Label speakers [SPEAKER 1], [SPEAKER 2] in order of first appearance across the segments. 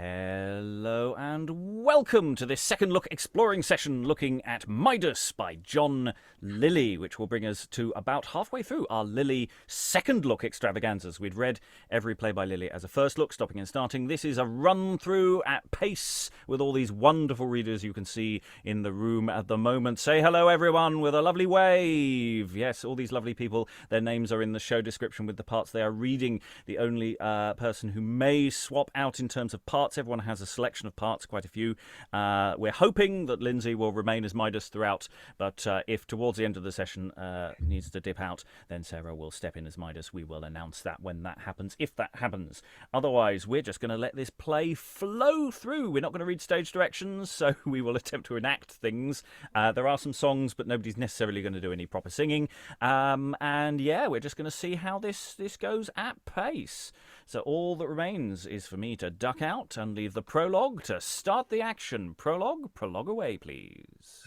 [SPEAKER 1] Hello and welcome to this second look exploring session looking at Midas by John Lyly, which will bring us to about halfway through our Lyly second look extravaganzas. We'd read every play by Lyly as a first look, stopping and starting. This is a run through at pace with all these wonderful readers you can see in the room at the moment. Say hello everyone with a lovely wave. Yes, all these lovely people. Their names are in the show description with the parts they are reading. The only person who may swap out in terms of parts. Everyone has a selection of parts, quite a few. We're hoping that Lindsay will remain as Midas throughout, but if towards the end of the session needs to dip out, then Sarah will step in as Midas. We will announce that when that happens, if that happens. Otherwise, we're just going to let this play flow through. We're not going to read stage directions, so we will attempt to enact things. There are some songs, but nobody's necessarily going to do any proper singing. And yeah, we're just going to see how this goes at pace. So all that remains is for me to duck out and leave the prologue to start the action. Prologue away, please.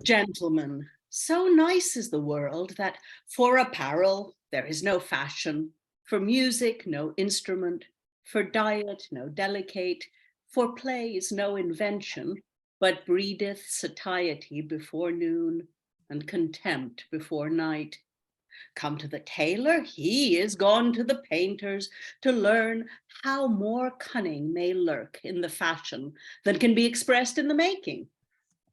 [SPEAKER 2] Gentlemen, so nice is the world that for apparel there is no fashion, for music no instrument, for diet no delicate, for plays no invention, but breedeth satiety before noon and contempt before night. Come to the tailor, he is gone to the painters to learn how more cunning may lurk in the fashion than can be expressed in the making.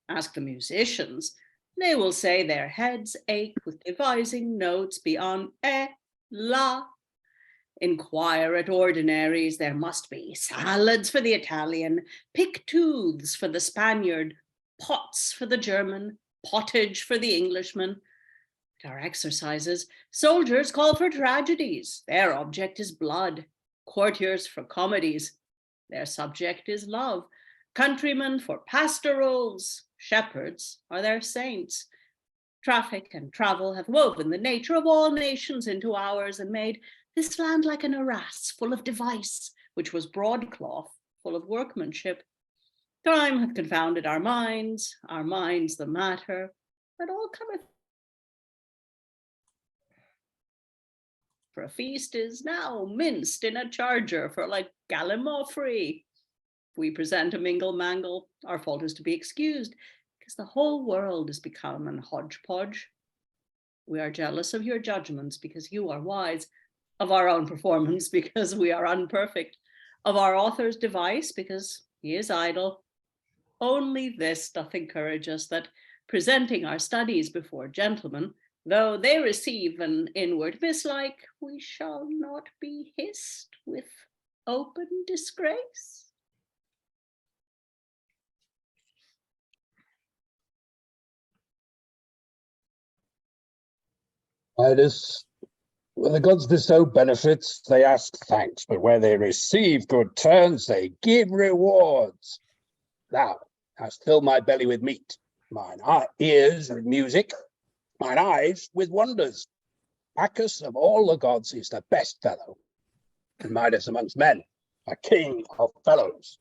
[SPEAKER 2] Ask the musicians, they will say their heads ache with devising notes beyond la. Inquire at ordinaries, there must be salads for the Italian, pick tooths for the Spaniard, pots for the German, pottage for the Englishman. Our exercises, soldiers call for tragedies. Their object is blood. Courtiers for comedies. Their subject is love. Countrymen for pastorals. Shepherds are their saints. Traffic and travel have woven the nature of all nations into ours and made this land like an arras full of device, which was broadcloth full of workmanship. Time hath confounded our minds the matter, but all cometh for a feast is now minced in a charger for like gallimaufry. If we present a mingle mangle, our fault is to be excused, because the whole world is become an hodgepodge. We are jealous of your judgments because you are wise, of our own performance because we are unperfect, of our author's device because he is idle. Only this doth encourage us, that presenting our studies before gentlemen, though they receive an inward mislike, we shall not be hissed with open disgrace.
[SPEAKER 3] Midas, when the gods bestow benefits, they ask thanks, but where they receive good turns, they give rewards. Thou hast filled my belly with meat, mine ears with music, mine eyes with wonders. Bacchus of all the gods is the best fellow, and Midas amongst men, a king of fellows.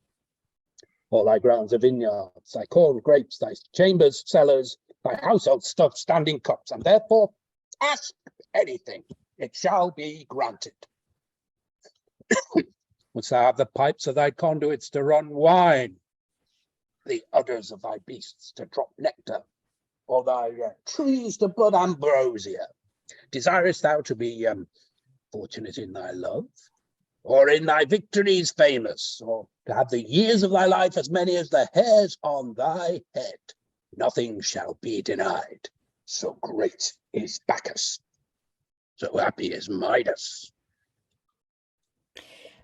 [SPEAKER 3] All thy grounds are vineyards, thy corn grapes, thy chambers cellars, thy household stuff standing cups, and therefore ask anything, it shall be granted. Wouldst thou have the pipes of thy conduits to run wine, the udders of thy beasts to drop nectar, or thy trees to bud ambrosia? Desirest thou to be fortunate in thy love, or in thy victories famous, or to have the years of thy life as many as the hairs on thy head? Nothing shall be denied. So great is Bacchus, so happy is Midas.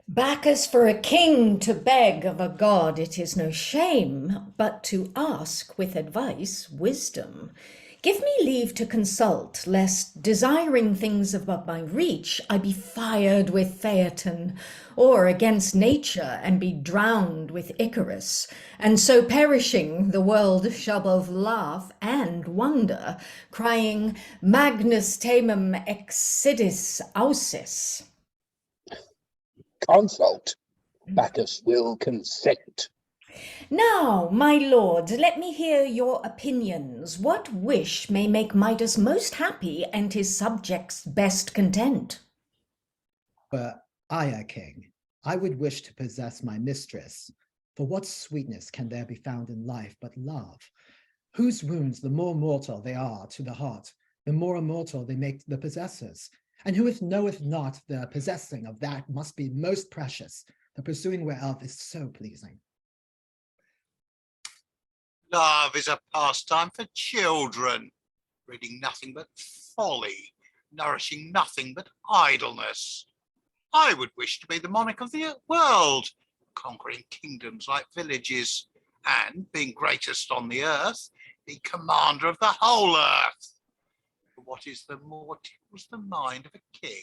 [SPEAKER 4] Bacchus for a king to beg of a god, it is no shame, but to ask with advice wisdom. Give me leave to consult, lest desiring things above my reach, I be fired with Phaeton, or against nature and be drowned with Icarus, and so perishing the world shall both laugh and wonder, crying Magnus temem excidis ausis.
[SPEAKER 3] Consult, Bacchus will consent.
[SPEAKER 4] Now, my lord, let me hear your opinions. What wish may make Midas most happy and his subjects best content?
[SPEAKER 5] Were I a king, I would wish to possess my mistress, for what sweetness can there be found in life but love? Whose wounds, the more mortal they are to the heart, the more immortal they make the possessors. And who knoweth not the possessing of that must be most precious, the pursuing whereof is so pleasing.
[SPEAKER 6] Love is a pastime for children, reading nothing but folly, nourishing nothing but idleness. I would wish to be the monarch of the world, conquering kingdoms like villages, and, being greatest on the earth, be commander of the whole earth. But what is the more tickles the mind of a king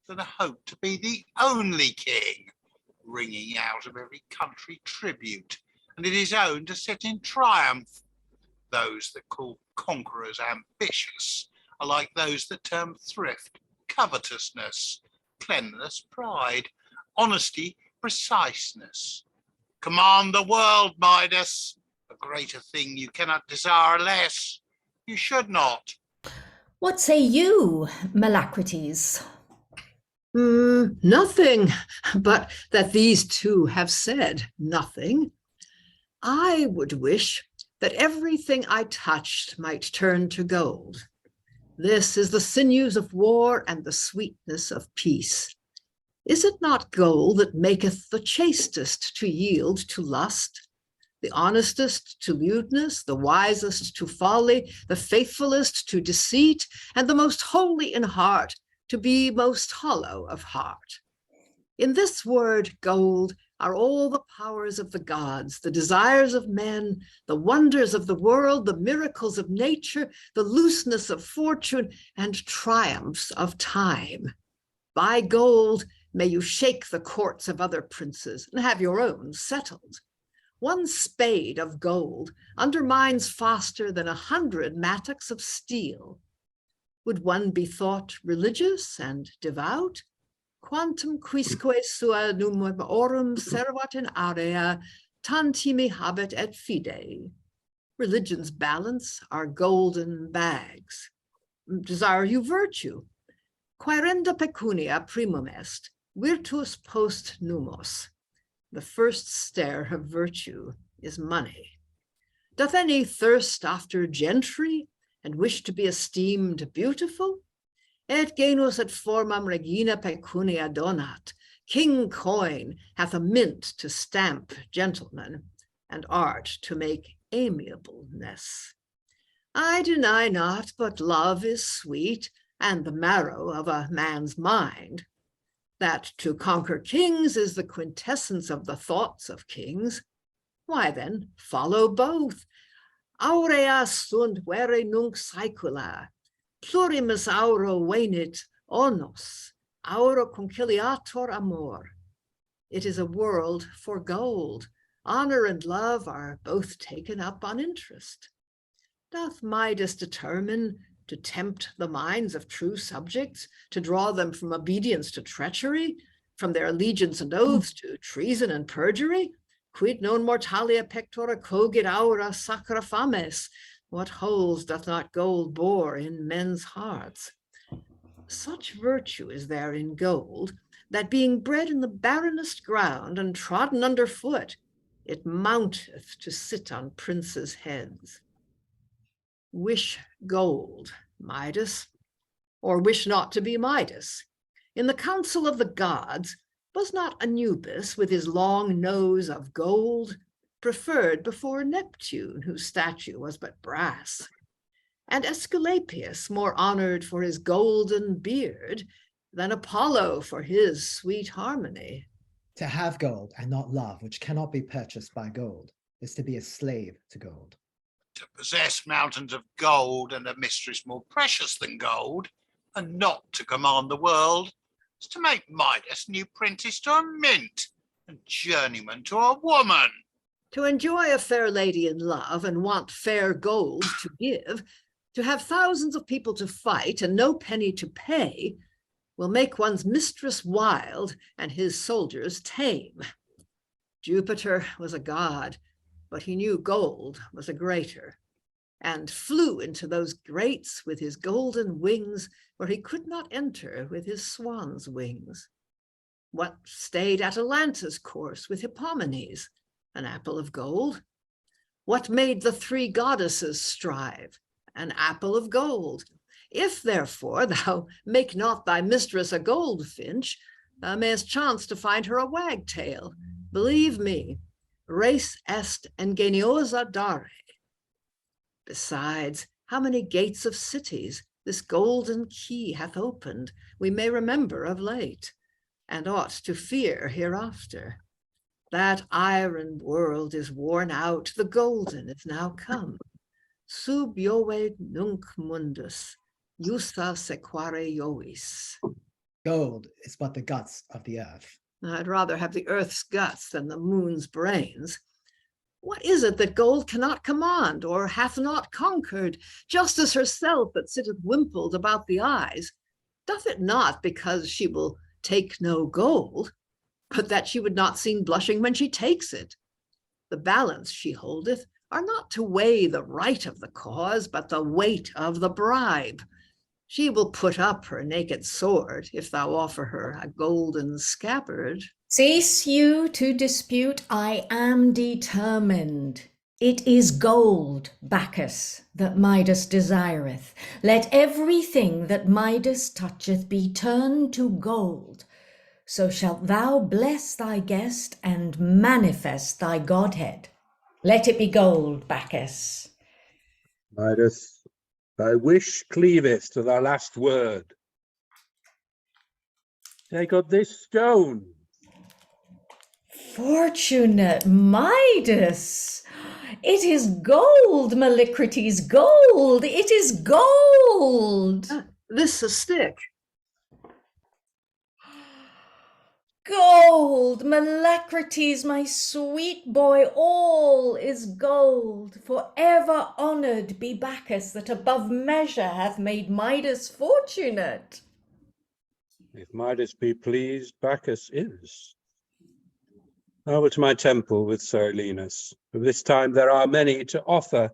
[SPEAKER 6] than a hope to be the only king, wringing out of every country tribute, and in his own to set in triumph? Those that call conquerors ambitious are like those that term thrift covetousness, cleanliness pride, honesty preciseness. Command the world, Midas. A greater thing you cannot desire less. You should not.
[SPEAKER 4] What say you, Mellicrates?
[SPEAKER 7] Nothing, but that these two have said nothing. I would wish that everything I touched might turn to gold. This is the sinews of war and the sweetness of peace. Is it not gold that maketh the chastest to yield to lust, the honestest to lewdness, the wisest to folly, the faithfulest to deceit, and the most holy in heart to be most hollow of heart? In this word gold are all the powers of the gods, the desires of men, the wonders of the world, the miracles of nature, the looseness of fortune, and triumphs of time. By gold may you shake the courts of other princes and have your own settled. One spade of gold undermines faster than 100 mattocks of steel. Would one be thought religious and devout? Quantum quisque sua numerorum servat in area, tantimi habet et fide. Religion's balance are golden bags. Desire you virtue? Quaerenda pecunia primum est, virtus post numos. The first stair of virtue is money. Doth any thirst after gentry and wish to be esteemed beautiful? Et genus et formam regina pecunia donat. King coin hath a mint to stamp gentlemen, and art to make amiableness. I deny not but love is sweet, and the marrow of a man's mind. That to conquer kings is the quintessence of the thoughts of kings. Why then, follow both. Aurea sunt vere nunc saecula, plurimus auro venit onus, auro conciliator amor. It is a world for gold. Honor and love are both taken up on interest. Doth Midas determine to tempt the minds of true subjects, to draw them from obedience to treachery, from their allegiance and oaths to treason and perjury? Quid non mortalia pectora cogit aura sacra fames? What holes doth not gold bore in men's hearts? Such virtue is there in gold, that being bred in the barrenest ground and trodden under foot, it mounteth to sit on princes' heads. Wish gold, Midas, or wish not to be Midas. In the council of the gods, was not Anubis with his long nose of gold preferred before Neptune, whose statue was but brass? And Aesculapius more honored for his golden beard than Apollo for his sweet harmony?
[SPEAKER 5] To have gold and not love, which cannot be purchased by gold, is to be a slave to gold.
[SPEAKER 6] To possess mountains of gold and a mistress more precious than gold, and not to command the world, is to make Midas new apprentice to a mint, and journeyman to a woman.
[SPEAKER 7] To enjoy a fair lady in love and want fair gold to give, to have thousands of people to fight and no penny to pay, will make one's mistress wild and his soldiers tame. Jupiter was a god, but he knew gold was a greater, and flew into those grates with his golden wings where he could not enter with his swan's wings. What stayed Atalanta's course with Hippomenes? An apple of gold. What made the three goddesses strive? An apple of gold. If, therefore, thou make not thy mistress a goldfinch, thou mayest chance to find her a wagtail. Believe me, res est ingeniosa dare. Besides, how many gates of cities this golden key hath opened, we may remember of late, and ought to fear hereafter. That iron world is worn out, the golden is now come. Sub Jove nunc mundus, justa sequare Jovis.
[SPEAKER 5] Gold is but the guts of the earth.
[SPEAKER 7] I'd rather have the earth's guts than the moon's brains. What is it that gold cannot command, or hath not conquered? Justice herself that sitteth wimpled about the eyes, doth it not because she will take no gold, but that she would not seem blushing when she takes it? The balance she holdeth are not to weigh the right of the cause, but the weight of the bribe. She will put up her naked sword if thou offer her a golden scabbard.
[SPEAKER 4] Cease you to dispute, I am determined. It is gold, Bacchus, that Midas desireth. Let everything that Midas toucheth be turned to gold. So shalt thou bless thy guest and manifest thy godhead. Let it be gold, Bacchus.
[SPEAKER 3] Midas, thy wish cleaveth to thy last word. Take up this stone.
[SPEAKER 4] Fortunate Midas! It is gold, Mellicrates, gold! It is gold!
[SPEAKER 7] This a stick.
[SPEAKER 4] Gold, Mellicrates, my sweet boy, all is gold. For ever honoured be Bacchus, that above measure hath made Midas fortunate.
[SPEAKER 3] If Midas be pleased, Bacchus is. Over to my temple with Sir Linus. For this time there are many to offer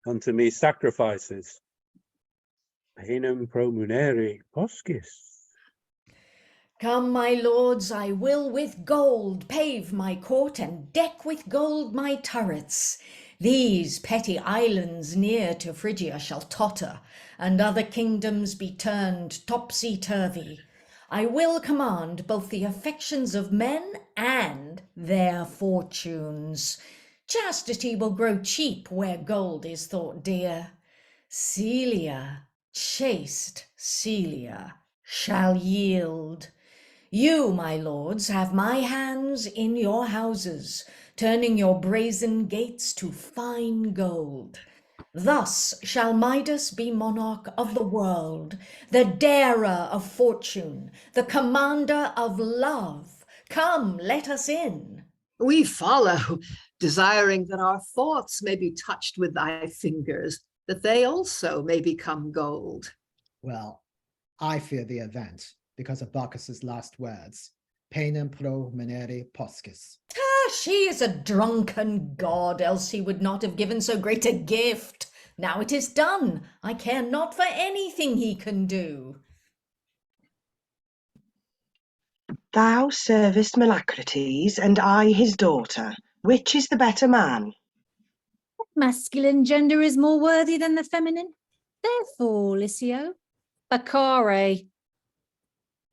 [SPEAKER 3] unto me sacrifices. Panem pro munere poscis.
[SPEAKER 4] Come, my lords, I will with gold pave my court and deck with gold my turrets. These petty islands near to Phrygia shall totter, and other kingdoms be turned topsy-turvy. I will command both the affections of men and their fortunes. Chastity will grow cheap where gold is thought dear. Caelia, chaste Caelia, shall yield. You, my lords, have my hands in your houses, turning your brazen gates to fine gold. Thus shall Midas be monarch of the world, the darer of fortune, the commander of love. Come, let us in.
[SPEAKER 7] We follow, desiring that our thoughts may be touched with thy fingers, that they also may become gold.
[SPEAKER 5] Well, I fear the event because of Bacchus's last words. Panem pro munere poscis.
[SPEAKER 4] She is a drunken god, else he would not have given so great a gift. Now it is done. I care not for anything he can do.
[SPEAKER 8] Thou servest Mellicrates, and I his daughter. Which is the better man?
[SPEAKER 9] Masculine gender is more worthy than the feminine. Therefore, Licio, Bacchare.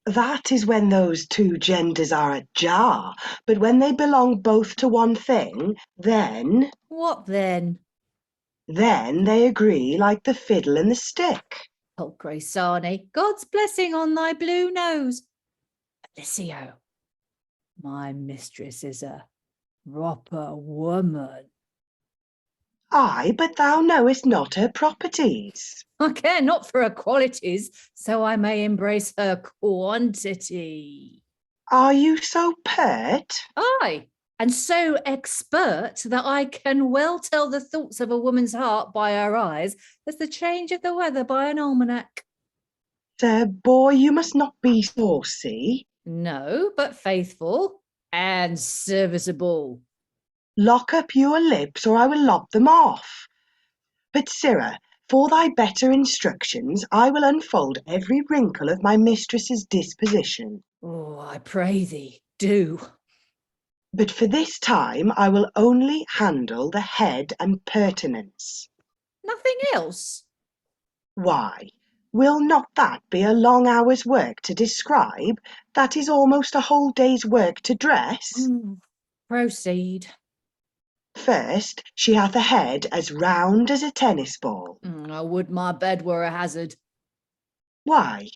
[SPEAKER 8] That is when those two genders are at jar, but when they belong both to one thing, then...
[SPEAKER 9] What then?
[SPEAKER 8] Then they agree like the fiddle and the stick.
[SPEAKER 9] Pulchre sane, God's blessing on thy blue nose. Licio, my mistress is a proper woman.
[SPEAKER 8] Aye, but thou knowest not her properties.
[SPEAKER 9] I care not for her qualities, so I may embrace her quantity.
[SPEAKER 8] Are you so pert?
[SPEAKER 9] Aye, and so expert that I can well tell the thoughts of a woman's heart by her eyes as the change of the weather by an almanac.
[SPEAKER 8] Sir boy, you must not be saucy.
[SPEAKER 9] No, but faithful and serviceable.
[SPEAKER 8] Lock up your lips or I will lop them off. But, sirrah, For thy better instructions, I will unfold every wrinkle of my mistress's disposition.
[SPEAKER 9] Oh, I pray thee, do.
[SPEAKER 8] But for this time, I will only handle the head and pertinence.
[SPEAKER 9] Nothing else?
[SPEAKER 8] Why, will not that be a long hour's work to describe? That is almost a whole day's work to dress.
[SPEAKER 9] Proceed.
[SPEAKER 8] First, she hath a head as round as a tennis ball.
[SPEAKER 9] I would my bed were a hazard.
[SPEAKER 8] Why?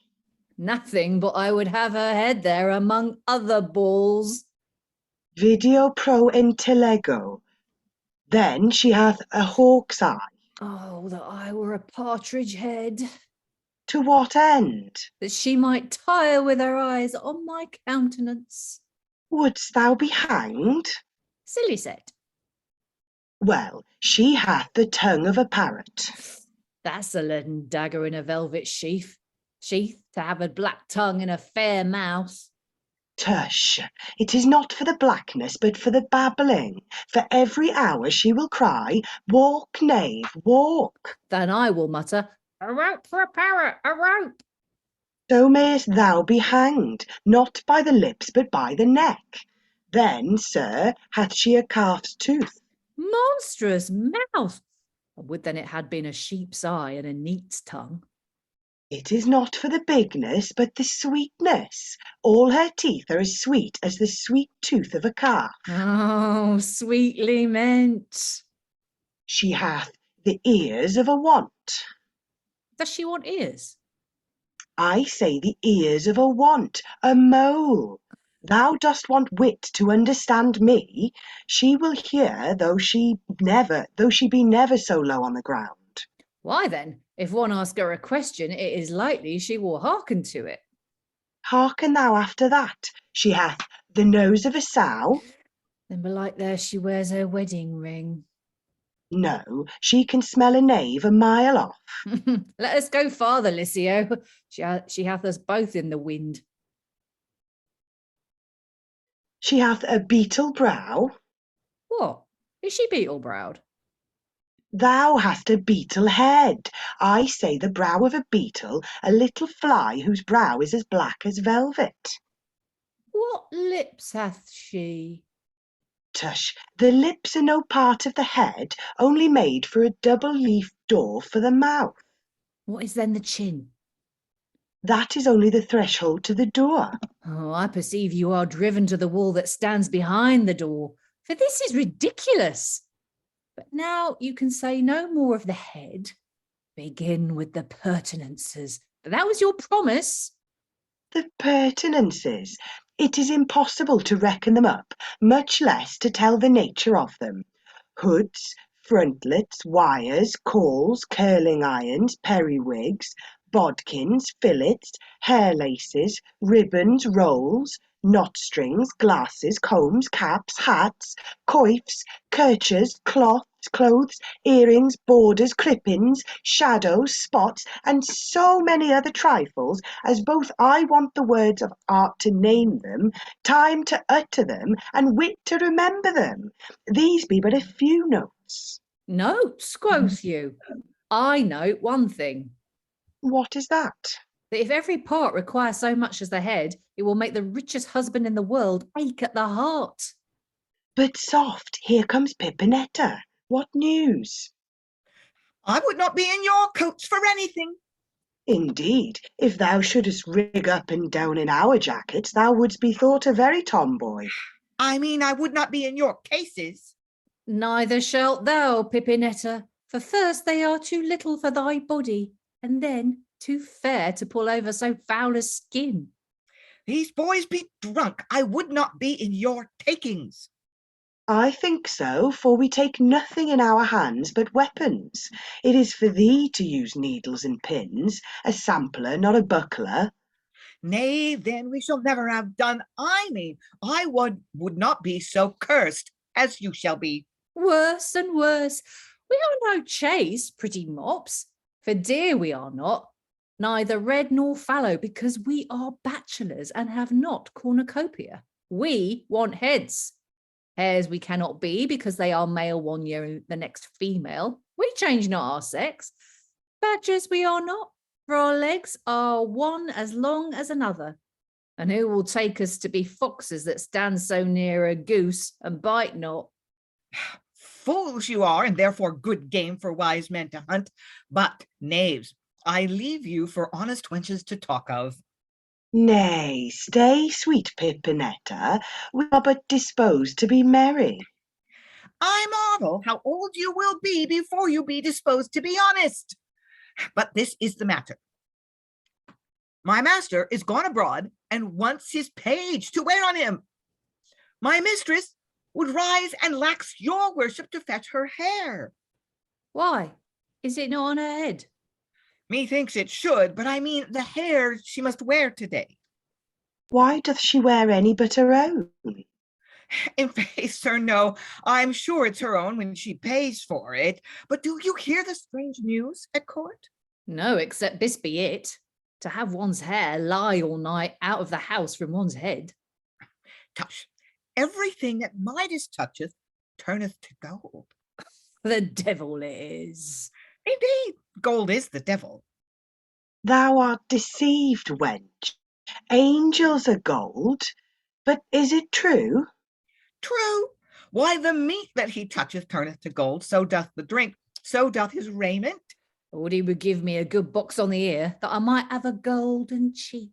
[SPEAKER 9] Nothing, but I would have her head there among other balls.
[SPEAKER 8] Video pro intellego. Then she hath a hawk's eye.
[SPEAKER 9] Oh, that I were a partridge head,
[SPEAKER 8] To what end?
[SPEAKER 9] that she might tire with her eyes on my countenance.
[SPEAKER 8] Wouldst thou be hanged?
[SPEAKER 9] Silly set.
[SPEAKER 8] Well, she hath the tongue of a parrot.
[SPEAKER 9] That's a leaden dagger in a velvet sheath to have a black tongue in a fair mouth.
[SPEAKER 8] Tush, it is not for the blackness, but for the babbling. For every hour she will cry, walk, knave, walk.
[SPEAKER 9] Then I will mutter, a rope for a parrot, a rope.
[SPEAKER 8] So mayest thou be hanged, not by the lips, but by the neck. Then, sir, hath she a calf's tooth.
[SPEAKER 9] Monstrous mouth. I would then it had been a sheep's eye and a neat's tongue.
[SPEAKER 8] It is not for the bigness, but the sweetness. All her teeth are as sweet as the sweet tooth of a calf.
[SPEAKER 9] Oh, sweetly meant.
[SPEAKER 8] She hath the ears of a want.
[SPEAKER 9] Does she want ears?
[SPEAKER 8] I say the ears of a want, a mole. Thou dost want wit to understand me. She will hear, though she be never so low on the ground.
[SPEAKER 9] Why then, if one ask her a question, it is likely she will hearken to it.
[SPEAKER 8] Hearken thou after that. She hath the nose of a sow.
[SPEAKER 9] Then belike there she wears her wedding ring.
[SPEAKER 8] No, she can smell a knave a mile off.
[SPEAKER 9] Let us go farther, Licio. She hath us both in the wind.
[SPEAKER 8] She hath a beetle brow.
[SPEAKER 9] What? Is she beetle-browed?
[SPEAKER 8] Thou hast a beetle head. I say the brow of a beetle, a little fly whose brow is as black as velvet.
[SPEAKER 9] What lips hath she?
[SPEAKER 8] Tush, the lips are no part of the head, only made for a double-leaf door for the mouth.
[SPEAKER 9] What is then the chin?
[SPEAKER 8] That is only the threshold to the door.
[SPEAKER 9] Oh, I perceive you are driven to the wall that stands behind the door, for this is ridiculous. But now you can say no more of the head. Begin with the pertinences. For that was your promise.
[SPEAKER 8] The pertinences. It is impossible to reckon them up, much less to tell the nature of them. Hoods, frontlets, wires, cawls, curling irons, periwigs, bodkins, fillets, hair laces, ribbons, rolls, knot strings, glasses, combs, caps, hats, coifs, kerchers, clothes, earrings, borders, clippings, shadows, spots, and so many other trifles, as both I want the words of art to name them, time to utter them, and wit to remember them. These be but a few notes.
[SPEAKER 9] Notes, quoth you. I note one thing.
[SPEAKER 8] What is that?
[SPEAKER 9] That if every part requires so much as the head, it will make the richest husband in the world ache at the heart.
[SPEAKER 8] But soft, here comes Pipenetta. What news?
[SPEAKER 10] I would not be in your coats for anything.
[SPEAKER 8] Indeed, if thou shouldst rig up and down in our jackets, thou wouldst be thought a very tomboy.
[SPEAKER 10] I mean, I would not be in your cases.
[SPEAKER 9] Neither shalt thou, Pipenetta, for first they are too little for thy body, and then too fair to pull over so foul a skin.
[SPEAKER 10] These boys be drunk. I would not be in your takings.
[SPEAKER 8] I think so, for we take nothing in our hands but weapons. It is for thee to use needles and pins, a sampler, not a buckler.
[SPEAKER 10] Nay, then we shall never have done. I mean, I would not be so cursed as you shall be.
[SPEAKER 9] Worse and worse. We are no chase, pretty mops, for dear we are not, neither red nor fallow, because we are bachelors and have not cornucopia. We want heads. Hares we cannot be, because they are male 1 year and the next female. We change not our sex. Badgers we are not, for our legs are one as long as another. And who will take us to be foxes that stand so near a goose and bite not?
[SPEAKER 10] Fools you are, and therefore good game for wise men to hunt. But, knaves, I leave you for honest wenches to talk of.
[SPEAKER 8] Nay, stay, sweet Pipenetta, we are but disposed to be merry.
[SPEAKER 10] I marvel how old you will be before you be disposed to be honest. But this is the matter. My master is gone abroad and wants his page to wait on him. My mistress would rise and lax your worship to fetch her hair.
[SPEAKER 9] Why? Is it not on her head?
[SPEAKER 10] Methinks it should, but I mean the hair she must wear today.
[SPEAKER 8] Why doth she wear any but her own?
[SPEAKER 10] In faith, sir, no. I'm sure it's her own when she pays for it. But do you hear the strange news at court?
[SPEAKER 9] No, except this be it. To have one's hair lie all night out of the house from one's head.
[SPEAKER 10] Tush, everything that Midas toucheth turneth to gold.
[SPEAKER 9] The devil is.
[SPEAKER 10] Indeed, gold is the devil.
[SPEAKER 8] Thou art deceived, wench. Angels are gold, but is it true?
[SPEAKER 10] True. Why, the meat that he toucheth turneth to gold, so doth the drink, so doth his raiment.
[SPEAKER 9] Would he would give me a good box on the ear that I might have a golden cheek.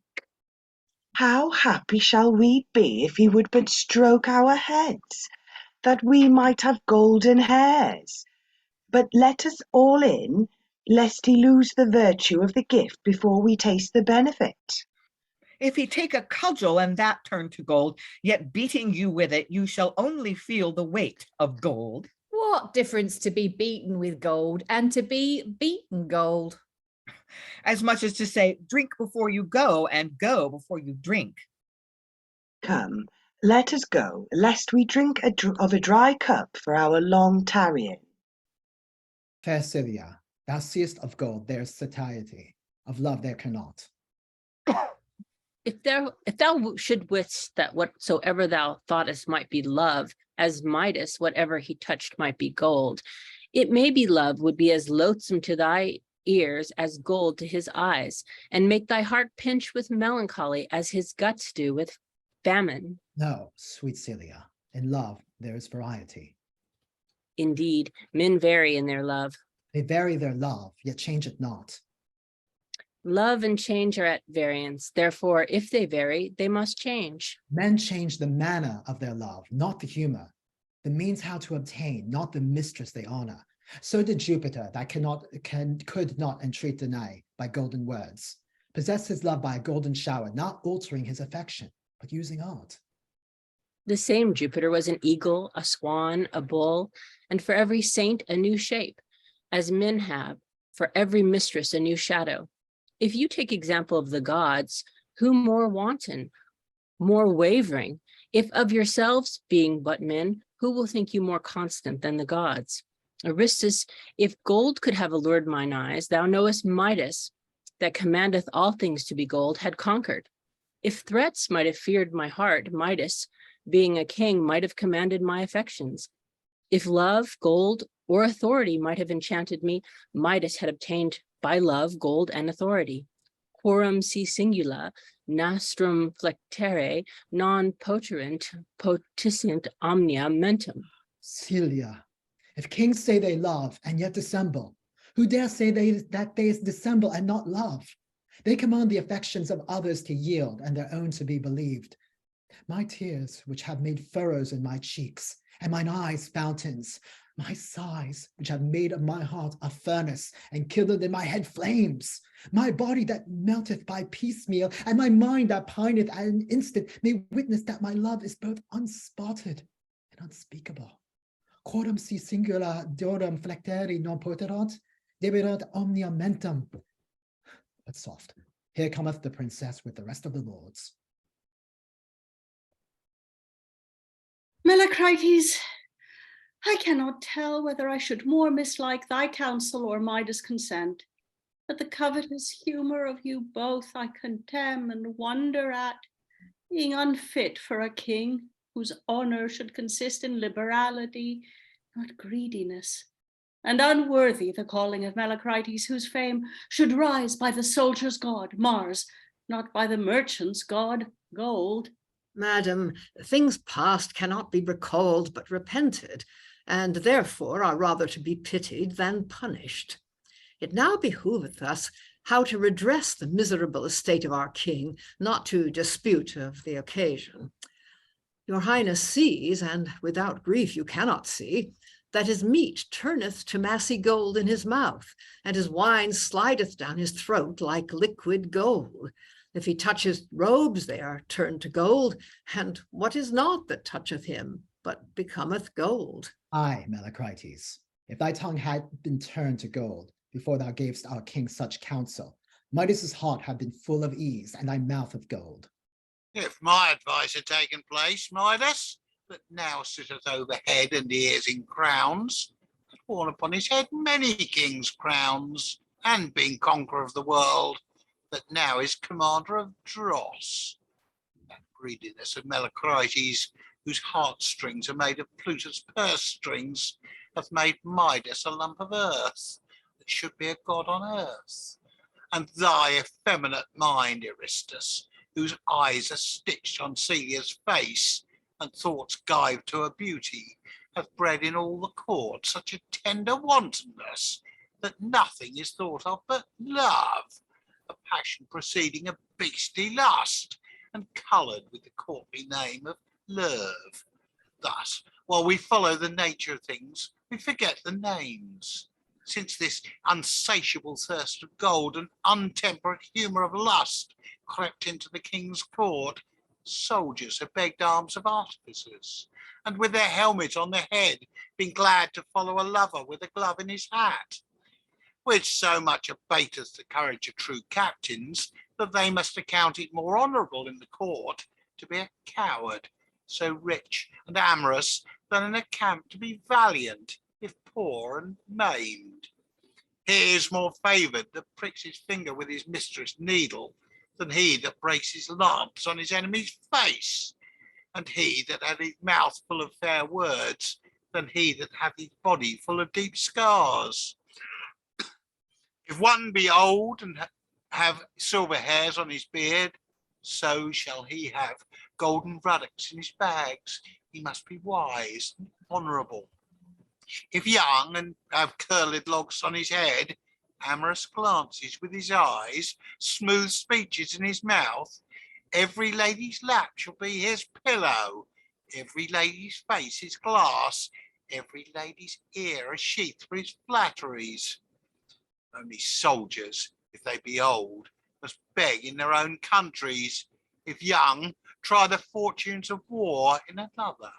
[SPEAKER 8] How happy shall we be if he would but stroke our heads, that we might have golden hairs. But let us all in, lest he lose the virtue of the gift before we taste the benefit.
[SPEAKER 10] If he take a cudgel and that turn to gold, yet beating you with it, you shall only feel the weight of gold.
[SPEAKER 9] What difference to be beaten with gold and to be beaten gold?
[SPEAKER 10] As much as to say, drink before you go and go before you drink.
[SPEAKER 8] Come, let us go, lest we drink of a dry cup for our long tarrying.
[SPEAKER 5] Fair Celia, thou seest of gold there is satiety, of love there cannot.
[SPEAKER 11] If thou should wish that whatsoever thou thoughtest might be love, as Midas, whatever he touched might be gold, it may be love would be as loathsome to thy ears as gold to his eyes, and make thy heart pinch with melancholy as his guts do with famine.
[SPEAKER 5] No, sweet Celia, in love there is variety.
[SPEAKER 11] Indeed, men vary in their love.
[SPEAKER 5] They vary their love, yet change it not.
[SPEAKER 11] Love and change are at variance. Therefore, if they vary, they must change.
[SPEAKER 5] Men change the manner of their love, not the humor. The means how to obtain, not the mistress they honor. So did Jupiter, that could not entreat deny by golden words. Possess his love by a golden shower, not altering his affection, but using art.
[SPEAKER 11] The same Jupiter was an eagle, a swan, a bull, and for every saint a new shape, as men have, for every mistress a new shadow. If you take example of the gods, who more wanton, more wavering? If of yourselves, being but men, who will think you more constant than the gods? Aristus, if gold could have allured mine eyes, thou knowest Midas, that commandeth all things to be gold, had conquered. If threats might have feared my heart, Midas, being a king, might have commanded my affections. If love, gold, or authority might have enchanted me, Midas had obtained by love, gold, and authority. Quorum si singula, nostrum flectere, non poterint, potissent omnia mentum.
[SPEAKER 5] Celia, if kings say they love and yet dissemble, who dare say that they dissemble and not love? They command the affections of others to yield and their own to be believed. My tears, which have made furrows in my cheeks, and mine eyes fountains, my sighs, which have made of my heart a furnace, and kindled in my head flames, my body that melteth by piecemeal, and my mind that pineth at an instant, may witness that my love is both unspotted and unspeakable. Quorum si singula deorum flecteri non poterant, deberant omnia mentum. But soft, here cometh the princess with the rest of the lords.
[SPEAKER 2] Mellicrates, I cannot tell whether I should more mislike thy counsel or Midas' consent, but the covetous humour of you both I contemn and wonder at, being unfit for a king whose honour should consist in liberality, not greediness, and unworthy the calling of Mellicrates, whose fame should rise by the soldier's god, Mars, not by the merchant's god, gold.
[SPEAKER 7] Madam, things past cannot be recalled but repented, and therefore are rather to be pitied than punished. It now behoveth us how to redress the miserable estate of our king, not to dispute of the occasion. Your highness sees, and without grief you cannot see, that his meat turneth to massy gold in his mouth, and his wine slideth down his throat like liquid gold. If he touches robes, they are turned to gold, and what is not that toucheth him, but becometh gold?
[SPEAKER 5] Aye, Mellicrates, if thy tongue had been turned to gold, before thou gavest our king such counsel, Midas's heart had been full of ease, and thy mouth of gold.
[SPEAKER 6] If my advice had taken place, Midas, that now sitteth over head and ears in crowns, had worn upon his head many kings' crowns, and been conqueror of the world, that now is commander of Dross. That greediness of Mellicrates, whose heartstrings are made of Pluto's purse strings, hath made Midas a lump of earth, that should be a god on earth. And thy effeminate mind, Aristus, whose eyes are stitched on Caelia's face, and thoughts gived to her beauty, hath bred in all the court such a tender wantonness, that nothing is thought of but love, a passion proceeding a beastly lust, and coloured with the courtly name of love. Thus, while we follow the nature of things, we forget the names. Since this unsatiable thirst of gold and untemperate humour of lust crept into the king's court, soldiers have begged arms of artificers, and with their helmet on their head been glad to follow a lover with a glove in his hat, which so much abateth the courage of true captains, that they must account it more honourable in the court to be a coward, so rich and amorous, than in a camp to be valiant, if poor and maimed. He is more favoured that pricks his finger with his mistress' needle, than he that breaks his lance on his enemy's face, and he that hath his mouth full of fair words, than he that hath his body full of deep scars. If one be old and have silver hairs on his beard, so shall he have golden ruddocks in his bags. He must be wise and honourable. If young and have curled locks on his head, amorous glances with his eyes, smooth speeches in his mouth, every lady's lap shall be his pillow, every lady's face his glass, every lady's ear a sheath for his flatteries. Only soldiers, if they be old, must beg in their own countries. If young, try the fortunes of war in another.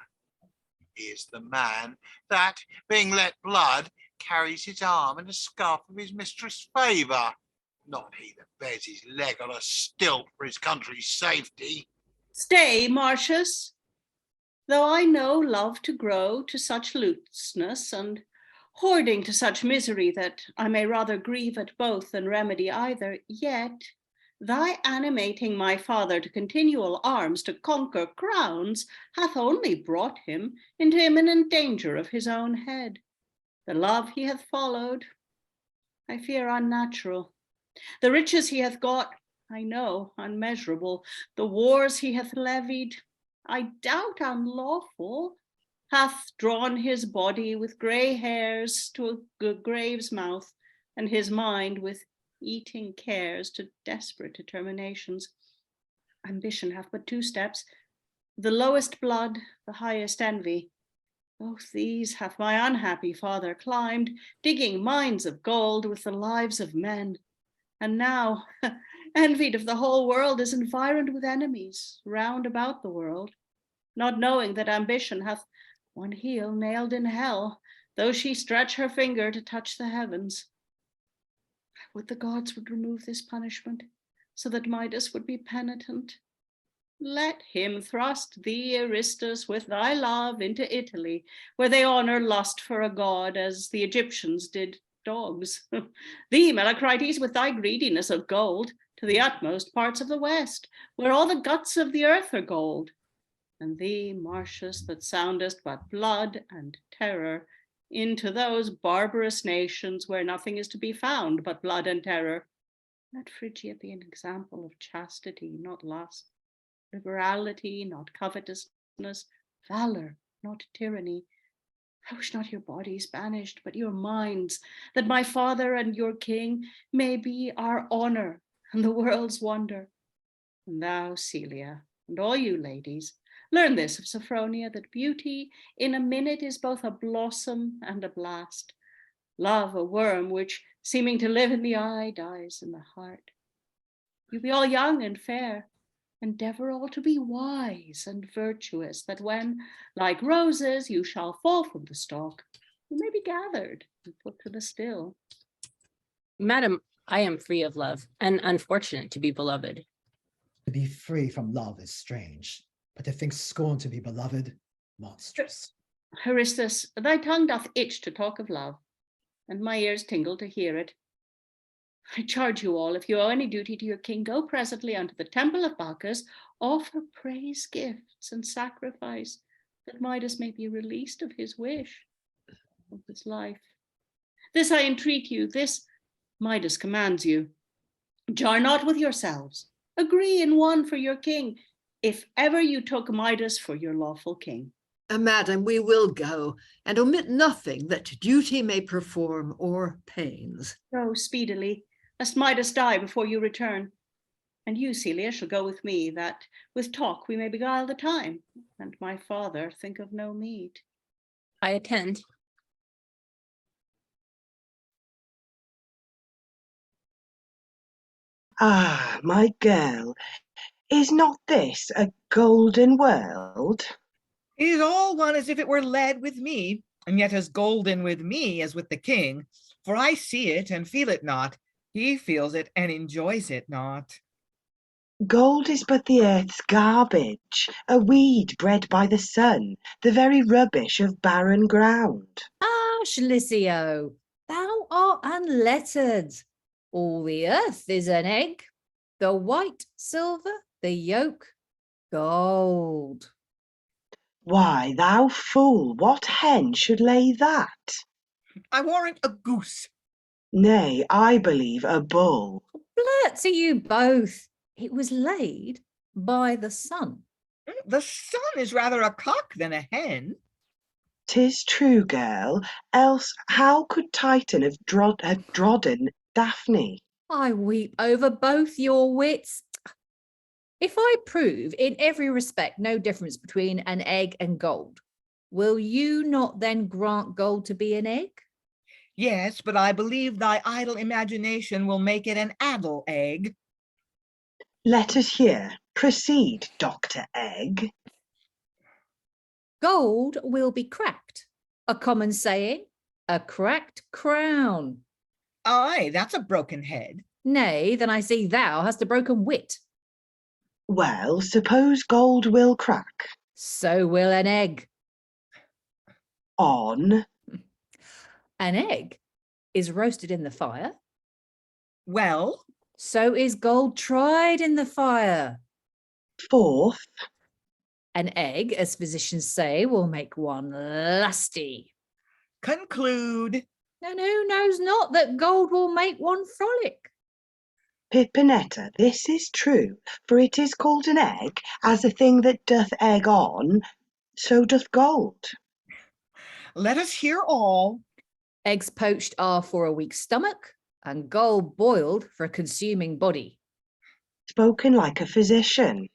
[SPEAKER 6] He is the man that, being let blood, carries his arm in a scarf of his mistress' favour, not he that bears his leg on a stilt for his country's safety.
[SPEAKER 2] Stay, Martius. Though I know love to grow to such looseness, and hoarding to such misery, that I may rather grieve at both than remedy either, yet thy animating my father to continual arms to conquer crowns hath only brought him into imminent danger of his own head. The love he hath followed, I fear unnatural. The riches he hath got, I know, unmeasurable. The wars he hath levied, I doubt unlawful, hath drawn his body with grey hairs to a grave's mouth, and his mind with eating cares to desperate determinations. Ambition hath but two steps, the lowest blood, the highest envy. Both these hath my unhappy father climbed, digging mines of gold with the lives of men. And now, envied of the whole world, is environed with enemies round about the world, not knowing that ambition hath one heel nailed in hell, though she stretch her finger to touch the heavens. Would the gods would remove this punishment, so that Midas would be penitent. Let him thrust thee, Aristus, with thy love into Italy, where they honour lust for a god, as the Egyptians did dogs. Thee, Mellicrates, with thy greediness of gold, to the utmost parts of the west, where all the guts of the earth are gold. And thee, Martius, that soundest but blood and terror, into those barbarous nations where nothing is to be found but blood and terror. Let Phrygia be an example of chastity, not lust, liberality, not covetousness, valor, not tyranny. I wish not your bodies banished, but your minds, that my father and your king may be our honor and the world's wonder. And thou, Caelia, and all you ladies, learn this of Sophronia, that beauty in a minute is both a blossom and a blast. Love, a worm which, seeming to live in the eye, dies in the heart. You be all young and fair, endeavor all to be wise and virtuous, that when, like roses, you shall fall from the stalk, you may be gathered and put to the still.
[SPEAKER 11] Madam, I am free of love, and unfortunate to be beloved.
[SPEAKER 5] To be free from love is strange, but to think scorn to be beloved, monstrous.
[SPEAKER 2] Haristus, thy tongue doth itch to talk of love, and my ears tingle to hear it. I charge you all, if you owe any duty to your king, go presently unto the temple of Bacchus, offer praise gifts and sacrifice, that Midas may be released of his wish, of his life. This I entreat you, this Midas commands you. Jar not with yourselves, agree in one for your king, if ever you took Midas for your lawful king.
[SPEAKER 7] Madam, we will go, and omit nothing that duty may perform or pains.
[SPEAKER 2] Go speedily, lest Midas die before you return. And you, Caelia, shall go with me, that with talk we may beguile the time, and my father think of no meat.
[SPEAKER 11] I attend.
[SPEAKER 8] Ah, my girl, is not this a golden world?
[SPEAKER 10] It is all one as if it were led with me, and yet as golden with me as with the king. For I see it and feel it not. He feels it and enjoys it not.
[SPEAKER 8] Gold is but the earth's garbage, a weed bred by the sun, the very rubbish of barren ground.
[SPEAKER 9] Hush, Licio, thou art unlettered. All the earth is an egg, the white silver, the yolk gold.
[SPEAKER 8] Why, thou fool, what hen should lay that?
[SPEAKER 10] I warrant a goose.
[SPEAKER 8] Nay, I believe a bull.
[SPEAKER 9] Blurt to you both. It was laid by the sun.
[SPEAKER 10] The sun is rather a cock than a hen.
[SPEAKER 8] 'Tis true, girl, else how could Titan have trodden Daphne?
[SPEAKER 9] I weep over both your wits. If I prove in every respect no difference between an egg and gold, will you not then grant gold to be an egg?
[SPEAKER 10] Yes, but I believe thy idle imagination will make it an addle egg.
[SPEAKER 8] Let us hear. Proceed, Dr. Egg.
[SPEAKER 9] Gold will be cracked. A common saying, a cracked crown.
[SPEAKER 10] Aye, that's a broken head.
[SPEAKER 9] Nay, then I see thou hast a broken wit.
[SPEAKER 8] Well, suppose gold will crack.
[SPEAKER 9] So will an egg.
[SPEAKER 8] On.
[SPEAKER 9] An egg is roasted in the fire.
[SPEAKER 10] Well,
[SPEAKER 9] So is gold tried in the fire.
[SPEAKER 8] Fourth.
[SPEAKER 9] An egg, as physicians say, will make one lusty.
[SPEAKER 10] conclude.
[SPEAKER 9] And who knows not that gold will make one frolic?
[SPEAKER 8] Pipenetta, this is true, for it is called an egg, as a thing that doth egg on, so doth gold.
[SPEAKER 10] Let us hear all.
[SPEAKER 9] Eggs poached are for a weak stomach, and gold boiled for a consuming body.
[SPEAKER 8] Spoken like a physician.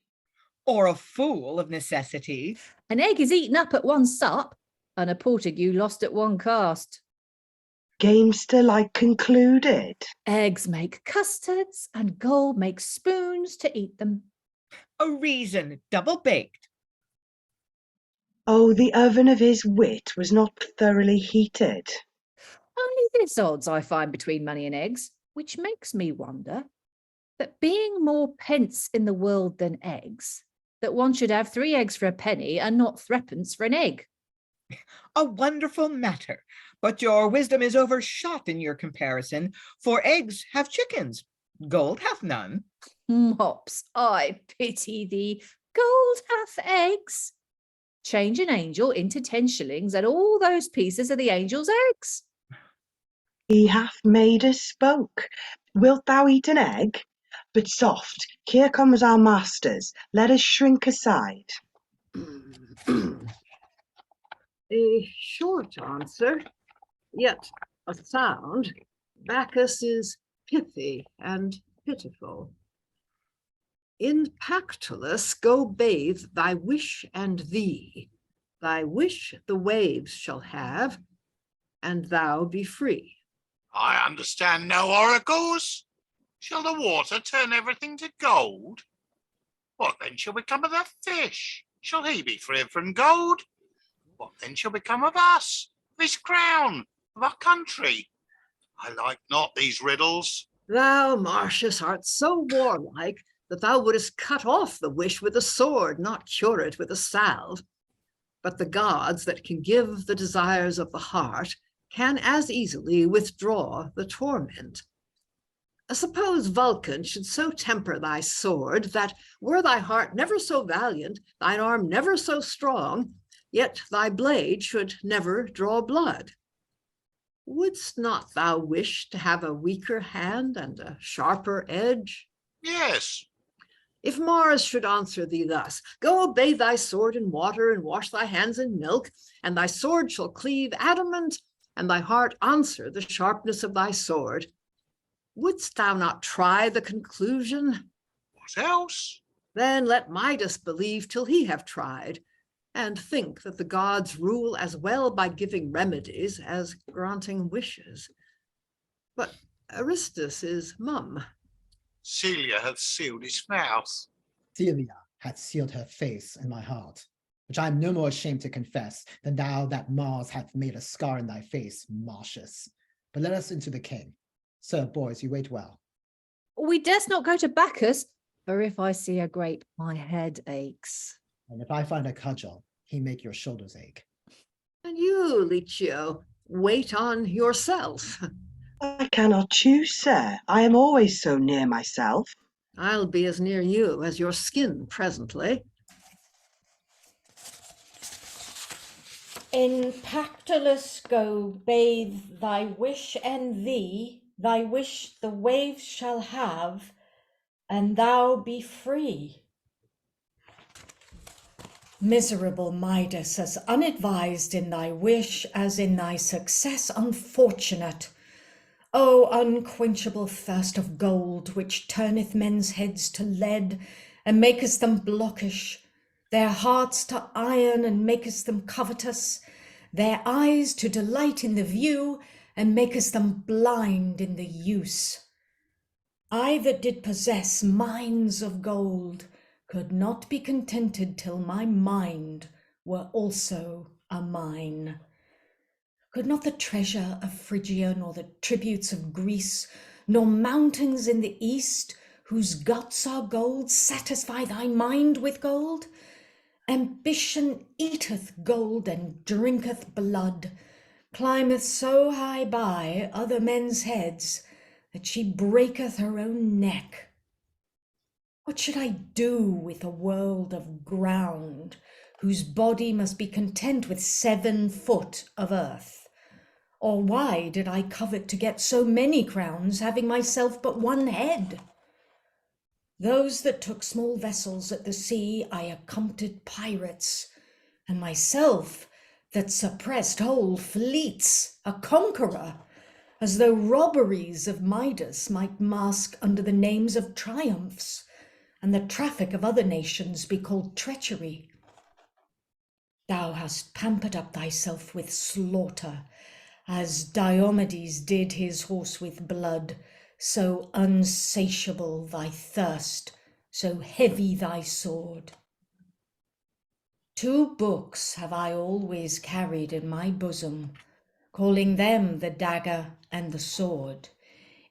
[SPEAKER 10] Or a fool of necessity.
[SPEAKER 9] An egg is eaten up at one sup, and a Portague lost at one cast.
[SPEAKER 8] Gamester like concluded.
[SPEAKER 9] Eggs make custards, and gold makes spoons to eat them.
[SPEAKER 10] A reason, double baked.
[SPEAKER 8] Oh, the oven of his wit was not thoroughly heated.
[SPEAKER 9] Only this odds I find between money and eggs, which makes me wonder that being more pence in the world than eggs, that one should have 3 eggs for a penny and not 3pence for an egg.
[SPEAKER 10] A wonderful matter, but your wisdom is overshot in your comparison, for eggs have chickens, gold hath none.
[SPEAKER 9] Mops, I pity thee. Gold hath eggs. change an angel into 10 shillings and all those pieces are the angel's eggs.
[SPEAKER 8] He hath made us spoke. Wilt thou eat an egg? But soft, here comes our masters. Let us shrink aside.
[SPEAKER 7] A short answer, yet a sound. Bacchus is pithy and pitiful. In Pactolus go bathe thy wish and thee. Thy wish the waves shall have, and thou be free.
[SPEAKER 6] I understand no oracles. Shall the water turn everything to gold? What then shall become of the fish? Shall he be free from gold? What then shall become of us, of his crown, of our country? I like not these riddles.
[SPEAKER 7] Thou, Martius, art so warlike that thou wouldest cut off the wish with a sword, not cure it with a salve. But the gods that can give the desires of the heart can as easily withdraw the torment. Suppose Vulcan should so temper thy sword that, were thy heart never so valiant, thine arm never so strong, yet thy blade should never draw blood. Wouldst not thou wish to have a weaker hand and a sharper edge?
[SPEAKER 6] Yes.
[SPEAKER 7] If Mars should answer thee thus, go bathe thy sword in water and wash thy hands in milk, and thy sword shall cleave adamant, and thy heart answer the sharpness of thy sword, wouldst thou not try the conclusion?
[SPEAKER 6] What else?
[SPEAKER 7] Then let Midas believe till he have tried, and think that the gods rule as well by giving remedies as granting wishes. But Aristus is mum.
[SPEAKER 6] Caelia hath sealed his mouth.
[SPEAKER 5] Thalia hath sealed her face in my heart, which I am no more ashamed to confess than thou that Mars hath made a scar in thy face, Martius. But let us into the king. Sir, boys, you wait well.
[SPEAKER 9] We durst not go to Bacchus, for if I see a grape, my head aches.
[SPEAKER 5] And if I find a cudgel, he make your shoulders ache.
[SPEAKER 7] And you, Licio, wait on yourself.
[SPEAKER 8] I cannot choose, sir. I am always so near myself.
[SPEAKER 7] I'll be as near you as your skin presently.
[SPEAKER 4] In Pactolus go bathe thy wish and thee, thy wish the waves shall have, and thou be free. Miserable Midas, as unadvised in thy wish as in thy success unfortunate. O unquenchable thirst of gold, which turneth men's heads to lead, and maketh them blockish, their hearts to iron, and maketh them covetous, their eyes to delight in the view, and maketh them blind in the use. I that did possess mines of gold could not be contented till my mind were also a mine. Could not the treasure of Phrygia, nor the tributes of Greece, nor mountains in the east, whose guts are gold, satisfy thy mind with gold? Ambition eateth gold and drinketh blood, climbeth so high by other men's heads that she breaketh her own neck. What should I do with a world of ground, whose body must be content with 7 foot of earth? Or why did I covet to get so many crowns, having myself but one head? Those that took small vessels at the sea I accompted pirates, and myself that suppressed whole fleets, a conqueror, as though robberies of Midas might mask under the names of triumphs, and the traffic of other nations be called treachery. Thou hast pampered up thyself with slaughter, as Diomedes did his horse with blood, so unsatiable thy thirst, so heavy thy sword. 2 books have I always carried in my bosom, calling them the dagger and the sword,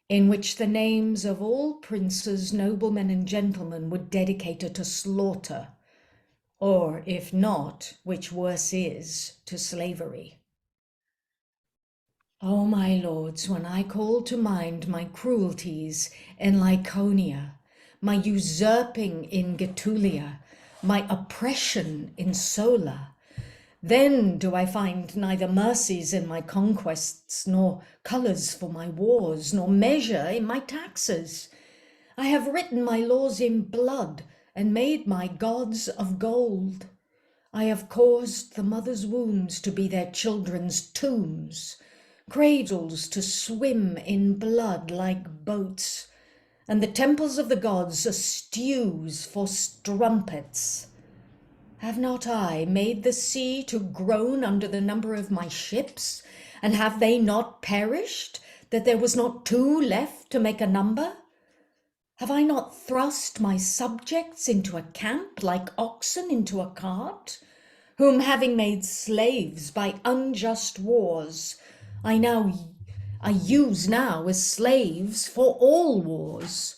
[SPEAKER 4] in which the names of all princes, noblemen, and gentlemen were dedicated to slaughter, or if not, which worse is, to slavery. O my lords, when I call to mind my cruelties in Lycaonia, my usurping in Getulia, my oppression in Sola, Then do I find neither mercies in my conquests, nor colours for my wars, nor measure in my taxes. I have written my laws in blood, and made my gods of gold. I have caused the mothers' wombs to be their children's tombs, cradles to swim in blood like boats, and the temples of the gods are stews for strumpets. Have not I made the sea to groan under the number of my ships? And have they not perished, that there was not 2 left to make a number? Have I not thrust my subjects into a camp like oxen into a cart, whom having made slaves by unjust wars, I use now as slaves for all wars?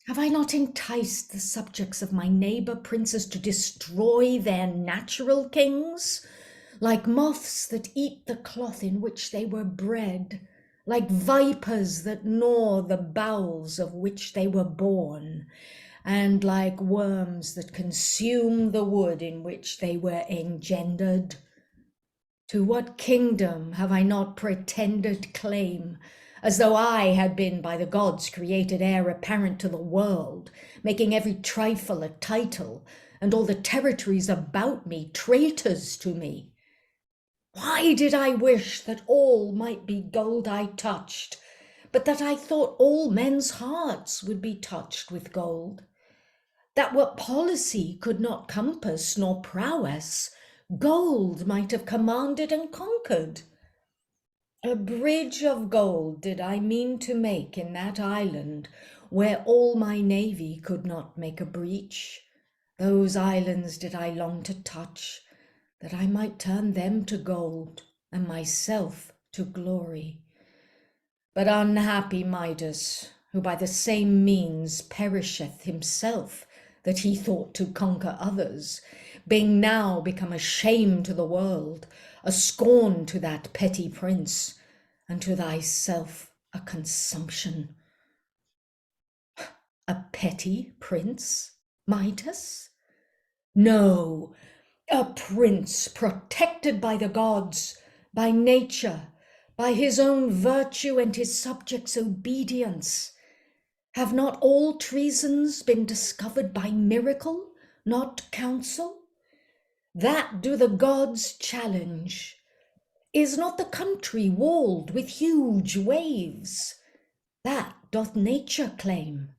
[SPEAKER 4] Have I not enticed the subjects of my neighbour princes to destroy their natural kings, like moths that eat the cloth in which they were bred, like vipers that gnaw the bowels of which they were born, and like worms that consume the wood in which they were engendered? To what kingdom have I not pretended claim, as though I had been by the gods created heir apparent to the world, making every trifle a title, and all the territories about me traitors to me? Why did I wish that all might be gold I touched, but that I thought all men's hearts would be touched with gold? That what policy could not compass, nor prowess, gold might have commanded and conquered? A bridge of gold did I mean to make in that island, where all my navy could not make a breach. Those islands did I long to touch, that I might turn them to gold, and myself to glory. But unhappy Midas, who by the same means perisheth himself, that he thought to conquer others, being now become a shame to the world, a scorn to that petty prince, and to thyself a consumption. A petty prince, Midas? No, a prince protected by the gods, by nature, by his own virtue and his subjects' obedience. Have not all treasons been discovered by miracle, not counsel? That do the gods challenge. Is not the country walled with huge waves? That doth nature claim.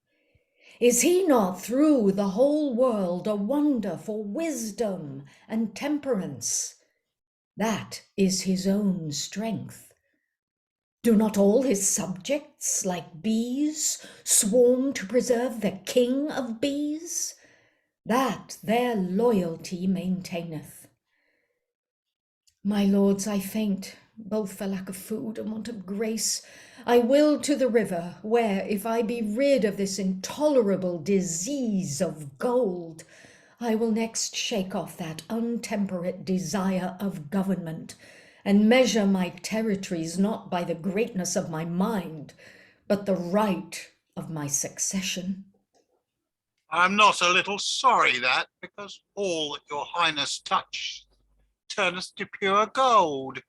[SPEAKER 4] Is he not through the whole world a wonder for wisdom and temperance? That is his own strength. Do not all his subjects, like bees, swarm to preserve the king of bees? That their loyalty maintaineth. My lords, I faint, both for lack of food and want of grace. I will to the river, where, if I be rid of this intolerable disease of gold, I will next shake off that untemperate desire of government, and measure my territories not by the greatness of my mind, but the right of my succession.
[SPEAKER 6] I'm not a little sorry that, because all that your highness touch turneth to pure gold.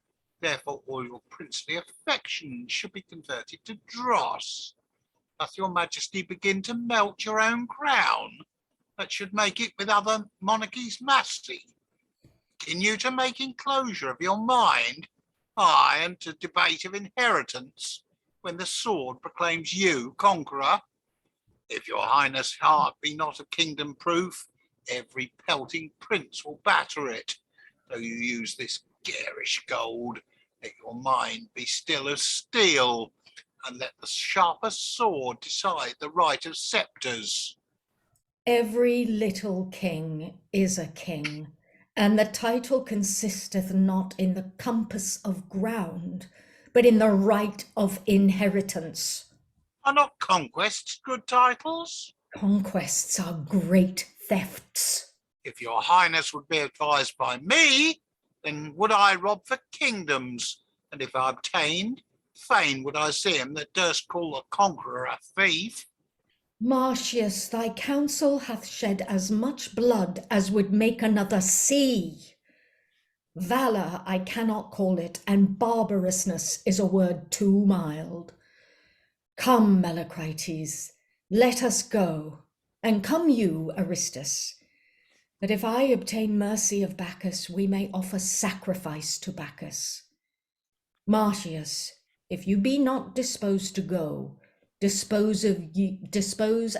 [SPEAKER 6] Therefore all your princely affections should be converted to dross. Doth your majesty begin to melt your own crown, that should make it with other monarchies massy? Continue to make enclosure of your mind, aye, and to debate of inheritance, when the sword proclaims you conqueror? If your highness' heart be not a kingdom proof, every pelting prince will batter it. Though you use this garish gold, let your mind be still as steel, and let the sharpest sword decide the right of sceptres.
[SPEAKER 4] Every little king is a king, and the title consisteth not in the compass of ground, but in the right of inheritance.
[SPEAKER 6] Are not conquests good titles?
[SPEAKER 4] Conquests are great thefts.
[SPEAKER 6] If your highness would be advised by me, then would I rob for kingdoms, and if I obtained, fain would I see him that durst call the conqueror a thief.
[SPEAKER 4] Martius, thy counsel hath shed as much blood as would make another sea. Valor I cannot call it, and barbarousness is a word too mild. Come, Mellicrates, let us go, and come you, Aristus. But if I obtain mercy of Bacchus, we may offer sacrifice to Bacchus. Martius, if you be not disposed to go, dispose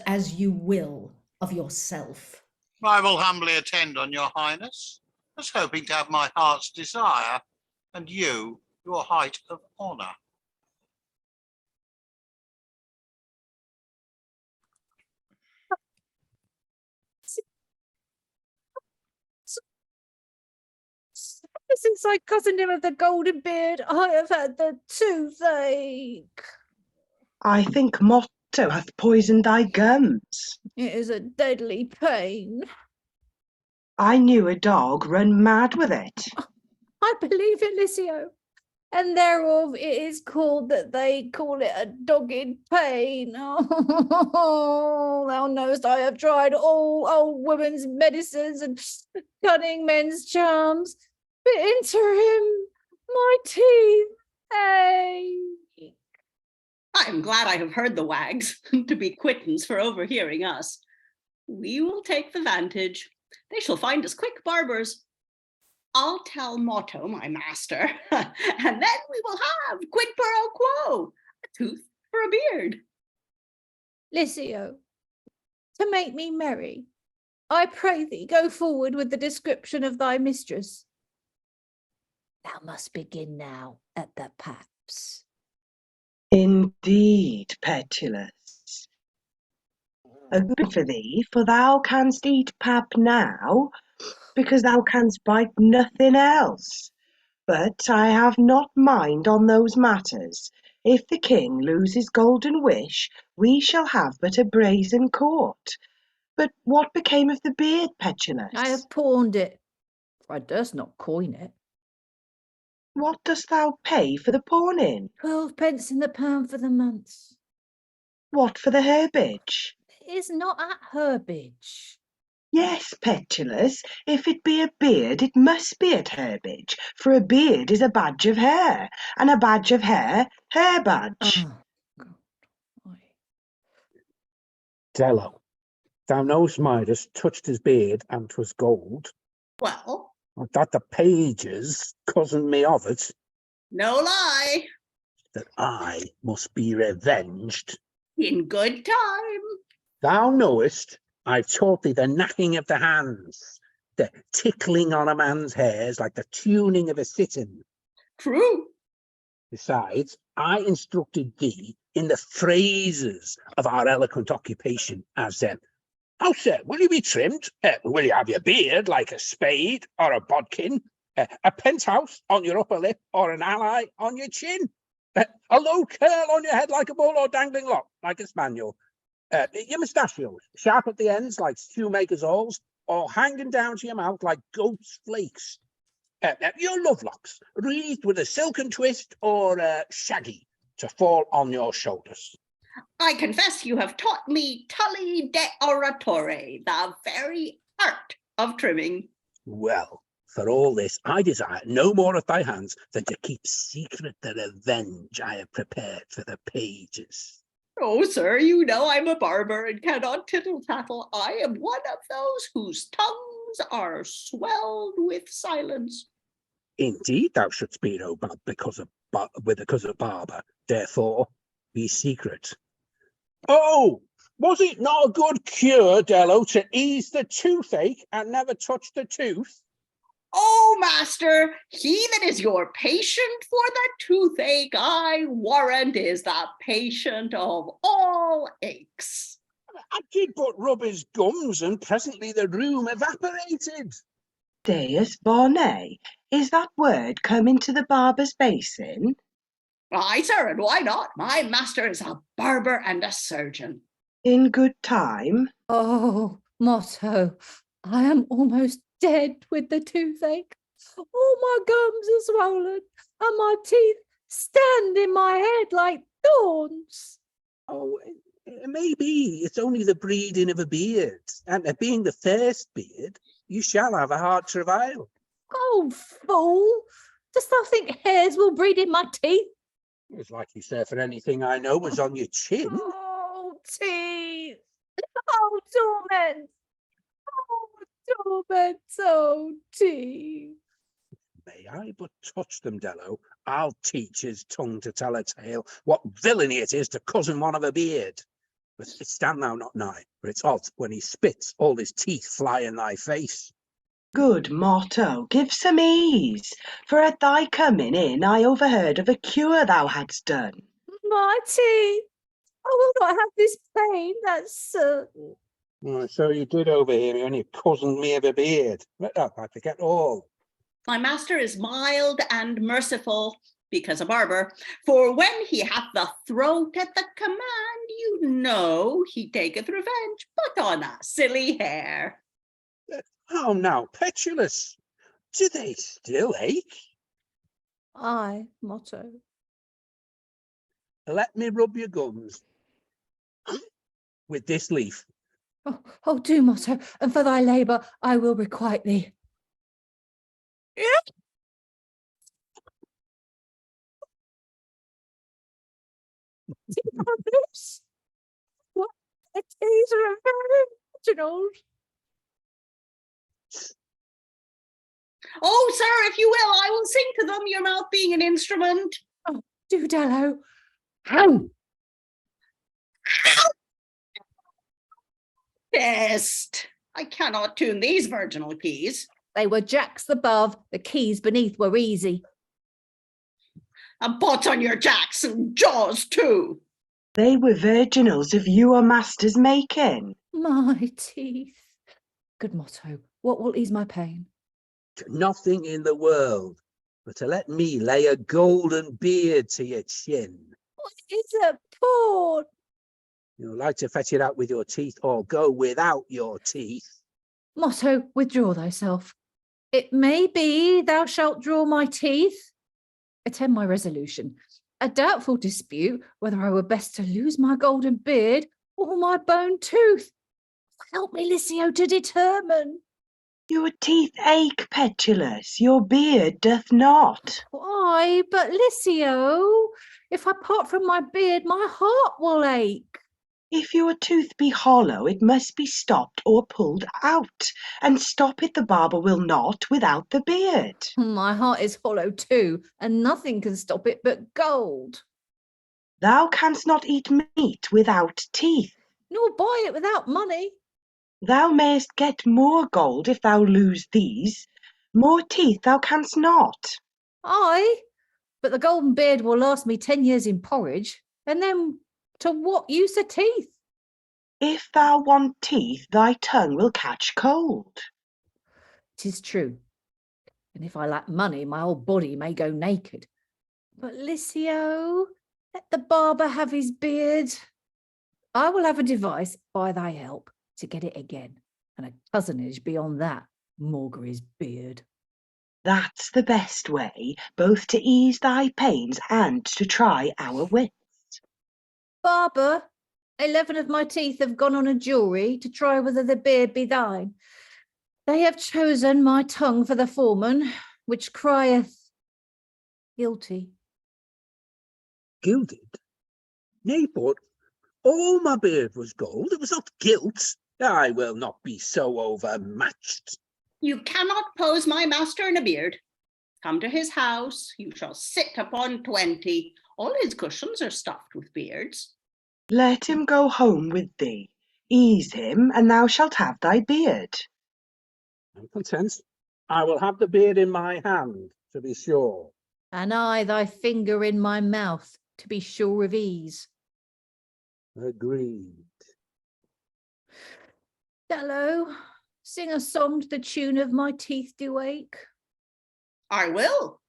[SPEAKER 4] as you will of yourself.
[SPEAKER 6] I will humbly attend on your highness, as hoping to have my heart's desire, and you your height of honour.
[SPEAKER 9] Since I cozened him of the golden beard, I have had the toothache.
[SPEAKER 8] I think Motto hath poisoned thy gums.
[SPEAKER 9] It is a deadly pain.
[SPEAKER 8] I knew a dog run mad with it.
[SPEAKER 9] I believe it, Licio. And thereof it is called that they call it a dogged pain. Oh, thou knowest I have tried all old women's medicines and cunning men's charms, but enter him my teeth ache.
[SPEAKER 2] I am glad I have heard the wags, to be quittance for overhearing us. We will take the vantage. They shall find us quick barbers. I'll tell Motto, my master, and then we will have quid pro quo, a tooth for a beard.
[SPEAKER 9] Licio, to make me merry, I pray thee go forward with the description of thy mistress. Thou must begin now at the paps.
[SPEAKER 8] Indeed, Petulus. A good for thee, for thou canst eat pap now, because thou canst bite nothing else. But I have not mind on those matters. If the king lose his golden wish, we shall have but a brazen court. But what became of the beard, Petulus?
[SPEAKER 9] I have pawned it, for I durst not coin it.
[SPEAKER 8] What dost thou pay for the pawning?
[SPEAKER 9] 12 pence in the pound for the month.
[SPEAKER 8] What for the herbage?
[SPEAKER 9] It is not at herbage.
[SPEAKER 8] Yes, Petulus, if it be a beard, it must be at herbage, for a beard is a badge of hair, and a badge of hair, hair badge.
[SPEAKER 9] Oh, God.
[SPEAKER 3] Dello, thou knowest Midas touched his beard and 'twas gold.
[SPEAKER 2] Well,
[SPEAKER 3] That the pages cozened me of it,
[SPEAKER 2] no lie,
[SPEAKER 3] that I must be revenged.
[SPEAKER 2] in good time.
[SPEAKER 3] Thou knowest I've taught thee the knacking of the hands, the tickling on a man's hairs like the tuning of a citern.
[SPEAKER 2] True.
[SPEAKER 3] Besides, I instructed thee in the phrases of our eloquent occupation as how, sir, will you be trimmed? Will you have your beard like a spade or a bodkin? A penthouse on your upper lip or an ally on your chin? A low curl on your head like a bull or dangling lock like a spaniel? Your mustachios sharp at the ends like shoemakers' awls or hanging down to your mouth like goat's flakes? Your love locks wreathed with a silken twist or shaggy to fall on your shoulders?
[SPEAKER 2] I confess you have taught me tully de oratore, the very art of trimming.
[SPEAKER 3] Well, for all this, I desire no more at thy hands than to keep secret the revenge I have prepared for the pages.
[SPEAKER 2] Oh, sir, you know I'm a barber and cannot tittle-tattle. I am one of those whose tongues are swelled with silence.
[SPEAKER 3] Indeed, thou shouldst be no because of barber. Therefore, be secret. Oh, was it not a good cure, Dello, to ease the toothache and never touch the tooth?
[SPEAKER 2] Oh, master, he that is your patient for the toothache, I warrant, is the patient of all aches.
[SPEAKER 3] I did but rub his gums, and presently the rheum evaporated.
[SPEAKER 8] Deus bone, is that word come into the barber's basin?
[SPEAKER 2] Aye, sir, and why not? My master is a barber and a surgeon.
[SPEAKER 8] In good time?
[SPEAKER 9] Oh, Motto, I am almost dead with the toothache. All my gums are swollen, and my teeth stand in my head like thorns.
[SPEAKER 3] Oh, it may be it's only the breeding of a beard, and being the first beard, you shall have a hard travail.
[SPEAKER 9] Oh, fool! Dost thou think hairs will breed in my teeth?
[SPEAKER 3] It's likely, sir, for anything I know was on your chin.
[SPEAKER 9] Oh, teeth! Oh, torment! Oh, torment! Oh, teeth!
[SPEAKER 3] May I but touch them, Dello, I'll teach his tongue to tell a tale, what villainy it is to cozen one of a beard. But stand thou not nigh, for it's odd when he spits, all his teeth fly in thy face.
[SPEAKER 8] Good motto, give some ease, for at thy coming in I overheard of a cure thou hadst done.
[SPEAKER 9] My teeth! I will not have this pain, that's certain.
[SPEAKER 3] Oh, so you did overhear me when you cozened me of a beard. Let up, I forget all.
[SPEAKER 2] My master is mild and merciful, because a barber, for when he hath the throat at the command, you know he taketh revenge, but on a silly hair.
[SPEAKER 3] How now, Petulus? Do they still ache?
[SPEAKER 9] Aye, motto.
[SPEAKER 3] Let me rub your gums with this leaf.
[SPEAKER 9] Oh, do, motto, and for thy labour I will requite thee. What? The teeth are very original.
[SPEAKER 2] Oh, sir, if you will, I will sing to them, your mouth being an instrument.
[SPEAKER 9] Oh, do, Dello. How?
[SPEAKER 2] Best. I cannot tune these virginal keys.
[SPEAKER 9] They were jacks above, the keys beneath were easy.
[SPEAKER 2] And pots on your jacks and jaws too.
[SPEAKER 8] They were virginals of your master's making.
[SPEAKER 9] My teeth. Good motto. What will ease my pain?
[SPEAKER 3] Nothing in the world but to let me lay a golden beard to your chin.
[SPEAKER 9] What is a port?
[SPEAKER 3] You'd like to fetch it out with your teeth or go without your teeth.
[SPEAKER 9] Motto, withdraw thyself. It may be thou shalt draw my teeth. Attend my resolution. A doubtful dispute whether I were best to lose my golden beard or my bone tooth. Help me, Licio, to determine.
[SPEAKER 8] Your teeth ache, Petulus, your beard doth not.
[SPEAKER 9] Why, but Licio, if I part from my beard, my heart will ache.
[SPEAKER 8] If your tooth be hollow, it must be stopped or pulled out, and stop it the barber will not without the beard.
[SPEAKER 9] My heart is hollow too, and nothing can stop it but gold.
[SPEAKER 8] Thou canst not eat meat without teeth.
[SPEAKER 9] Nor buy it without money.
[SPEAKER 8] Thou mayest get more gold if thou lose these. More teeth thou canst not.
[SPEAKER 9] Aye, but the golden beard will last me 10 years in porridge, and then to what use are teeth?
[SPEAKER 8] If thou want teeth, thy tongue will catch cold.
[SPEAKER 9] 'Tis true. And if I lack money, my whole body may go naked. But Licio, let the barber have his beard. I will have a device, by thy help, to get it again, and a cousinage beyond that, Morgary's beard.
[SPEAKER 8] That's the best way, both to ease thy pains and to try our wits.
[SPEAKER 9] Barber, 11 of my teeth have gone on a jury to try whether the beard be thine. They have chosen my tongue for the foreman, which crieth guilty.
[SPEAKER 3] Gilded? Nay, but all my beard was gold. It was not gilt. I will not be so overmatched.
[SPEAKER 2] You cannot pose my master in a beard. Come to his house, you shall sit upon 20. All his cushions are stuffed with beards.
[SPEAKER 8] Let him go home with thee. Ease him, and thou shalt have thy beard.
[SPEAKER 3] I'm content. I will have the beard in my hand, to be sure.
[SPEAKER 9] And I thy finger in my mouth, to be sure of ease.
[SPEAKER 3] Agreed.
[SPEAKER 9] Dello, sing a song to the tune of My Teeth Do Ache.
[SPEAKER 2] I will.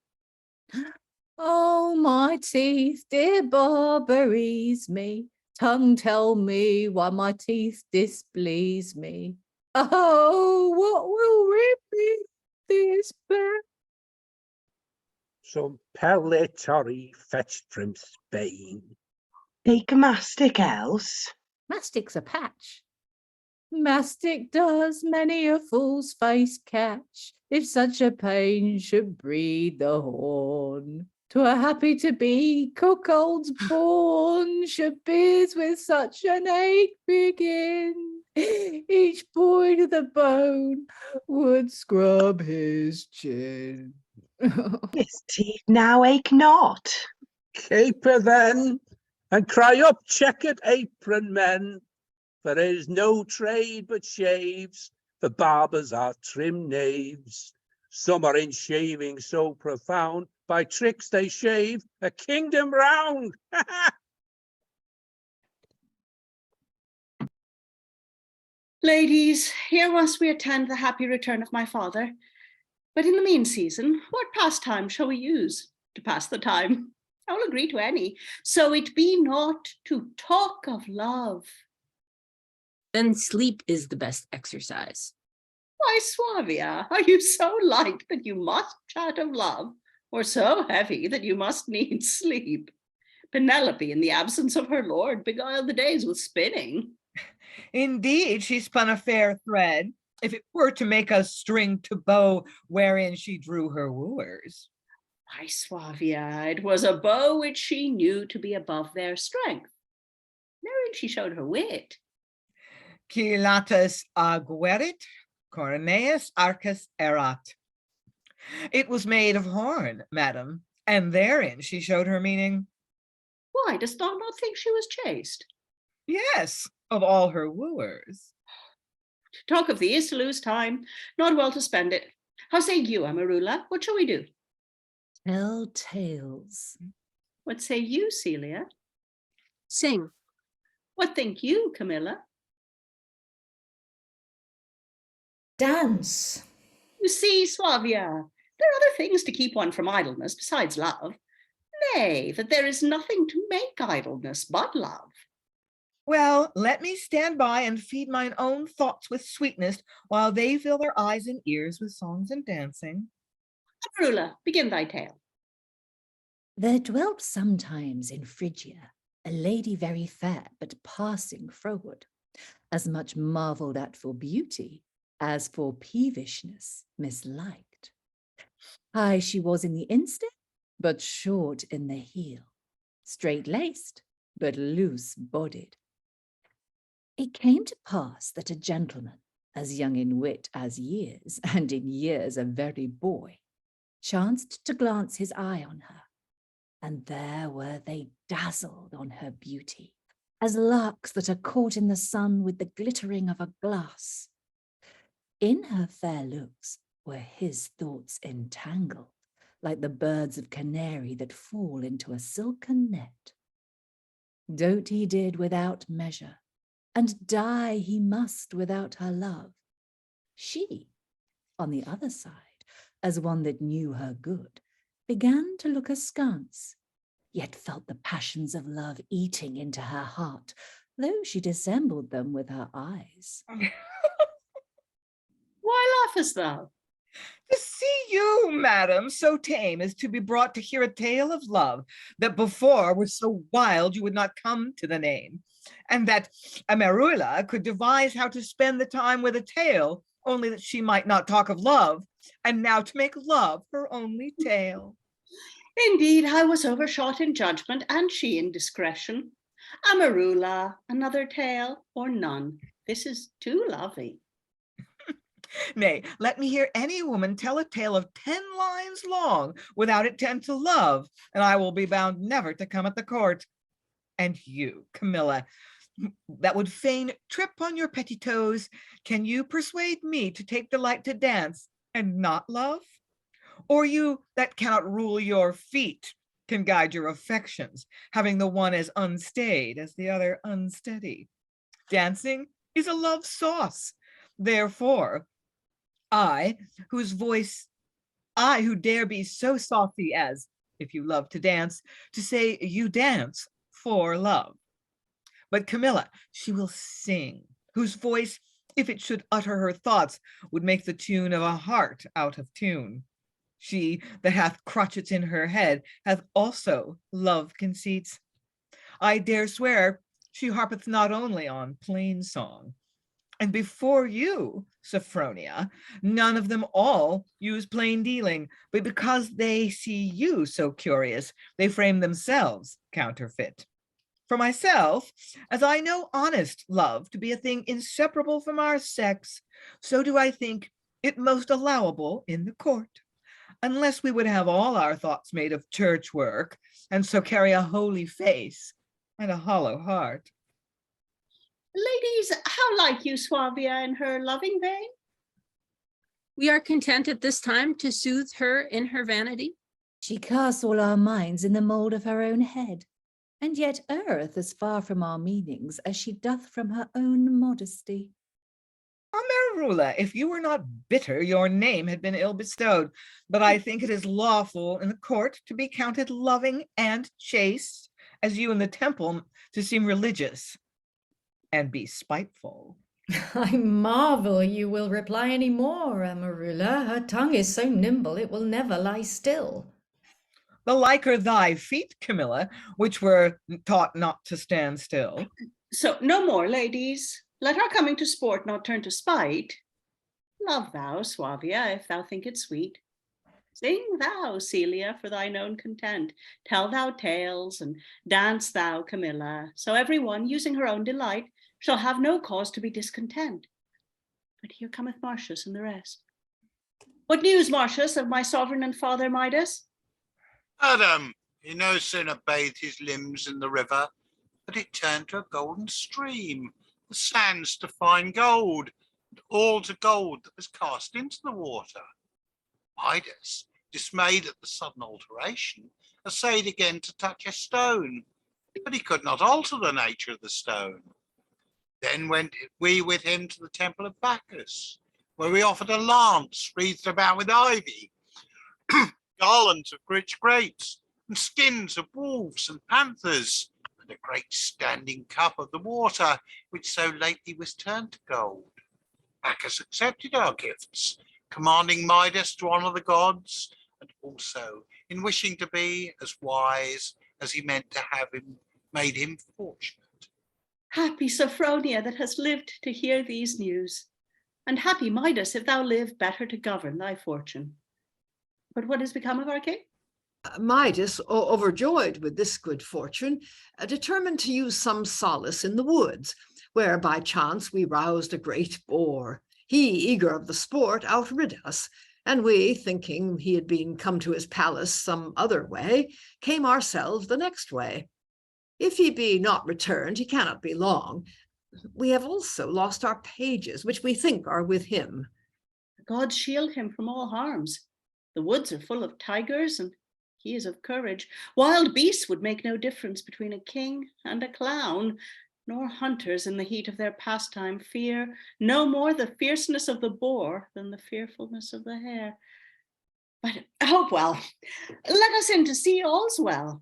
[SPEAKER 9] Oh, my teeth, dear barber, ease me. Tongue, tell me why my teeth displease me. Oh, what will relieve this pain?
[SPEAKER 3] Some pellitory fetched from Spain.
[SPEAKER 8] Take a mastic else.
[SPEAKER 9] Mastic's a patch. Mastic does many a fool's face catch, if such a pain should breed the horn. 'Twere happy to be cuckolds born, should beards with such an ache begin. Each boy to the bone would scrub his chin.
[SPEAKER 8] His teeth now ache not.
[SPEAKER 3] Caper then, and cry up chequered apron men, for there is no trade but shaves, for barbers are trim knaves. Some are in shaving so profound, by tricks they shave a kingdom round.
[SPEAKER 2] Ladies, here must we attend the happy return of my father. But in the mean season, what pastime shall we use to pass the time? I will agree to any, so it be not to talk of love.
[SPEAKER 11] Then sleep is the best exercise.
[SPEAKER 2] Why, Suavia, are you so light that you must chat of love, or so heavy that you must needs sleep? Penelope, in the absence of her lord, beguiled the days with spinning.
[SPEAKER 10] Indeed, she spun a fair thread, if it were to make a string to bow wherein she drew her wooers.
[SPEAKER 2] Why, Suavia, it was a bow which she knew to be above their strength. Therein she showed her wit.
[SPEAKER 10] Quilatus aguerit, coroneus arcus erat. It was made of horn, madam, and therein she showed her meaning.
[SPEAKER 2] Why, dost thou not think she was chaste?
[SPEAKER 10] Yes, of all her wooers.
[SPEAKER 2] To talk of thee is to lose time, not well to spend it. How say you, Amerula? What shall we do?
[SPEAKER 9] Tell tales.
[SPEAKER 2] What say you, Celia?
[SPEAKER 11] Sing.
[SPEAKER 2] What think you, Camilla?
[SPEAKER 4] Dance.
[SPEAKER 2] You see, Suavia, there are other things to keep one from idleness besides love. Nay, that there is nothing to make idleness but love.
[SPEAKER 10] Well, let me stand by and feed mine own thoughts with sweetness, while they fill their eyes and ears with songs and dancing.
[SPEAKER 2] Amerula, begin thy tale.
[SPEAKER 9] There dwelt sometimes in Phrygia a lady very fair, but passing froward, as much marvelled at for beauty as for peevishness misliked. High she was in the instep, but short in the heel, straight-laced, but loose-bodied. It came to pass that a gentleman, as young in wit as years, and in years a very boy, chanced to glance his eye on her, and there were they dazzled on her beauty, as larks that are caught in the sun with the glittering of a glass. In her fair looks were his thoughts entangled, like the birds of canary that fall into a silken net. Dote he did without measure, and die he must without her love. She, on the other side, as one that knew her good, began to look askance, yet felt the passions of love eating into her heart, though she dissembled them with her eyes.
[SPEAKER 2] Why laughest thou?
[SPEAKER 10] To see you, madam, so tame as to be brought to hear a tale of love that before was so wild you would not come to the name, and that Amerula could devise how to spend the time with a tale, only that she might not talk of love, and now to make love her only tale.
[SPEAKER 2] Indeed, I was overshot in judgment, and she in discretion. Amerula, another tale, or none. This is too lovely.
[SPEAKER 10] Nay, let me hear any woman tell a tale of 10 lines long without it tend to love, and I will be bound never to come at the court. And you, Camilla, that would fain trip on your petty toes, can you persuade me to take delight to dance and not love? Or you that cannot rule your feet can guide your affections, having the one as unstayed as the other unsteady. Dancing is a love sauce. Therefore, I, who dare be so saucy as, if you love to dance, to say you dance for love. But Camilla, she will sing, whose voice, if it should utter her thoughts, would make the tune of a heart out of tune. She that hath crotchets in her head hath also love conceits. I dare swear she harpeth not only on plain song, And before you, Sophronia, none of them all use plain dealing, but because they see you so curious, they frame themselves counterfeit. For myself, as I know honest love to be a thing inseparable from our sex, so do I think it most allowable in the court, unless we would have all our thoughts made of church work, and so carry a holy face and a hollow heart.
[SPEAKER 2] Ladies, how like you Suavia in her loving vein?
[SPEAKER 11] We are content at this time to soothe her in her vanity.
[SPEAKER 9] She casts all our minds in the mould of her own head, and yet erreth as far from our meanings as she doth from her own modesty.
[SPEAKER 10] Amerula, if you were not bitter, your name had been ill bestowed, but I think it is lawful in the court to be counted loving and chaste, as you in the temple to seem religious and be spiteful.
[SPEAKER 4] I marvel you will reply any more, Amerula. Her tongue is so nimble it will never lie still.
[SPEAKER 10] The like are thy feet, Camilla, which were taught not to stand still.
[SPEAKER 2] So no more, ladies. Let our coming to sport not turn to spite. Love thou, Suavia, if thou think it sweet. Sing thou, Caelia, for thine own content. Tell thou tales, and dance thou, Camilla, so every one, using her own delight, shall have no cause to be discontent. But here cometh Martius and the rest. What news, Martius, of my sovereign and father Midas?
[SPEAKER 6] Madam, he no sooner bathed his limbs in the river, but it turned to a golden stream, the sands to fine gold, and all to gold that was cast into the water. Midas, dismayed at the sudden alteration, essayed again to touch a stone, but he could not alter the nature of the stone. Then went we with him to the temple of Bacchus, where we offered a lance wreathed about with ivy, garlands of rich grapes, and skins of wolves and panthers, and a great standing cup of the water, which so lately was turned to gold. Bacchus accepted our gifts, commanding Midas to honour the gods, and also in wishing to be as wise as he meant to have him, made him fortunate.
[SPEAKER 2] Happy Sophronia that hast lived to hear these news, and happy Midas if thou live better to govern thy fortune. But what has become of our king?
[SPEAKER 7] Midas, overjoyed with this good fortune, determined to use some solace in the woods, where by chance we roused a great boar. He, eager of the sport, outrid us, and we, thinking he had been come to his palace some other way, came ourselves the next way. If he be not returned, he cannot be long. We have also lost our pages, which we think are with him.
[SPEAKER 2] The gods shield him from all harms. The woods are full of tigers, and he is of courage. Wild beasts would make no difference between a king and a clown, nor hunters in the heat of their pastime fear no more the fierceness of the boar than the fearfulness of the hare. But hope well. Let us in to see all's well.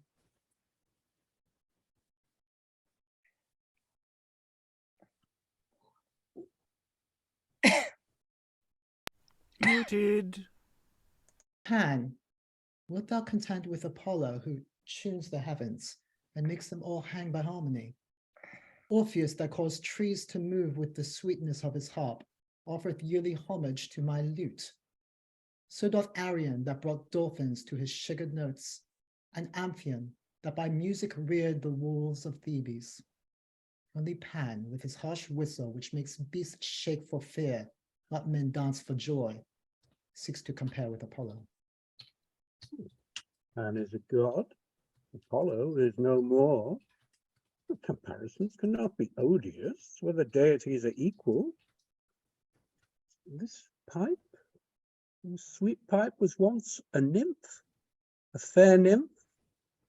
[SPEAKER 1] Muted.
[SPEAKER 5] Pan, wilt thou contend with Apollo, who tunes the heavens and makes them all hang by harmony? Orpheus, that caused trees to move with the sweetness of his harp, offereth yearly homage to my lute. So doth Arion, that brought dolphins to his sugared notes, and Amphion, that by music reared the wolves of Thebes. Only Pan, with his harsh whistle, which makes beasts shake for fear, not men dance for joy, seeks to compare with Apollo.
[SPEAKER 3] Pan is a god. Apollo is no more. The comparisons cannot be odious, where the deities are equal. This pipe, this sweet pipe, was once a nymph, a fair nymph,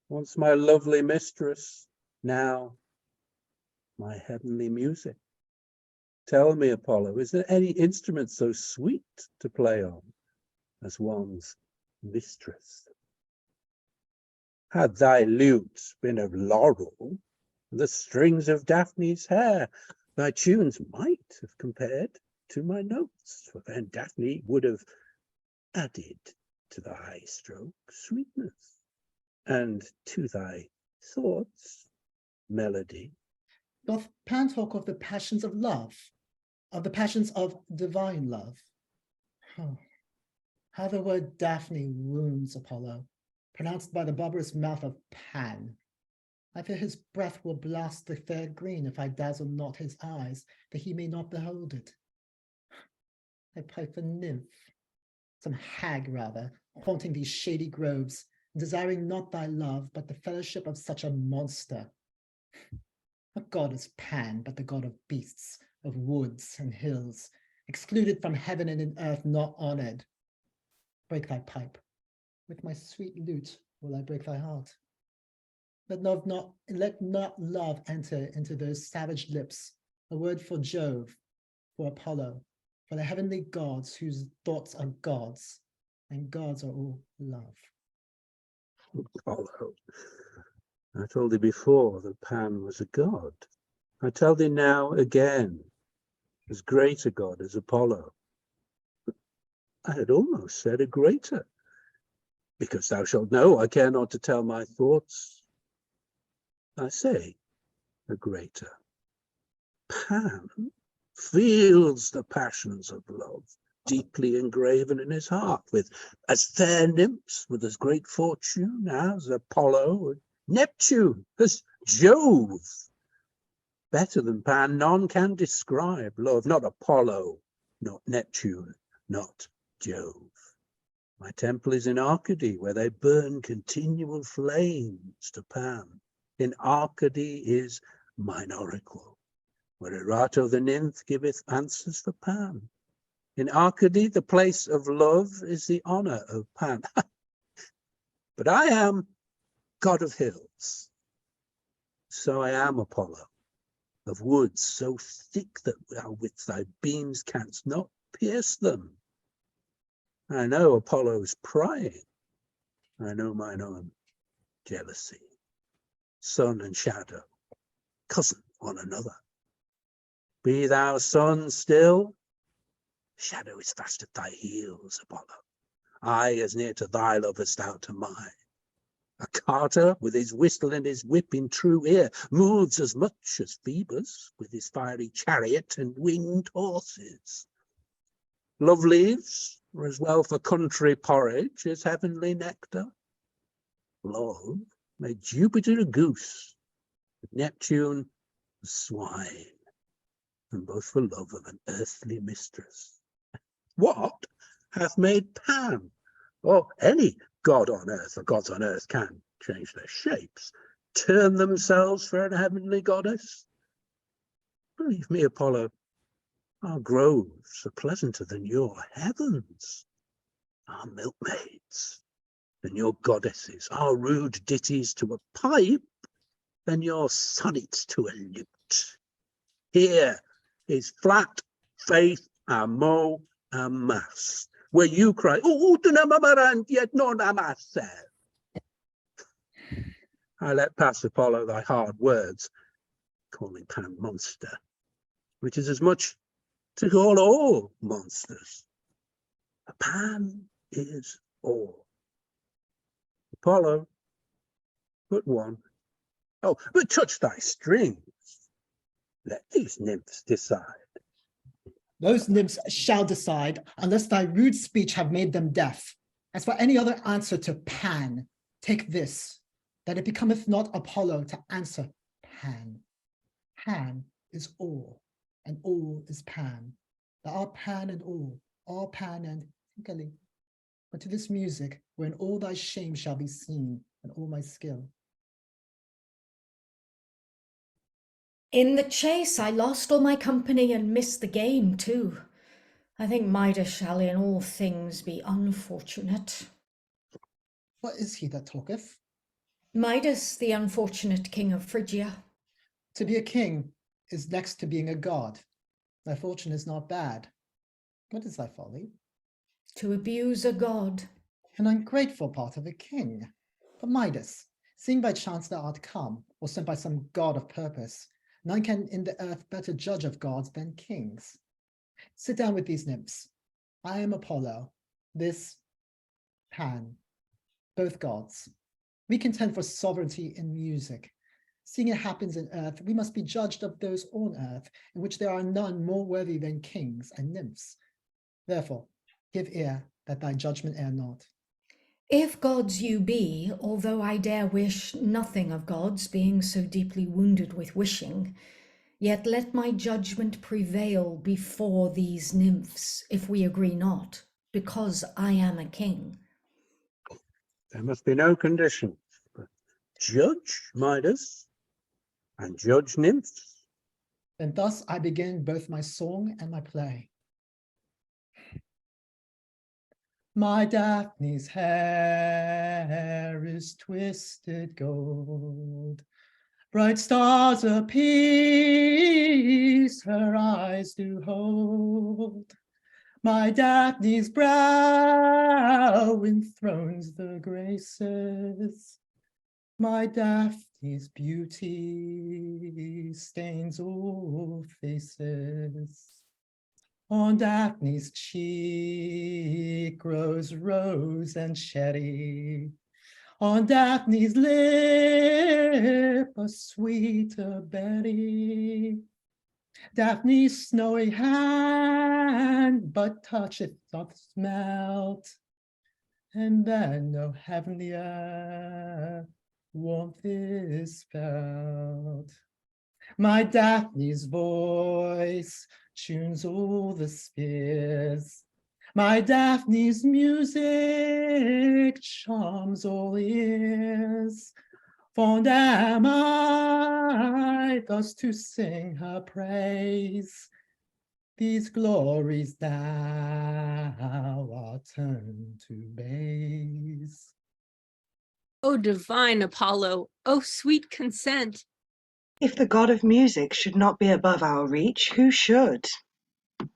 [SPEAKER 3] once my lovely mistress, now my heavenly music. Tell me, Apollo, is there any instrument so sweet to play on as one's mistress? Had thy lute been of laurel, the strings of Daphne's hair, thy tunes might have compared to my notes, for then Daphne would have added to the high stroke sweetness, and to thy thoughts melody.
[SPEAKER 5] Doth Pan talk of the passions of love? of the passions of divine love. Oh, how the word Daphne wounds Apollo, pronounced by the barbarous mouth of Pan. I fear his breath will blast the fair green if I dazzle not his eyes, that he may not behold it. I pipe for Nymph, some hag rather, haunting these shady groves, desiring not thy love, but the fellowship of such a monster. What god is Pan but the god of beasts, of woods and hills, excluded from heaven and in earth not honored? Break thy pipe. With my sweet lute will I break thy heart. Let not love enter into those savage lips, a word for Jove, for Apollo, for the heavenly gods whose thoughts are gods, and gods are all love.
[SPEAKER 3] Apollo, I told thee before that Pan was a god. I tell thee now again, as great a god as Apollo. I had almost said a greater, because thou shalt know I care not to tell my thoughts. I say a greater. Pan feels the passions of love deeply engraven in his heart, with as fair nymphs, with as great fortune as Apollo, Neptune, as Jove. Better than Pan, none can describe love, not Apollo, not Neptune, not Jove. My temple is in Arcady, where they burn continual flames to Pan. In Arcady is mine oracle, where Erato the nymph giveth answers for Pan. In Arcady, the place of love is the honor of Pan. But I am god of hills, so I am Apollo, of woods so thick that thou with thy beams canst not pierce them. I know Apollo's prying, I know mine own jealousy. Sun and shadow, cousin one another. Be thou sun still, shadow is fast at thy heels, Apollo. I as near to thy love as thou to mine. A carter with his whistle and his whip in true ear moves as much as Phoebus with his fiery chariot and winged horses. Love leaves are as well for country porridge as heavenly nectar. Love made Jupiter a goose, Neptune a swine, and both for love of an earthly mistress. What hath made Pan, or any god on earth, for gods on earth can change their shapes, turn themselves for a heavenly goddess? Believe me, Apollo, our groves are pleasanter than your heavens, our milkmaids than your goddesses, our rude ditties to a pipe than your sonnets to a lute. Here is flat faith amo amas, where you cry, "Oh, tunamamarant yet non amase." I let pass, Apollo, thy hard words, calling Pan monster, which is as much to call all monsters. A Pan is all. Apollo, but one. Oh, but touch thy strings. Let these nymphs decide.
[SPEAKER 5] Those nymphs shall decide, unless thy rude speech have made them deaf. As for any other answer to Pan, take this, that it becometh not Apollo to answer Pan. Pan is all, and all is Pan. Thou art Pan and all Pan and thinkily. But to this music, wherein all thy shame shall be seen, and all my skill.
[SPEAKER 4] In the chase I lost all my company and missed the game too. I think Midas shall in all things be unfortunate.
[SPEAKER 5] What is he that talketh?
[SPEAKER 4] Midas, the unfortunate king of Phrygia.
[SPEAKER 5] To be a king is next to being a god. Thy fortune is not bad. What is thy folly?
[SPEAKER 4] To abuse a god.
[SPEAKER 5] An ungrateful part of a king. But Midas, seeing by chance thou art come, or sent by some god of purpose, none can in the earth better judge of gods than kings. Sit down with these nymphs. I am Apollo, this Pan, both gods. We contend for sovereignty in music. Seeing it happens in earth, we must be judged of those on earth, in which there are none more worthy than kings and nymphs. Therefore, give ear, that thy judgment err not.
[SPEAKER 4] If gods you be, although I dare wish nothing of gods, being so deeply wounded with wishing, yet let my judgment prevail before these nymphs, if we agree not, because I am a king.
[SPEAKER 3] There must be no conditions, but judge Midas and judge nymphs.
[SPEAKER 5] Then thus I begin both my song and my play. My Daphne's hair is twisted gold. Bright stars apiece her eyes do hold. My Daphne's brow enthrones the graces. My Daphne's beauty stains all faces. On Daphne's cheek grows rose and cherry. On Daphne's lip a sweeter berry. Daphne's snowy hand but toucheth doth melt, and then no heavenlier warmth is felt. My Daphne's voice tunes all the spheres. My Daphne's music charms all ears. Fond am I thus to sing her praise. These glories now are turned to bays.
[SPEAKER 11] O divine Apollo, O sweet consent.
[SPEAKER 8] If the god of music should not be above our reach, who should?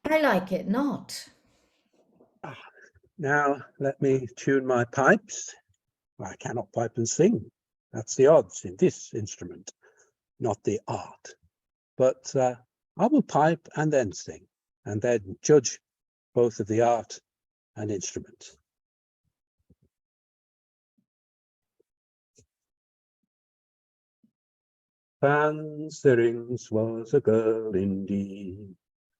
[SPEAKER 4] I like it not.
[SPEAKER 3] Now let me tune my pipes. I cannot pipe and sing. That's the odds in this instrument, not the art. But I will pipe and then sing, and then judge both of the art and instrument. Pan Syrinx was a girl indeed,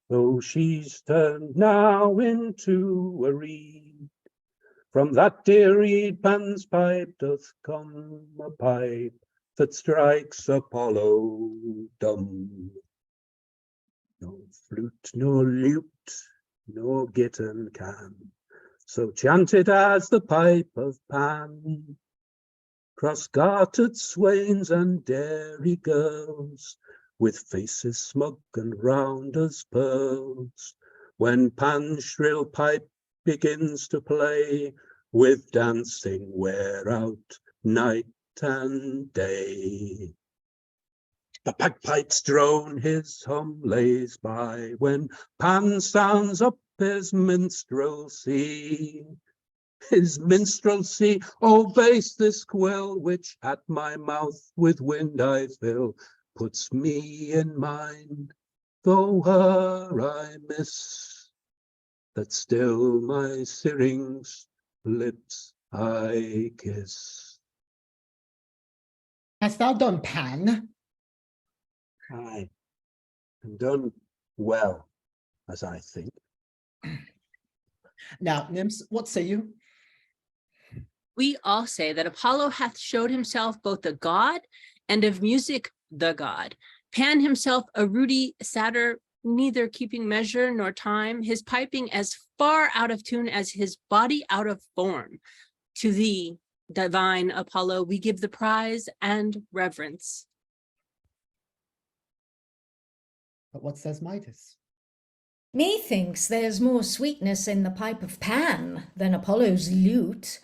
[SPEAKER 3] though she's turned now into a reed. From that dear reed Pan's pipe doth come, a pipe that strikes Apollo dumb. No flute, nor lute, nor gitten can, so chanted as the pipe of Pan. Cross-gartered swains and dairy girls, with faces smug and round as pearls, when Pan's shrill pipe begins to play, with dancing wear out night and day. The bagpipes drone, his hum lays by, when Pan sounds up his minstrelsy. His minstrelsy obeys this quill, which at my mouth with wind I fill, puts me in mind, though her I miss, that still my Syrinx lips I kiss.
[SPEAKER 5] Hast thou done, Pan?
[SPEAKER 3] Aye, and done well, as I think.
[SPEAKER 5] Now, nymphs, what say you?
[SPEAKER 11] We all say that Apollo hath showed himself both the god, and of music the god. Pan himself a ruddy satyr, neither keeping measure nor time, his piping as far out of tune as his body out of form. To thee, divine Apollo, we give the prize and reverence.
[SPEAKER 5] But what says Midas?
[SPEAKER 4] Methinks there's more sweetness in the pipe of Pan than Apollo's lute.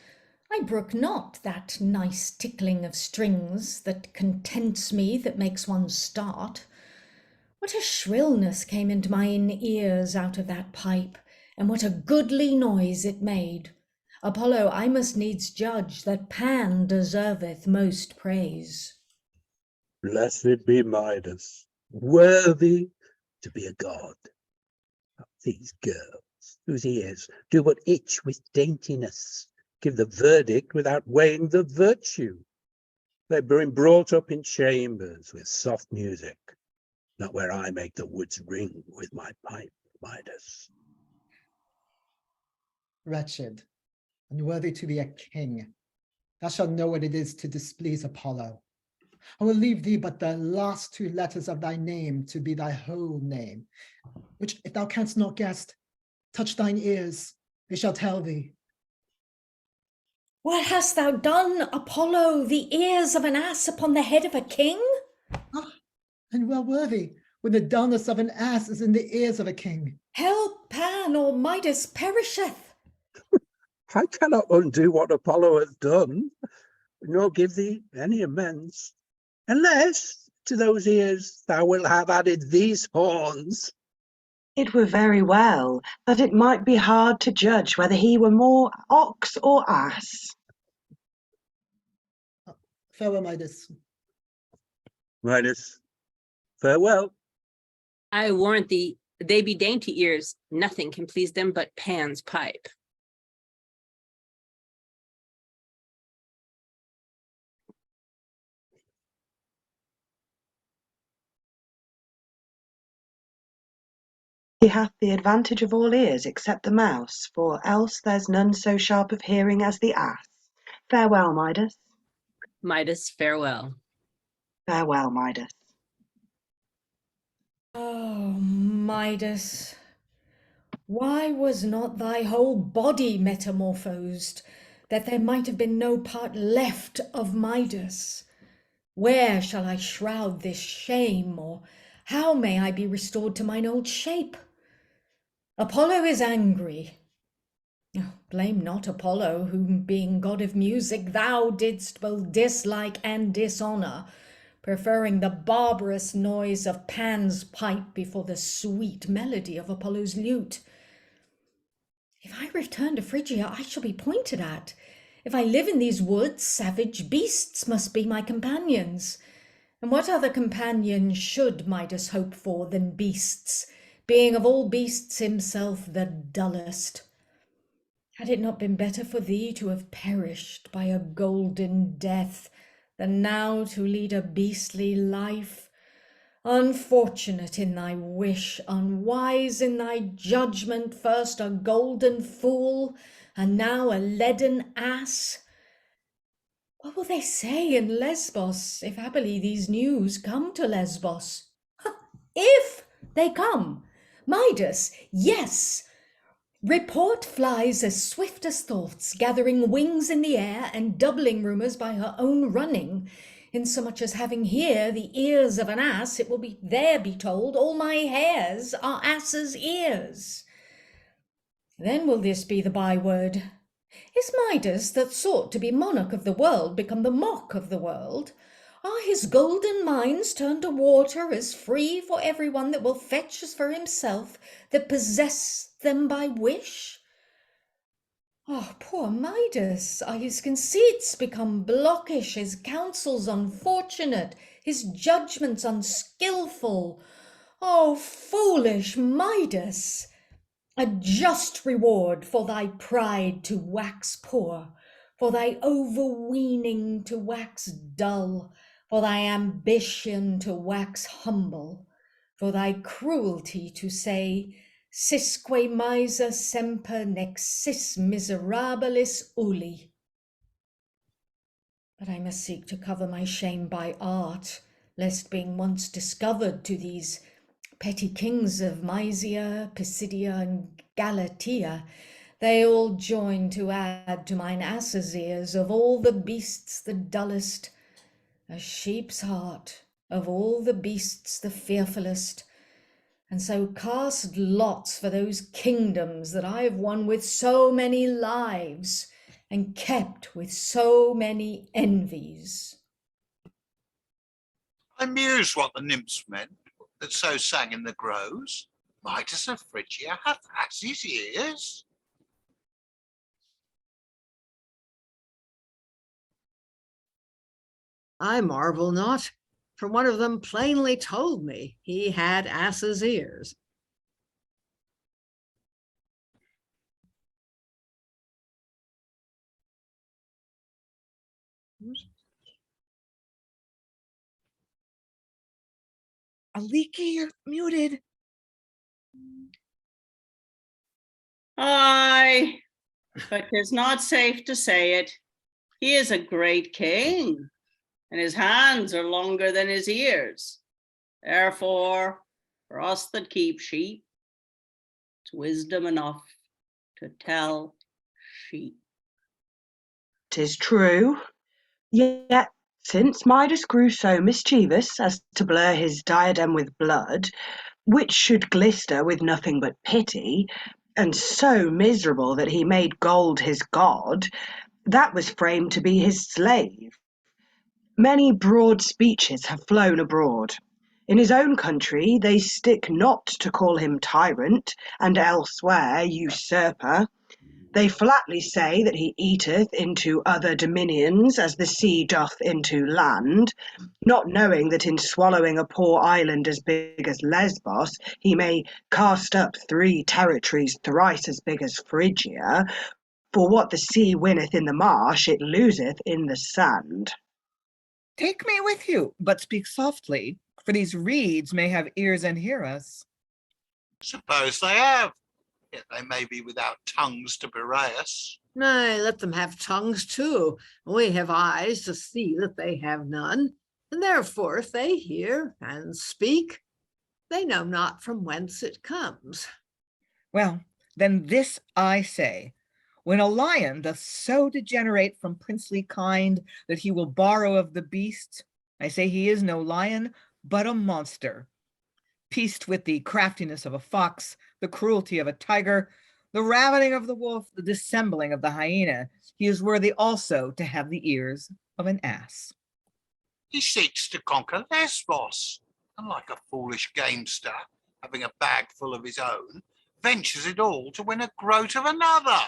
[SPEAKER 4] I brook not that nice tickling of strings that contents me, that makes one start. What a shrillness came into mine ears out of that pipe, and what a goodly noise it made. Apollo, I must needs judge that Pan deserveth most praise.
[SPEAKER 3] Blessed be Midas, worthy to be a god. These girls, whose ears do but itch with daintiness, give the verdict without weighing the virtue. They've been brought up in chambers with soft music, not where I make the woods ring with my pipe, Midas.
[SPEAKER 5] Wretched, unworthy to be a king, thou shalt know what it is to displease Apollo. I will leave thee but the last 2 letters of thy name to be thy whole name, which if thou canst not guess, touch thine ears, they shall tell thee.
[SPEAKER 4] What hast thou done, Apollo, the ears of an ass upon the head of a king?
[SPEAKER 5] Ah, and well worthy, when the dullness of an ass is in the ears of a king.
[SPEAKER 4] Help, Pan, or Midas perisheth.
[SPEAKER 3] I cannot undo what Apollo hath done, nor give thee any amends, unless to those ears thou wilt have added these horns.
[SPEAKER 8] It were very well that it might be hard to judge whether he were more ox or ass.
[SPEAKER 5] Farewell, Midas.
[SPEAKER 3] Midas, farewell.
[SPEAKER 11] I warrant thee, they be dainty ears, nothing can please them but Pan's pipe.
[SPEAKER 8] He hath the advantage of all ears except the mouse, for else there's none so sharp of hearing as the ass. Farewell, Midas.
[SPEAKER 11] Midas, farewell.
[SPEAKER 8] Farewell, Midas.
[SPEAKER 4] Oh, Midas, why was not thy whole body metamorphosed, that there might have been no part left of Midas? Where shall I shroud this shame, or how may I be restored to mine old shape? Apollo is angry. Oh, blame not Apollo, whom, being god of music, thou didst both dislike and dishonour, preferring the barbarous noise of Pan's pipe before the sweet melody of Apollo's lute. If I return to Phrygia, I shall be pointed at. If I live in these woods, savage beasts must be my companions. And what other companions should Midas hope for than beasts, being of all beasts himself the dullest? Had it not been better for thee to have perished by a golden death than now to lead a beastly life? Unfortunate in thy wish, unwise in thy judgment, first a golden fool, and now a leaden ass. What will they say in Lesbos if happily these news come to Lesbos? If they come, Midas, yes, report flies as swift as thoughts, gathering wings in the air and doubling rumours by her own running, insomuch as having here the ears of an ass, it will be there be told, all my hairs are ass's ears. Then will this be the byword. Is Midas, that sought to be monarch of the world, become the mock of the world? Are his golden mines turned to water, as free for every one that will fetch as for himself, that possess them by wish? Oh, poor Midas, are his conceits become blockish, his counsels unfortunate, his judgments unskilful? Oh, foolish Midas! A just reward for thy pride to wax poor, for thy overweening to wax dull, for thy ambition to wax humble, for thy cruelty to say, Sisque miser semper nexis miserabilis uli. But I must seek to cover my shame by art, lest being once discovered to these petty kings of Mysia, Pisidia, and Galatia, they all join to add to mine ass's ears of all the beasts the dullest, a sheep's heart of all the beasts the fearfullest, and so cast lots for those kingdoms that I have won with so many lives and kept with so many envies.
[SPEAKER 6] I mused what the nymphs meant that so sang in the groves. Midas of Phrygia hath ass's ears.
[SPEAKER 7] I marvel not, for one of them plainly told me he had ass's ears.
[SPEAKER 10] Aliki, you're muted.
[SPEAKER 2] Aye, but 'tis not safe to say it. He is a great king, and his hands are longer than his ears. Therefore, for us that keep sheep, it's wisdom enough to tell sheep.
[SPEAKER 8] 'Tis true. Yet, since Midas grew so mischievous as to blur his diadem with blood, which should glister with nothing but pity, and so miserable that he made gold his god, that was framed to be his slave. Many broad speeches have flown abroad. In his own country they stick not to call him tyrant, and elsewhere usurper. They flatly say that he eateth into other dominions as the sea doth into land, not knowing that in swallowing a poor island as big as Lesbos, he may cast up 3 territories thrice as big as Phrygia, for what the sea winneth in the marsh, it loseth in the sand.
[SPEAKER 10] Take me with you, but speak softly, for these reeds may have ears and hear us.
[SPEAKER 6] Suppose they have, yet they may be without tongues to bewray us.
[SPEAKER 7] Nay, let them have tongues too. We have eyes to see that they have none, and therefore if they hear and speak, they know not from whence it comes.
[SPEAKER 10] Well, then this I say, when a lion doth so degenerate from princely kind that he will borrow of the beast, I say he is no lion, but a monster, pieced with the craftiness of a fox, the cruelty of a tiger, the ravening of the wolf, the dissembling of the hyena. He is worthy also to have the ears of an ass.
[SPEAKER 6] He seeks to conquer Lesbos, and like a foolish gamester, having a bag full of his own, ventures it all to win a groat of another.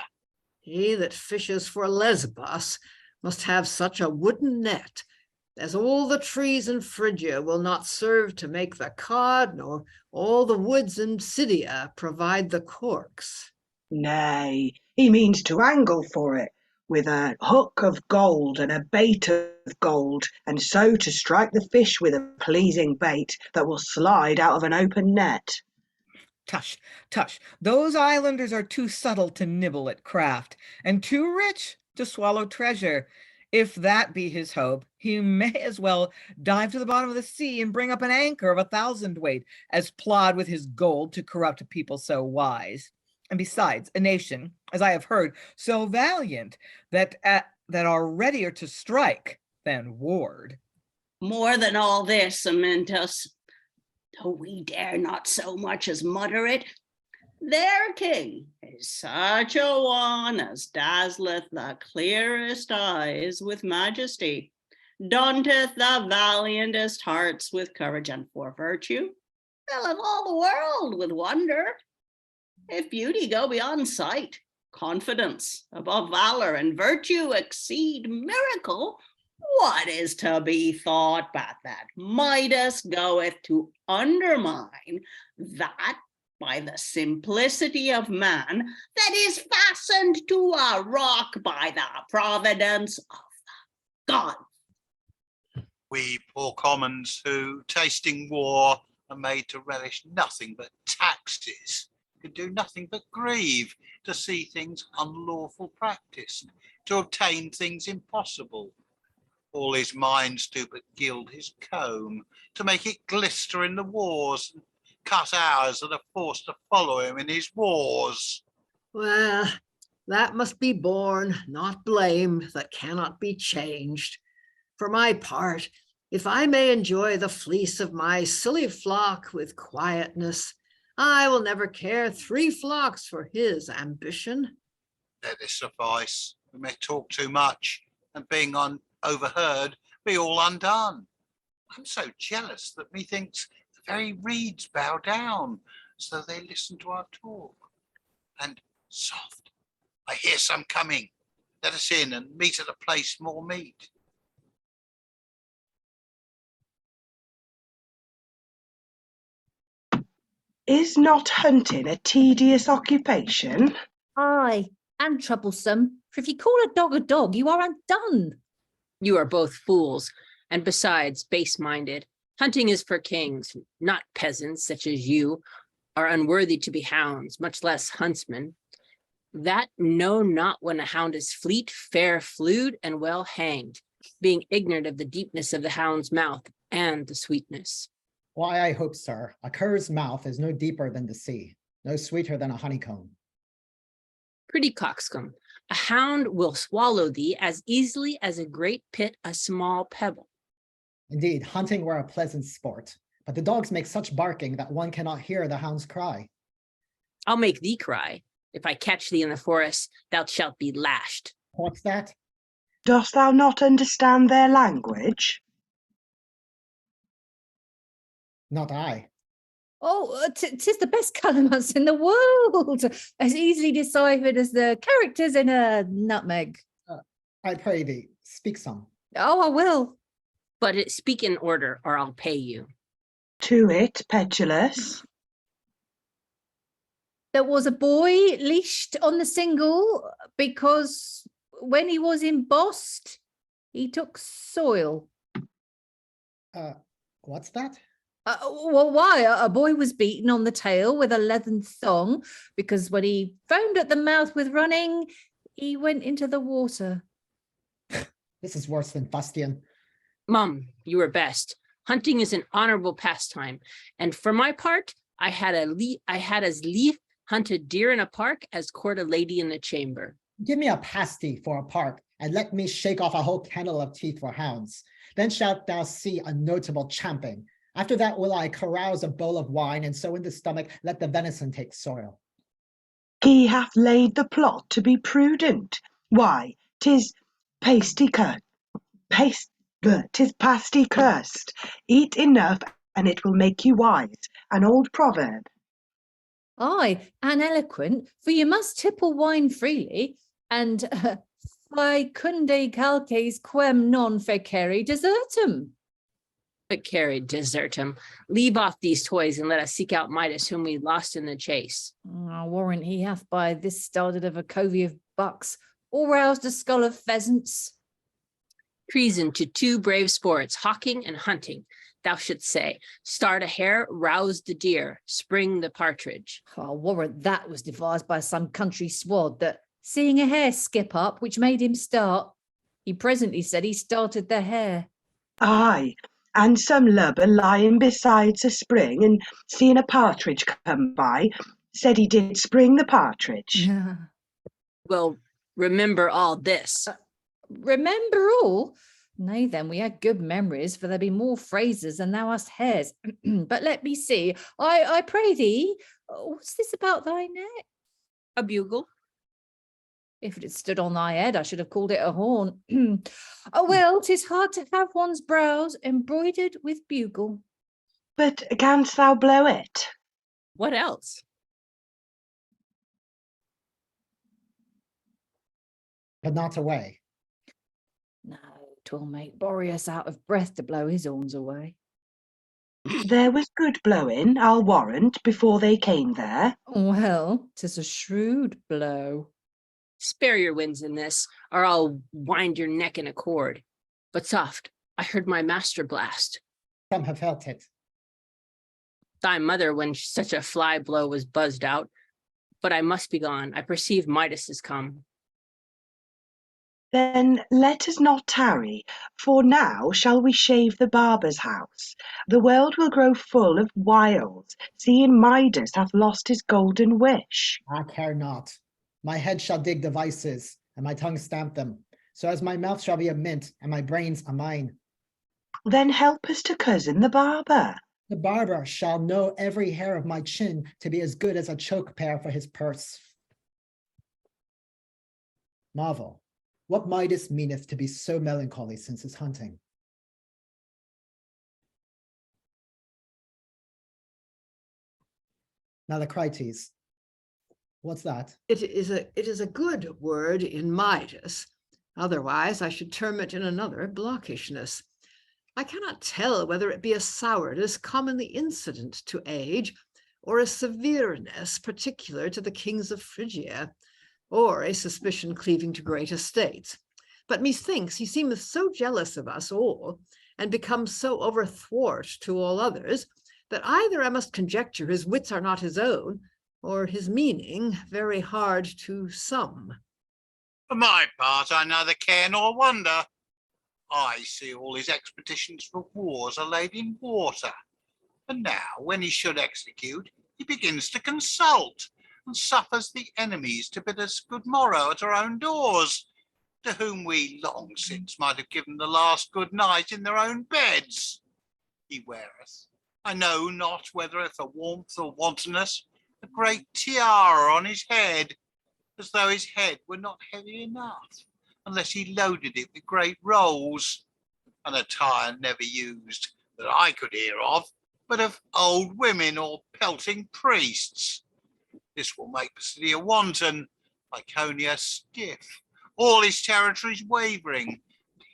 [SPEAKER 7] He that fishes for Lesbos must have such a wooden net as all the trees in Phrygia will not serve to make the cod, nor all the woods in Scythia provide the corks.
[SPEAKER 8] Nay, he means to angle for it, with a hook of gold and a bait of gold, and so to strike the fish with a pleasing bait that will slide out of an open net.
[SPEAKER 10] Tush, tush, those islanders are too subtle to nibble at craft, and too rich to swallow treasure. If that be his hope, he may as well dive to the bottom of the sea and bring up an anchor of 1,000 weight, as plod with his gold to corrupt a people so wise. And besides, a nation, as I have heard, so valiant that are readier to strike than ward.
[SPEAKER 2] More than all this, Amyntas, though we dare not so much as mutter it, their king is such a one as dazzleth the clearest eyes with majesty, daunteth the valiantest hearts with courage, and for virtue filleth all the world with wonder. If beauty go beyond sight, confidence above valor, and virtue exceed miracle, what is to be thought but that Midas goeth to undermine that by the simplicity of man that is fastened to a rock by the providence of the god?
[SPEAKER 6] We poor commons who, tasting war, are made to relish nothing but taxes, can do nothing but grieve to see things unlawful practiced, to obtain things impossible. All his minds do but gild his comb, to make it glister in the wars, and cut ours that are forced to follow him in his wars.
[SPEAKER 7] Well, that must be borne, not blamed, that cannot be changed. For my part, if I may enjoy the fleece of my silly flock with quietness, I will never care 3 flocks for his ambition.
[SPEAKER 6] Let this suffice. We may talk too much, and being overheard, be all undone. I'm so jealous that methinks the very reeds bow down, as though they listen to our talk. And soft, I hear some coming. Let us in and meet at a place more meet.
[SPEAKER 8] Is not hunting a tedious occupation?
[SPEAKER 9] Aye, and troublesome, for if you call a dog, you are undone.
[SPEAKER 11] You are both fools, and besides base-minded. Hunting is for kings, not peasants such as you are unworthy to be hounds, much less huntsmen. That know not when a hound is fleet, fair flewed, and well hanged, being ignorant of the deepness of the hound's mouth and the sweetness.
[SPEAKER 5] Why, I hope, sir, a cur's mouth is no deeper than the sea, no sweeter than a honeycomb.
[SPEAKER 11] Pretty coxcomb, a hound will swallow thee as easily as a great pit a small pebble.
[SPEAKER 5] Indeed, hunting were a pleasant sport, but the dogs make such barking that one cannot hear the hound's cry.
[SPEAKER 11] I'll make thee cry. If I catch thee in the forest, thou shalt be lashed.
[SPEAKER 5] What's that?
[SPEAKER 8] Dost thou not understand their language?
[SPEAKER 5] Not I.
[SPEAKER 9] Oh, 'tis the best calamus in the world, as easily deciphered as the characters in a nutmeg.
[SPEAKER 5] I pray thee, speak some.
[SPEAKER 9] Oh, I will.
[SPEAKER 11] But speak in order, or I'll pay you.
[SPEAKER 8] To it, Petulus.
[SPEAKER 9] There was a boy leashed on the single because when he was embossed, he took soil.
[SPEAKER 5] What's that?
[SPEAKER 9] Well, why? A boy was beaten on the tail with a leathern thong because when he foamed at the mouth with running, he went into the water.
[SPEAKER 5] This is worse than fustian.
[SPEAKER 11] Mum, you were best. Hunting is an honorable pastime, and for my part, I had as lief hunt a deer in a park as court a lady in the chamber.
[SPEAKER 5] Give me a pasty for a park, and let me shake off a whole kennel of teeth for hounds. Then shalt thou see a notable champing. After that will I carouse a bowl of wine, and so in the stomach let the venison take soil.
[SPEAKER 8] He hath laid the plot to be prudent. Why, 'tis pasty cursed. Eat enough, and it will make you wise. An old proverb.
[SPEAKER 9] Aye, and eloquent, for you must tipple wine freely, and facunde calces quem non fecere desertum.
[SPEAKER 11] Fecere desertum. Leave off these toys and let us seek out Midas, whom we lost in the chase.
[SPEAKER 9] I warrant he hath by this started of a covey of bucks, or roused a skull of pheasants.
[SPEAKER 11] Treason to two brave sports, hawking and hunting. Thou shouldst say, start a hare, rouse the deer, spring the partridge.
[SPEAKER 9] I warrant that was devised by some country swad that, seeing a hare skip up, which made him start, he presently said he started the hare.
[SPEAKER 8] Aye, and some lubber lying besides a spring and seeing a partridge come by, said he did spring the partridge.
[SPEAKER 11] Well, remember all this.
[SPEAKER 9] Remember all? Nay, then, we had good memories, for there be more phrases than thou hast hares. But let me see. I pray thee, what's this about thy neck?
[SPEAKER 11] A bugle.
[SPEAKER 9] If it had stood on thy head, I should have called it a horn. Oh, well, 'tis hard to have one's brows embroidered with bugle.
[SPEAKER 8] But canst thou blow it?
[SPEAKER 11] What else?
[SPEAKER 5] But not away.
[SPEAKER 9] No, 'twill make Boreas out of breath to blow his horns away.
[SPEAKER 8] There was good blowing, I'll warrant, before they came there.
[SPEAKER 9] Well, 'tis a shrewd blow.
[SPEAKER 11] Spare your winds in this, or I'll wind your neck in a cord. But soft, I heard my master blast.
[SPEAKER 5] Some have felt it.
[SPEAKER 11] Thy mother, when such a fly blow was buzzed out. But I must be gone. I perceive Midas is come.
[SPEAKER 8] Then let us not tarry, for now shall we shave the barber's house. The world will grow full of wiles, seeing Midas hath lost his golden wish.
[SPEAKER 5] I care not. My head shall dig devices, and my tongue stamp them, so as my mouth shall be a mint, and my brains a mine.
[SPEAKER 8] Then help us to cousin the barber.
[SPEAKER 5] The barber shall know every hair of my chin to be as good as a choke pear for his purse. Marvel, what Midas meaneth to be so melancholy since his hunting? Mellicrates, what's that?
[SPEAKER 7] It is a good word in Midas. Otherwise, I should term it in another blockishness. I cannot tell whether it be a sourness commonly incident to age, or a severeness particular to the kings of Phrygia, or a suspicion cleaving to great estates. But methinks he seemeth so jealous of us all, and becomes so overthwart to all others, that either I must conjecture his wits are not his own, or his meaning very hard to some.
[SPEAKER 6] For my part, I neither care nor wonder. I see all his expeditions for wars are laid in water. And now, when he should execute, he begins to consult, and suffers the enemies to bid us good morrow at our own doors, to whom we long since might have given the last good night in their own beds. He weareth, I know not whether for warmth or wantonness, a great tiara on his head, as though his head were not heavy enough, unless he loaded it with great rolls, an attire never used that I could hear of, but of old women or pelting priests. This will make Pisidia wanton, Lyconia stiff, all his territories wavering.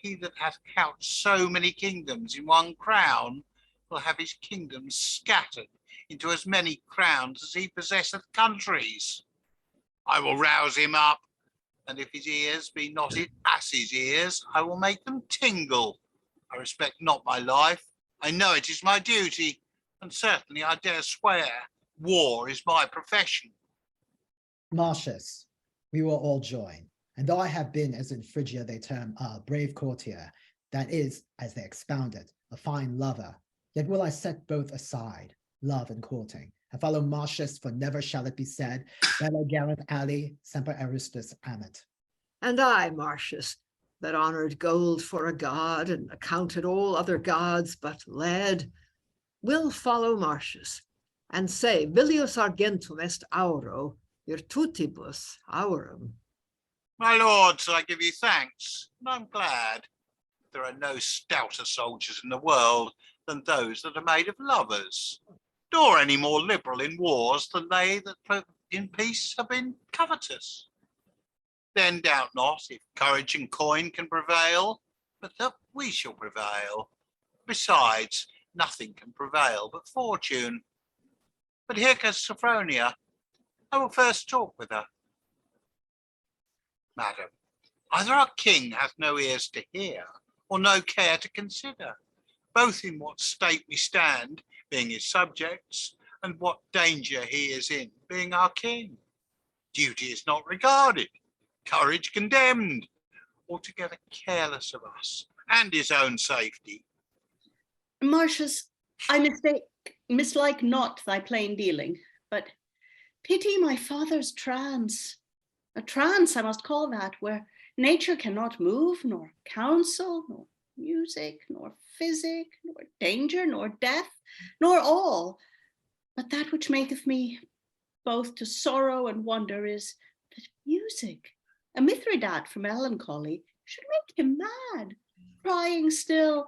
[SPEAKER 6] He that hath couched so many kingdoms in one crown will have his kingdoms scattered into as many crowns as he possesseth countries. I will rouse him up, and if his ears be not his ass's ears, I will make them tingle. I respect not my life. I know it is my duty, and certainly I dare swear war is my profession.
[SPEAKER 5] Martius, we will all join. And though I have been, as in Phrygia they term, a brave courtier, that is, as they expound it, a fine lover, yet will I set both aside, love and courting, and follow Martius, for never shall it be said, Bello Gareth Ali, semper aristus amet.
[SPEAKER 7] And I, Martius, that honored gold for a god, and accounted all other gods but lead, will follow Martius, and say, Vilius argentum est auro, virtutibus aurum.
[SPEAKER 6] My lords, I give you thanks, and I'm glad. There are no stouter soldiers in the world than those that are made of lovers, nor any more liberal in wars than they that in peace have been covetous. Then doubt not, if courage and coin can prevail, but that we shall prevail. Besides, nothing can prevail but fortune. But here comes Sophronia. I will first talk with her. Madam, either our king hath no ears to hear, or no care to consider, both in what state we stand, being his subjects, and what danger he is in, being our king. Duty is not regarded, courage condemned, altogether careless of us and his own safety.
[SPEAKER 2] Martius, I mislike not thy plain dealing, but pity my father's trance. A trance I must call that, where nature cannot move, nor counsel, nor music, nor physic, nor danger, nor death, nor all. But that which maketh me both to sorrow and wonder is that music, a Mithridat for melancholy, should make him mad, crying still,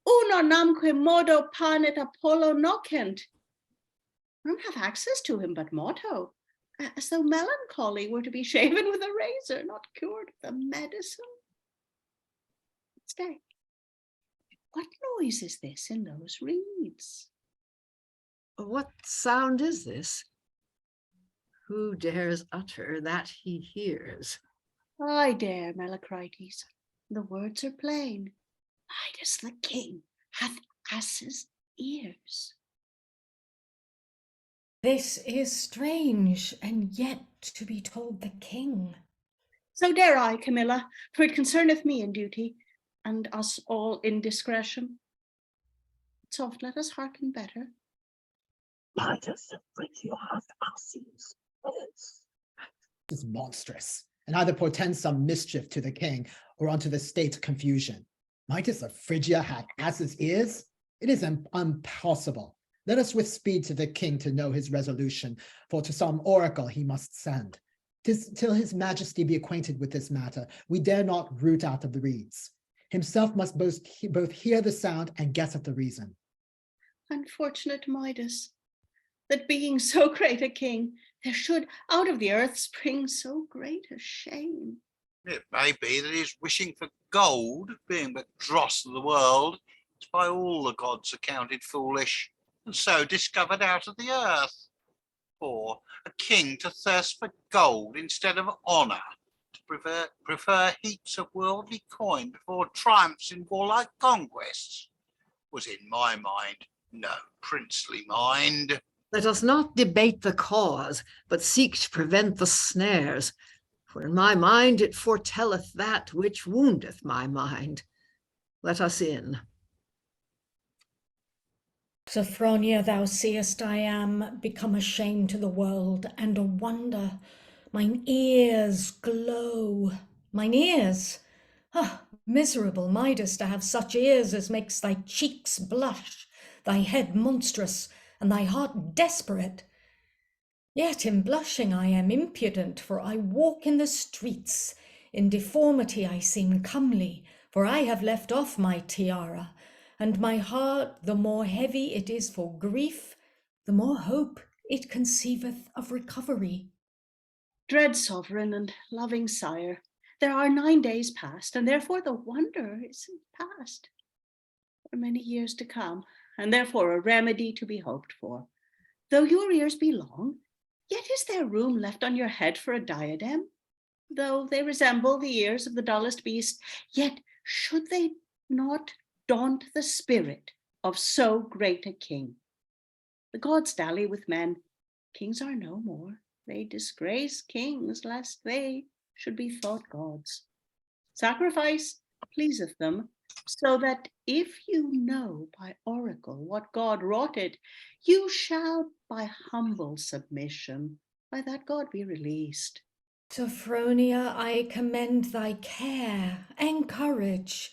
[SPEAKER 2] Uno namque modo panet Apollo nocent. None have access to him but motto, as though melancholy were to be shaven with a razor, not cured with a medicine. Stay, what noise is this in those reeds?
[SPEAKER 7] What sound is this? Who dares utter that he hears?
[SPEAKER 2] I dare, Mellicrates. The words are plain. Midas the king hath ass's ears.
[SPEAKER 4] This is strange, and yet to be told the king.
[SPEAKER 2] So dare I, Camilla, for it concerneth me in duty, and us all in discretion. Soft, let us hearken better.
[SPEAKER 3] Midas of Phrygia hath ass's ears.
[SPEAKER 5] This is monstrous, and either portends some mischief to the king, or unto the state confusion. Midas of Phrygia had ass's ears? It is impossible. Let us with speed to the king to know his resolution, for to some oracle he must send. 'Tis till his majesty be acquainted with this matter, we dare not root out of the reeds. Himself must both hear the sound and guess at the reason.
[SPEAKER 2] Unfortunate Midas, that being so great a king, there should out of the earth spring so great a shame.
[SPEAKER 6] It may be that he is wishing for gold, being but dross of the world, is by all the gods accounted foolish, and so discovered out of the earth. For a king to thirst for gold instead of honour, to prefer heaps of worldly coin before triumphs in warlike conquests, was in my mind no princely mind.
[SPEAKER 7] Let us not debate the cause, but seek to prevent the snares. For in my mind it foretelleth that which woundeth my mind. Let us in.
[SPEAKER 4] Sophronia, thou seest I am become a shame to the world and a wonder. Mine ears glow, mine ears. Ah, miserable Midas, to have such ears as makes thy cheeks blush, thy head monstrous, and thy heart desperate. Yet in blushing I am impudent, for I walk in the streets. In deformity I seem comely, for I have left off my tiara, and my heart, the more heavy it is for grief, the more hope it conceiveth of recovery.
[SPEAKER 2] Dread sovereign and loving sire, there are 9 days past, and therefore the wonder isn't past. There are many years to come, and therefore a remedy to be hoped for. Though your ears be long, yet is there room left on your head for a diadem? Though they resemble the ears of the dullest beast, yet should they not daunt the spirit of so great a king? The gods dally with men. Kings are no more. They disgrace kings, lest they should be thought gods. Sacrifice pleaseth them, so that if you know by oracle what God wrought it, you shall by humble submission by that God be released.
[SPEAKER 4] Sophronia, I commend thy care and courage,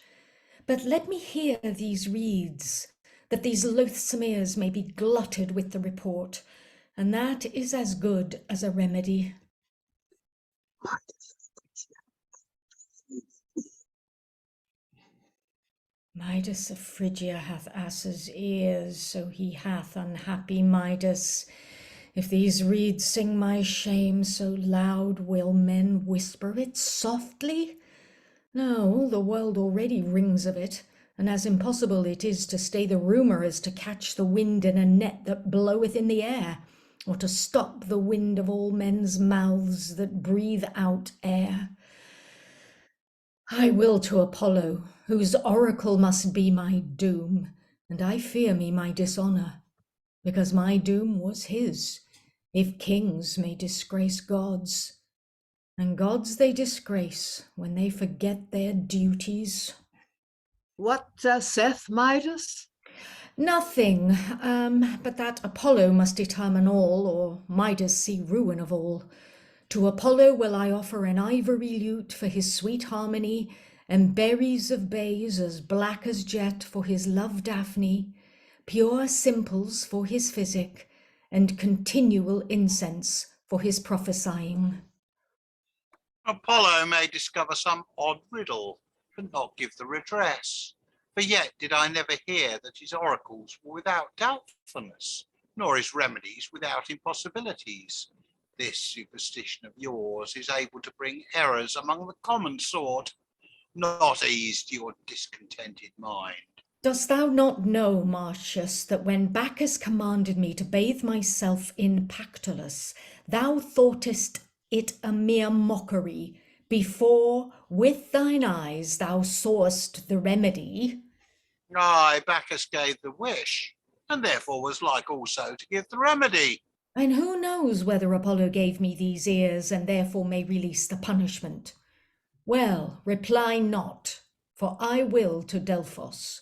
[SPEAKER 4] but let me hear these reeds, that these loathsome ears may be glutted with the report, and that is as good as a remedy. Midas of Phrygia hath ass's ears, so he hath, unhappy Midas. If these reeds sing my shame so loud, will men whisper it softly? No, all the world already rings of it, and as impossible it is to stay the rumour as to catch the wind in a net that bloweth in the air, or to stop the wind of all men's mouths that breathe out air. I will to Apollo, whose oracle must be my doom, and I fear me my dishonour, because my doom was his, if kings may disgrace gods, and gods they disgrace when they forget their duties.
[SPEAKER 7] What saith Midas?
[SPEAKER 4] Nothing, but that Apollo must determine all, or Midas see ruin of all. To Apollo will I offer an ivory lute for his sweet harmony, and berries of bays as black as jet for his love Daphne, pure simples for his physic, and continual incense for his prophesying.
[SPEAKER 6] Apollo may discover some odd riddle, but not give the redress. For yet did I never hear that his oracles were without doubtfulness, nor his remedies without impossibilities. This superstition of yours is able to bring errors among the common sort, not ease to your discontented mind.
[SPEAKER 4] Dost thou not know, Martius, that when Bacchus commanded me to bathe myself in Pactolus, thou thoughtest it a mere mockery, before with thine eyes thou sawest the remedy?
[SPEAKER 6] Aye, Bacchus gave the wish, and therefore was like also to give the remedy.
[SPEAKER 4] And who knows whether Apollo gave me these ears, and therefore may release the punishment? Well, reply not, for I will to Delphos.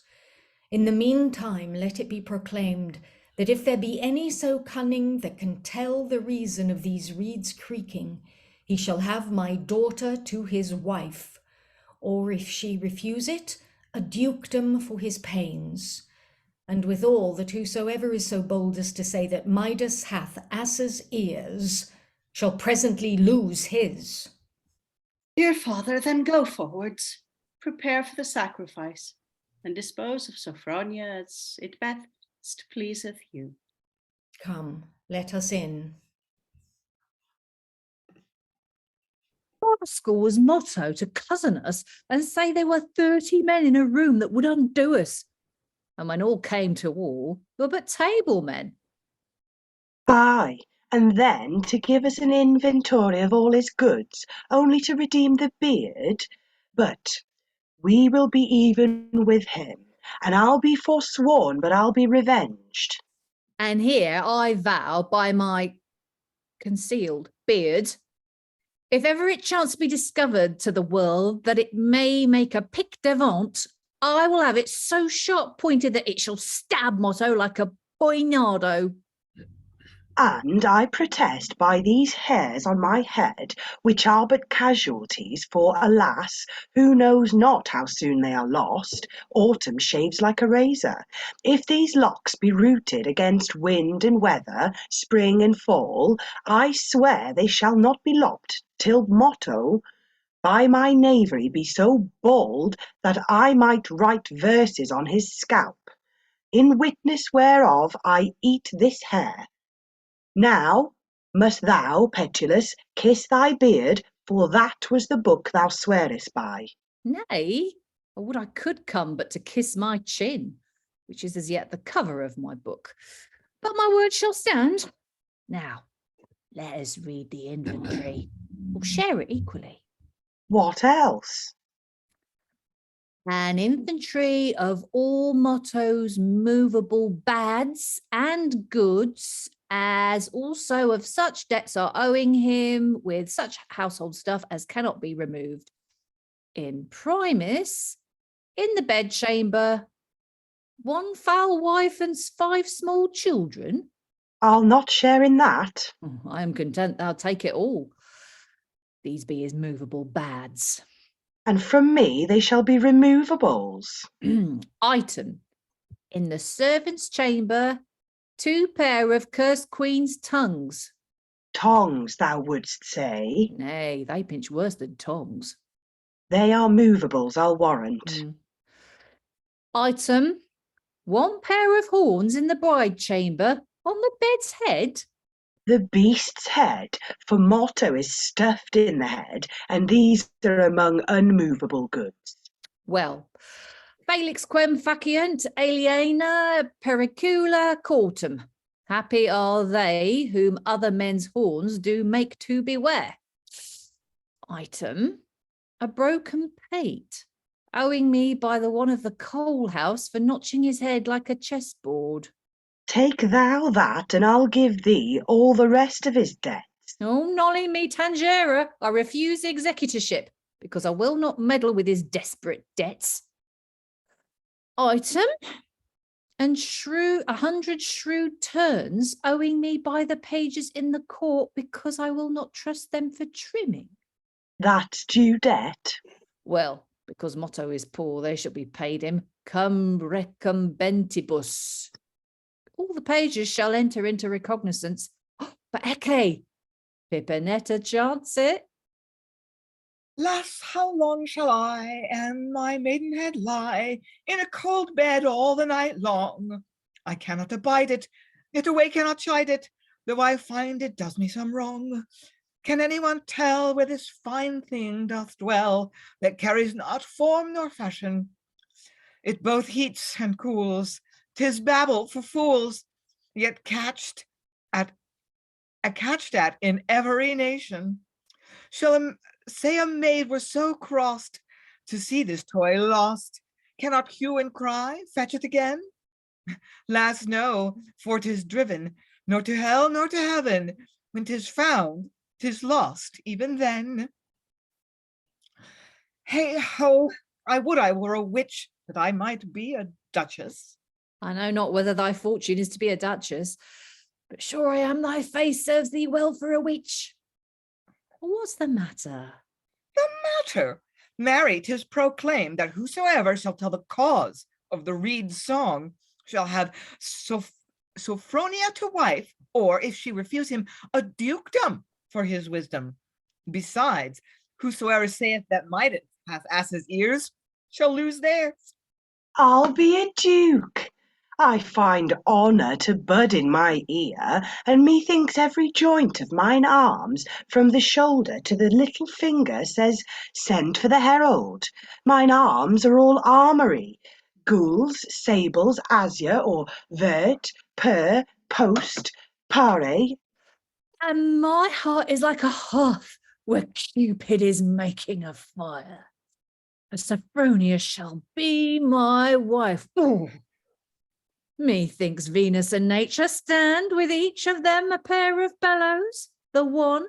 [SPEAKER 4] In the meantime, let it be proclaimed that if there be any so cunning that can tell the reason of these reeds creaking, he shall have my daughter to his wife, or if she refuse it, a dukedom for his pains. And withal that whosoever is so bold as to say that Midas hath ass's ears shall presently lose his.
[SPEAKER 2] Dear father, then go forwards, prepare for the sacrifice, and dispose of Sophronia as it best pleaseth you.
[SPEAKER 4] Come, let us in.
[SPEAKER 9] School's motto to cozen us and say there were 30 men in a room that would undo us. And when all came to all, we were but table men.
[SPEAKER 8] Aye, and then to give us an inventory of all his goods, only to redeem the beard. But we will be even with him, and I'll be forsworn, but I'll be revenged.
[SPEAKER 9] And here I vow by my concealed beard, if ever it chance to be discovered to the world that it may make a pic devant, I will have it so sharp pointed that it shall stab Motto like a poignardo.
[SPEAKER 8] And I protest by these hairs on my head, which are but casualties, for alas, who knows not how soon they are lost? Autumn shaves like a razor. If these locks be rooted against wind and weather, spring and fall, I swear they shall not be lopped till Motto by my knavery be so bald that I might write verses on his scalp, in witness whereof I eat this hair. Now must thou, Petulus, kiss thy beard, for that was the book thou swearest by.
[SPEAKER 9] Nay, I would I could come but to kiss my chin, which is as yet the cover of my book. But my word shall stand. Now, let us read the inventory. We'll share it equally.
[SPEAKER 8] What else?
[SPEAKER 9] An inventory of all Motto's movable bads and goods, as also of such debts are owing him, with such household stuff as cannot be removed. In primis, in the bedchamber, 1 foul wife and 5 small children.
[SPEAKER 8] I'll not share in that.
[SPEAKER 9] I am content thou take it all. These be his movable bads.
[SPEAKER 8] And from me they shall be removables.
[SPEAKER 9] Item, in the servants' chamber, 2 pair of cursed queen's tongues.
[SPEAKER 8] Tongs, thou wouldst say.
[SPEAKER 9] Nay, they pinch worse than tongs.
[SPEAKER 8] They are movables, I'll warrant.
[SPEAKER 9] Item, 1 pair of horns in the bride chamber on the bed's head.
[SPEAKER 8] The beast's head, for Motto is stuffed in the head, and these are among unmovable goods.
[SPEAKER 9] Well, Felix quem faciunt aliena pericula cortum. Happy are they whom other men's horns do make to beware. Item, a broken pate, owing me by the one of the coal house for notching his head like a chessboard.
[SPEAKER 8] Take thou that, and I'll give thee all the rest of his debts.
[SPEAKER 9] Oh, nolly me tangere, I refuse executorship, because I will not meddle with his desperate debts. Item, and 100 shrewd turns owing me by the pages in the court, because I will not trust them for trimming.
[SPEAKER 8] That's due debt.
[SPEAKER 9] Well, because Motto is poor, they shall be paid him cum recombentibus. All the pages shall enter into recognizance. But ecce, Pipenetta chants it.
[SPEAKER 10] Lass, how long shall I and my maidenhead lie in a cold bed all the night long? I cannot abide it, yet away cannot chide it, though I find it does me some wrong. Can anyone tell where this fine thing doth dwell, that carries not form nor fashion? It both heats and cools, 'tis babble for fools, yet catched at in every nation. Shall say a maid were so crossed to see this toy lost, cannot hue and cry, fetch it again? Lass, no, for 'tis driven, nor to hell nor to heaven. When 'tis found, 'tis lost even then. Hey ho, I would I were a witch, that I might be a duchess.
[SPEAKER 9] I know not whether thy fortune is to be a duchess, but sure I am thy face serves thee well for a witch. What's the matter?
[SPEAKER 10] The matter? Marry, 'tis proclaimed that whosoever shall tell the cause of the reed's song shall have Sophronia to wife, or if she refuse him, a dukedom for his wisdom. Besides, whosoever saith that Midas hath ass's ears shall lose theirs.
[SPEAKER 8] I'll be a duke. I find honour to bud in my ear, and methinks every joint of mine arms, from the shoulder to the little finger, says, send for the herald. Mine arms are all armoury, gules, sables, azure, or vert, per, post, pare.
[SPEAKER 9] And my heart is like a hearth where Cupid is making a fire. Sophronia shall be my wife. Ooh. Methinks Venus and Nature stand with each of them a pair of bellows, the one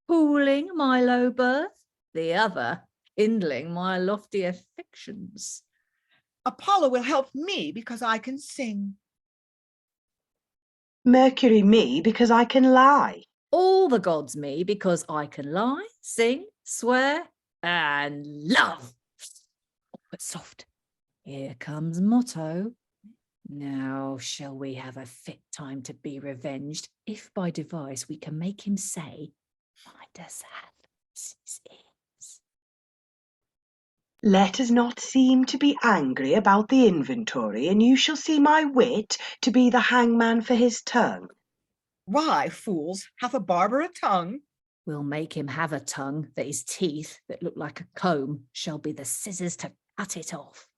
[SPEAKER 9] cooling my low birth, the other kindling my lofty affections.
[SPEAKER 10] Apollo will help me because I can sing.
[SPEAKER 8] Mercury me because I can lie.
[SPEAKER 9] All the gods me because I can lie, sing, swear, and love. But soft, here comes Motto. Now shall we have a fit time to be revenged, if by device we can make him say, Midas has his ears.
[SPEAKER 8] Let us not seem to be angry about the inventory, and you shall see my wit to be the hangman for his tongue.
[SPEAKER 10] Why, fools, hath a barber a tongue?
[SPEAKER 9] We'll make him have a tongue that his teeth, that look like a comb, shall be the scissors to cut it off.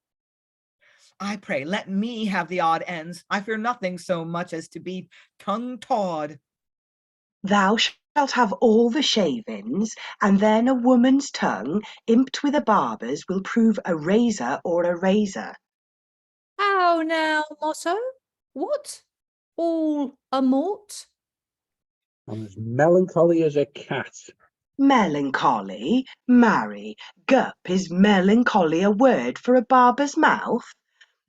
[SPEAKER 10] I pray, let me have the odd ends. I fear nothing so much as to be tongue-tawed.
[SPEAKER 8] Thou shalt have all the shavings, and then a woman's tongue, imped with a barber's, will prove a razor or a razor.
[SPEAKER 9] How now, Motto? What? All a mort?
[SPEAKER 3] I'm as melancholy as a cat.
[SPEAKER 8] Melancholy? Marry, gup, is melancholy a word for a barber's mouth?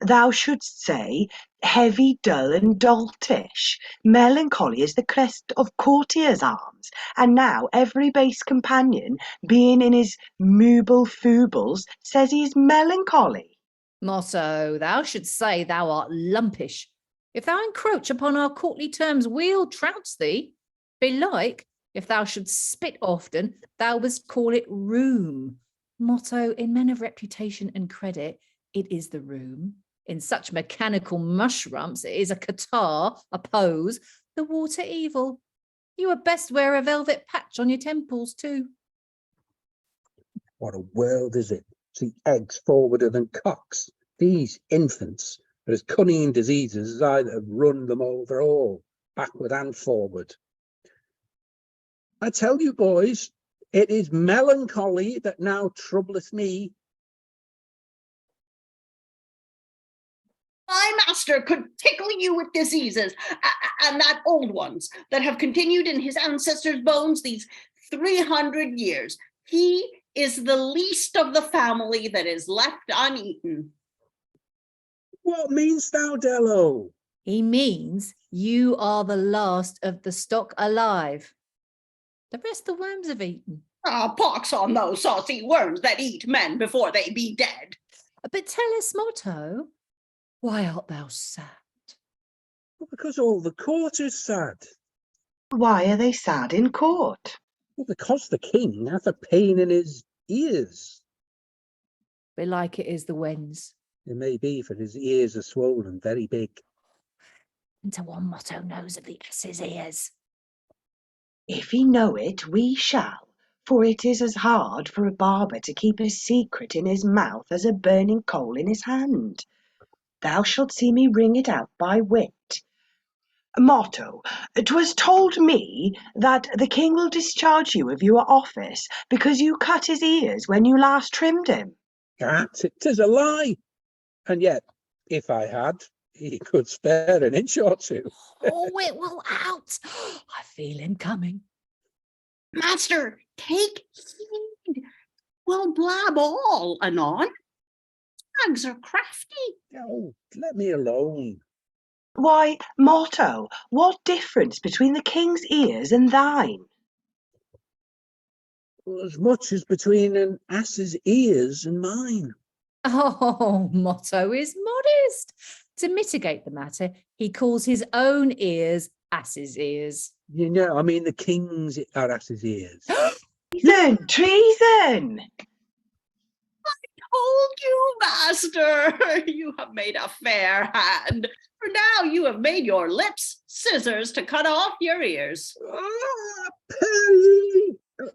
[SPEAKER 8] Thou shouldst say, heavy, dull, and doltish. Melancholy is the crest of courtiers' arms, and now every base companion, being in his mooble foobles, says he is melancholy.
[SPEAKER 9] Motto, thou shouldst say thou art lumpish. If thou encroach upon our courtly terms, we'll trounce thee. Belike, if thou shouldst spit often, thou wouldst call it room. Motto, in men of reputation and credit, it is the room. In such mechanical mushrumps, it is a catarrh, a pose, the water evil. You had best wear a velvet patch on your temples too.
[SPEAKER 3] What a world is it? See eggs forwarder than cocks. These infants are as cunning in diseases as I that have run them over all, backward and forward. I tell you, boys, it is melancholy that now troubleth me.
[SPEAKER 2] My master could tickle you with diseases, and that old ones that have continued in his ancestors' bones these 300 years. He is the least of the family that is left uneaten.
[SPEAKER 3] What meanst thou, Dello?
[SPEAKER 9] He means you are the last of the stock alive. The rest the worms have eaten.
[SPEAKER 2] Pox on those saucy worms that eat men before they be dead.
[SPEAKER 9] But tell us, Motto, why art thou sad?
[SPEAKER 3] Well, because all the court is sad.
[SPEAKER 8] Why are they sad in court?
[SPEAKER 3] Well, because the king hath a pain in his ears.
[SPEAKER 9] Belike it is the wens.
[SPEAKER 3] It may be, for his ears are swollen very big.
[SPEAKER 9] And to one Motto knows of the ass's ears.
[SPEAKER 8] If he know it, we shall, for it is as hard for a barber to keep a secret in his mouth as a burning coal in his hand. Thou shalt see me wring it out by wit. Motto, 'twas told me that the king will discharge you of your office because you cut his ears when you last trimmed him.
[SPEAKER 3] That, 'tis a lie. And yet, if I had, he could spare an inch or two.
[SPEAKER 9] Oh, it will out. I feel him coming.
[SPEAKER 2] Master, take heed. We'll blab all anon. Hags are crafty.
[SPEAKER 3] Oh, let me alone.
[SPEAKER 8] Why, Motto, what difference between the king's ears and thine?
[SPEAKER 3] As much as between an ass's ears and mine.
[SPEAKER 9] Oh, Motto is modest. To mitigate the matter, he calls his own ears ass's ears.
[SPEAKER 3] You know, I mean, the king's are ass's ears.
[SPEAKER 8] Treason! Treason!
[SPEAKER 2] Told you, master, you have made a fair hand. For now you have made your lips scissors to cut off your ears.
[SPEAKER 3] Ah, Perry!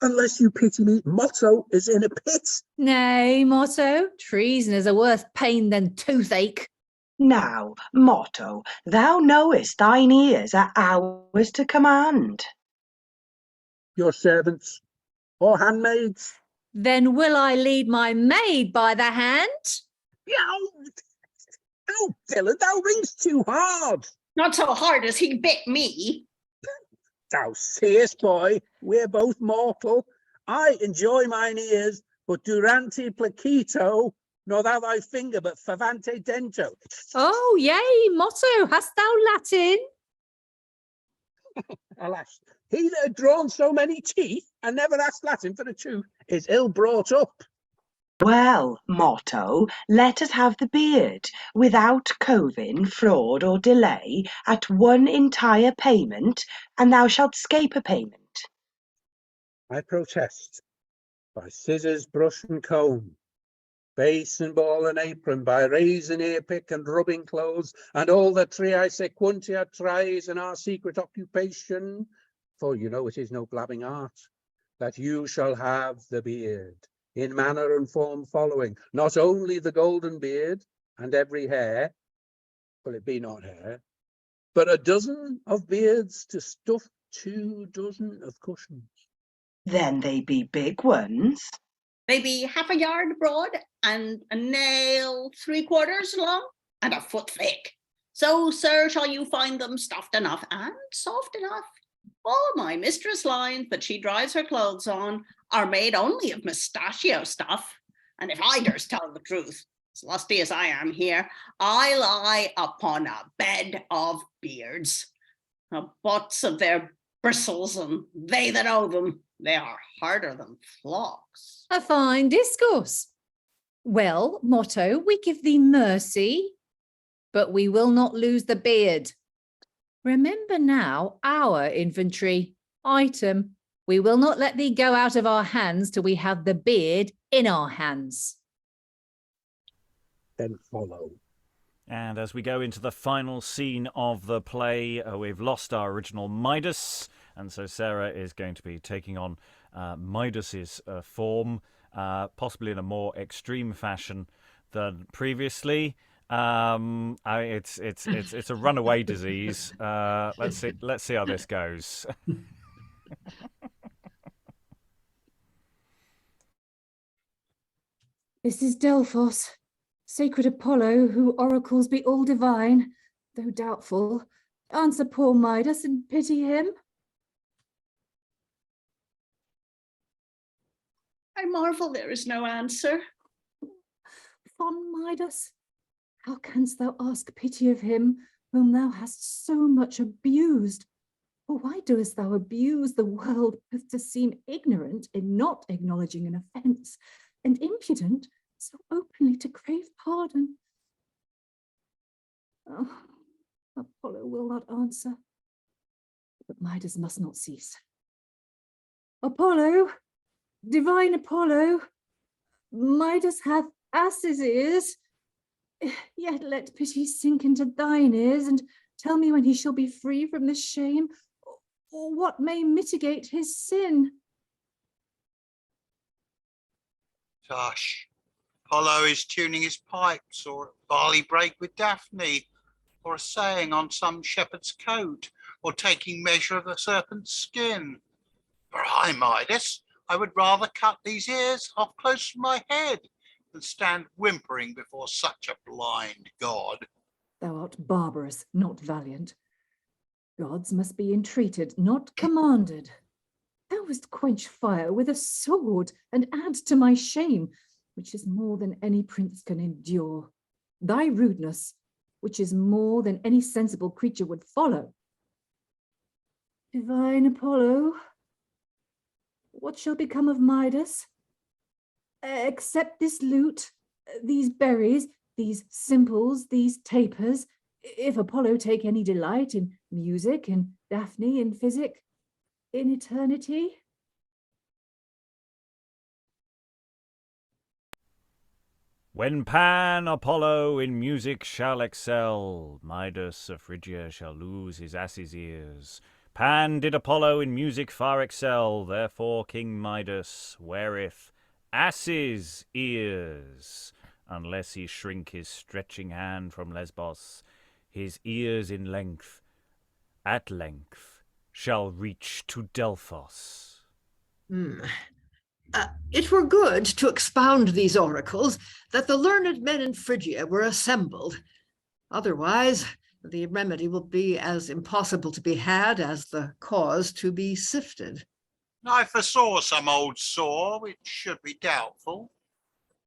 [SPEAKER 3] Unless you pity me, Motto is in a pit.
[SPEAKER 9] Nay, Motto, treasoners are worse pain than toothache.
[SPEAKER 8] Now, Motto, thou knowest thine ears are ours to command.
[SPEAKER 3] Your servants or handmaids?
[SPEAKER 9] Then will I lead my maid by the hand?
[SPEAKER 3] Oh, Dylan, thou rings too hard.
[SPEAKER 2] Not so hard as he bit me.
[SPEAKER 3] Thou seest, boy, we're both mortal. I enjoy mine ears, but durante placito, nor thou thy finger, but favante dento.
[SPEAKER 9] Oh, yea, motto, hast thou Latin?
[SPEAKER 3] Alas, he that had drawn so many teeth and never asked Latin for the truth is ill brought up.
[SPEAKER 8] Well, motto, let us have the beard, without covin, fraud, or delay, at one entire payment, and thou shalt scape a payment.
[SPEAKER 3] I protest, by scissors, brush and comb, base and ball and apron, by razor, ear pick and rubbing clothes, and all the triae sequuntia tries in our secret occupation, for you know it is no blabbing art, that you shall have the beard, in manner and form following, not only the golden beard and every hair, well it be not hair, but a dozen of beards to stuff 2 dozen of cushions.
[SPEAKER 8] Then they be big ones.
[SPEAKER 2] They be half a yard broad and a nail 3/4 long and a foot thick. So, sir, shall you find them stuffed enough and soft enough? All my mistress' lines that she dries her clothes on are made only of mustachio stuff. And if I durst tell the truth, as lusty as I am here, I lie upon a bed of beards, a butts of their bristles, and they that owe them, they are harder than flocks.
[SPEAKER 9] A fine discourse. Well, motto, we give thee mercy, but we will not lose the beard. Remember now our inventory item. We will not let thee go out of our hands till we have the beard in our hands.
[SPEAKER 3] Then follow.
[SPEAKER 1] And as we go into the final scene of the play, we've lost our original Midas, and so Sarah is going to be taking on Midas's form, possibly in a more extreme fashion than previously. It's a runaway disease. Let's see how this goes.
[SPEAKER 9] This is Delphos, sacred Apollo, who oracles be all divine, though doubtful. Answer poor Midas and pity him.
[SPEAKER 2] I marvel there is no answer.
[SPEAKER 9] Fond Midas, how canst thou ask pity of him whom thou hast so much abused? Or why doest thou abuse the world both to seem ignorant in not acknowledging an offence, and impudent so openly to crave pardon? Oh, Apollo will not answer, but Midas must not cease. Apollo, divine Apollo, Midas hath ass's ears, yet let pity sink into thine ears, and tell me when he shall be free from this shame, or what may mitigate his sin.
[SPEAKER 6] Tush. Apollo is tuning his pipes, or a barley break with Daphne, or a saying on some shepherd's coat, or taking measure of the serpent's skin. For I, Midas, I would rather cut these ears off close from my head than stand whimpering before such a blind god.
[SPEAKER 9] Thou art barbarous, not valiant. Gods must be entreated, not commanded. Thou wouldst quench fire with a sword and add to my shame, which is more than any prince can endure. Thy rudeness, which is more than any sensible creature would follow. Divine Apollo, what shall become of Midas? Accept this lute, these berries, these simples, these tapers, if Apollo take any delight in music, in Daphne, in physic, in eternity.
[SPEAKER 1] When Pan Apollo in music shall excel, Midas of Phrygia shall lose his ass's ears. Pan did Apollo in music far excel, therefore King Midas weareth ass's ears. Unless he shrink his stretching hand from Lesbos, his ears in length, at length, shall reach to Delphos.
[SPEAKER 7] It were good to expound these oracles that the learned men in Phrygia were assembled. Otherwise, the remedy will be as impossible to be had as the cause to be sifted.
[SPEAKER 6] I foresaw some old sore, which should be doubtful.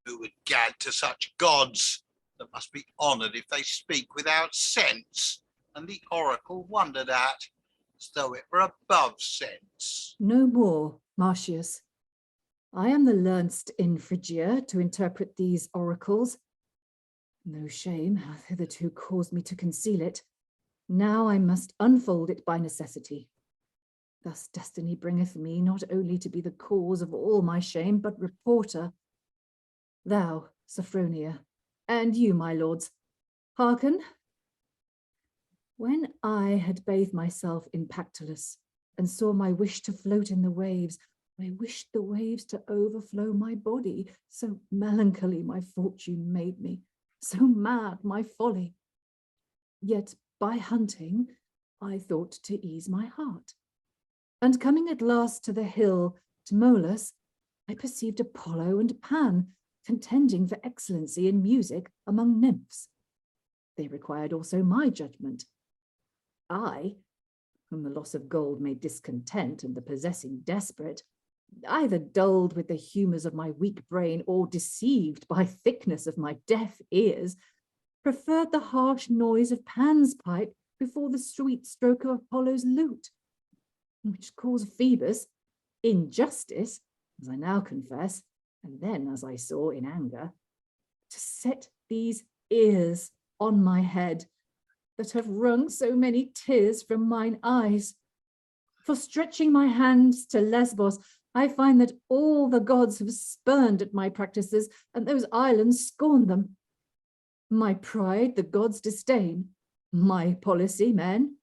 [SPEAKER 6] Who would gad to such gods that must be honoured if they speak without sense? And the oracle wondered at, as though it were above sense.
[SPEAKER 9] No more, Martius. I am the learnst in Phrygia to interpret these oracles. No shame hath hitherto caused me to conceal it. Now I must unfold it by necessity. Thus destiny bringeth me not only to be the cause of all my shame, but reporter. Thou, Sophronia, and you, my lords, hearken. When I had bathed myself in Petulus and saw my wish to float in the waves, I wished the waves to overflow my body, so melancholy my fortune made me, so mad my folly. Yet by hunting, I thought to ease my heart. And coming at last to the hill Tmolus, I perceived Apollo and Pan contending for excellency in music among nymphs. They required also my judgment. I, whom the loss of gold made discontent and the possessing desperate, either dulled with the humours of my weak brain or deceived by thickness of my deaf ears, preferred the harsh noise of Pan's pipe before the sweet stroke of Apollo's lute, which caused Phoebus, in justice, as I now confess, and then as I saw in anger, to set these ears on my head that have wrung so many tears from mine eyes. For stretching my hands to Lesbos, I find that all the gods have spurned at my practices, and those islands scorn them. My pride the gods disdain, my policy men.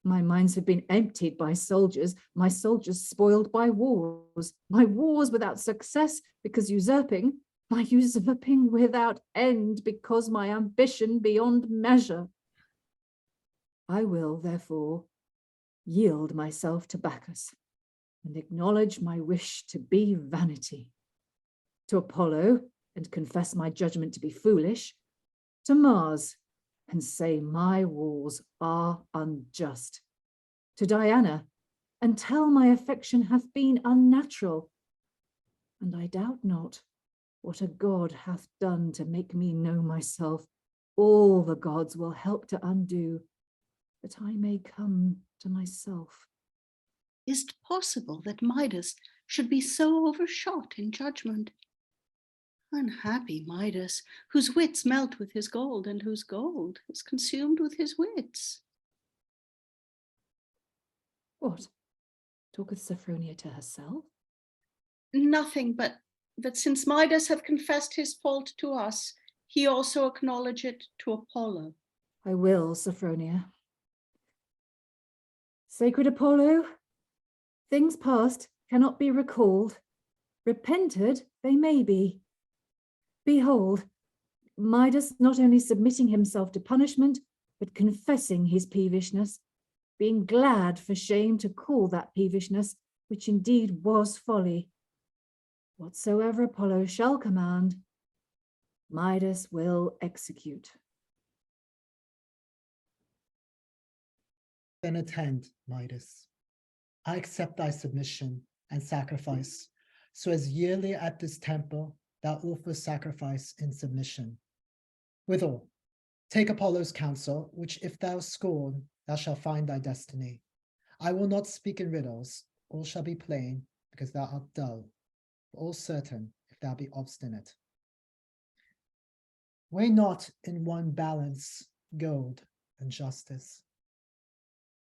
[SPEAKER 9] My mines have been emptied by soldiers, my soldiers spoiled by wars, my wars without success because usurping, my usurping without end because my ambition beyond measure. I will, therefore, yield myself to Bacchus and acknowledge my wish to be vanity. To Apollo, and confess my judgment to be foolish. To Mars, and say my wars are unjust. To Diana, and tell my affection hath been unnatural. And I doubt not what a god hath done to make me know myself. All the gods will help to undo, that I may come to myself.
[SPEAKER 2] Is't possible that Midas should be so overshot in judgment? Unhappy Midas, whose wits melt with his gold, and whose gold is consumed with his wits.
[SPEAKER 9] What? Talketh Sophronia to herself?
[SPEAKER 2] Nothing but that since Midas hath confessed his fault to us, he also acknowledge it to Apollo.
[SPEAKER 9] I will, Sophronia. Sacred Apollo, things past cannot be recalled. Repented they may be. Behold, Midas not only submitting himself to punishment, but confessing his peevishness, being glad for shame to call that peevishness, which indeed was folly. Whatsoever Apollo shall command, Midas will execute.
[SPEAKER 5] Then attend, Midas. I accept thy submission and sacrifice, so as yearly at this temple thou offer sacrifice in submission. Withal, take Apollo's counsel, which if thou scorn, thou shalt find thy destiny. I will not speak in riddles, all shall be plain, because thou art dull, but all certain if thou be obstinate. Weigh not in one balance gold and justice.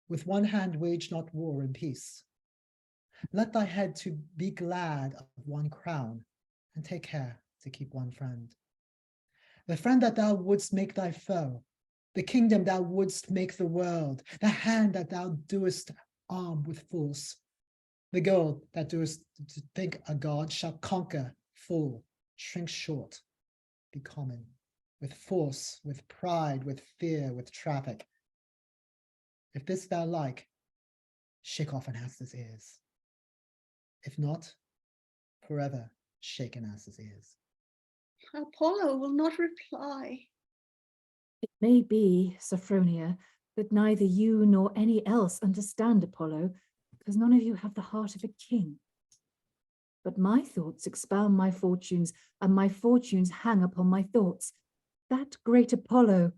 [SPEAKER 5] With one hand wage not war and peace. Let thy head to be glad of one crown, and take care to keep one friend. The friend that thou wouldst make thy foe, the kingdom thou wouldst make the world, the hand that thou doest arm with force, the gold that doest to think a god shall conquer, fall, shrink short, be common, with force, with pride, with fear, with traffic. If this thou like, shake off Anastas' ears. If not, forever shaken ass's ears.
[SPEAKER 2] Apollo will not reply.
[SPEAKER 9] It may be, Sophronia, that neither you nor any else understand Apollo, because none of you have the heart of a king. But my thoughts expound my fortunes, and my fortunes hang upon my thoughts. That great Apollo,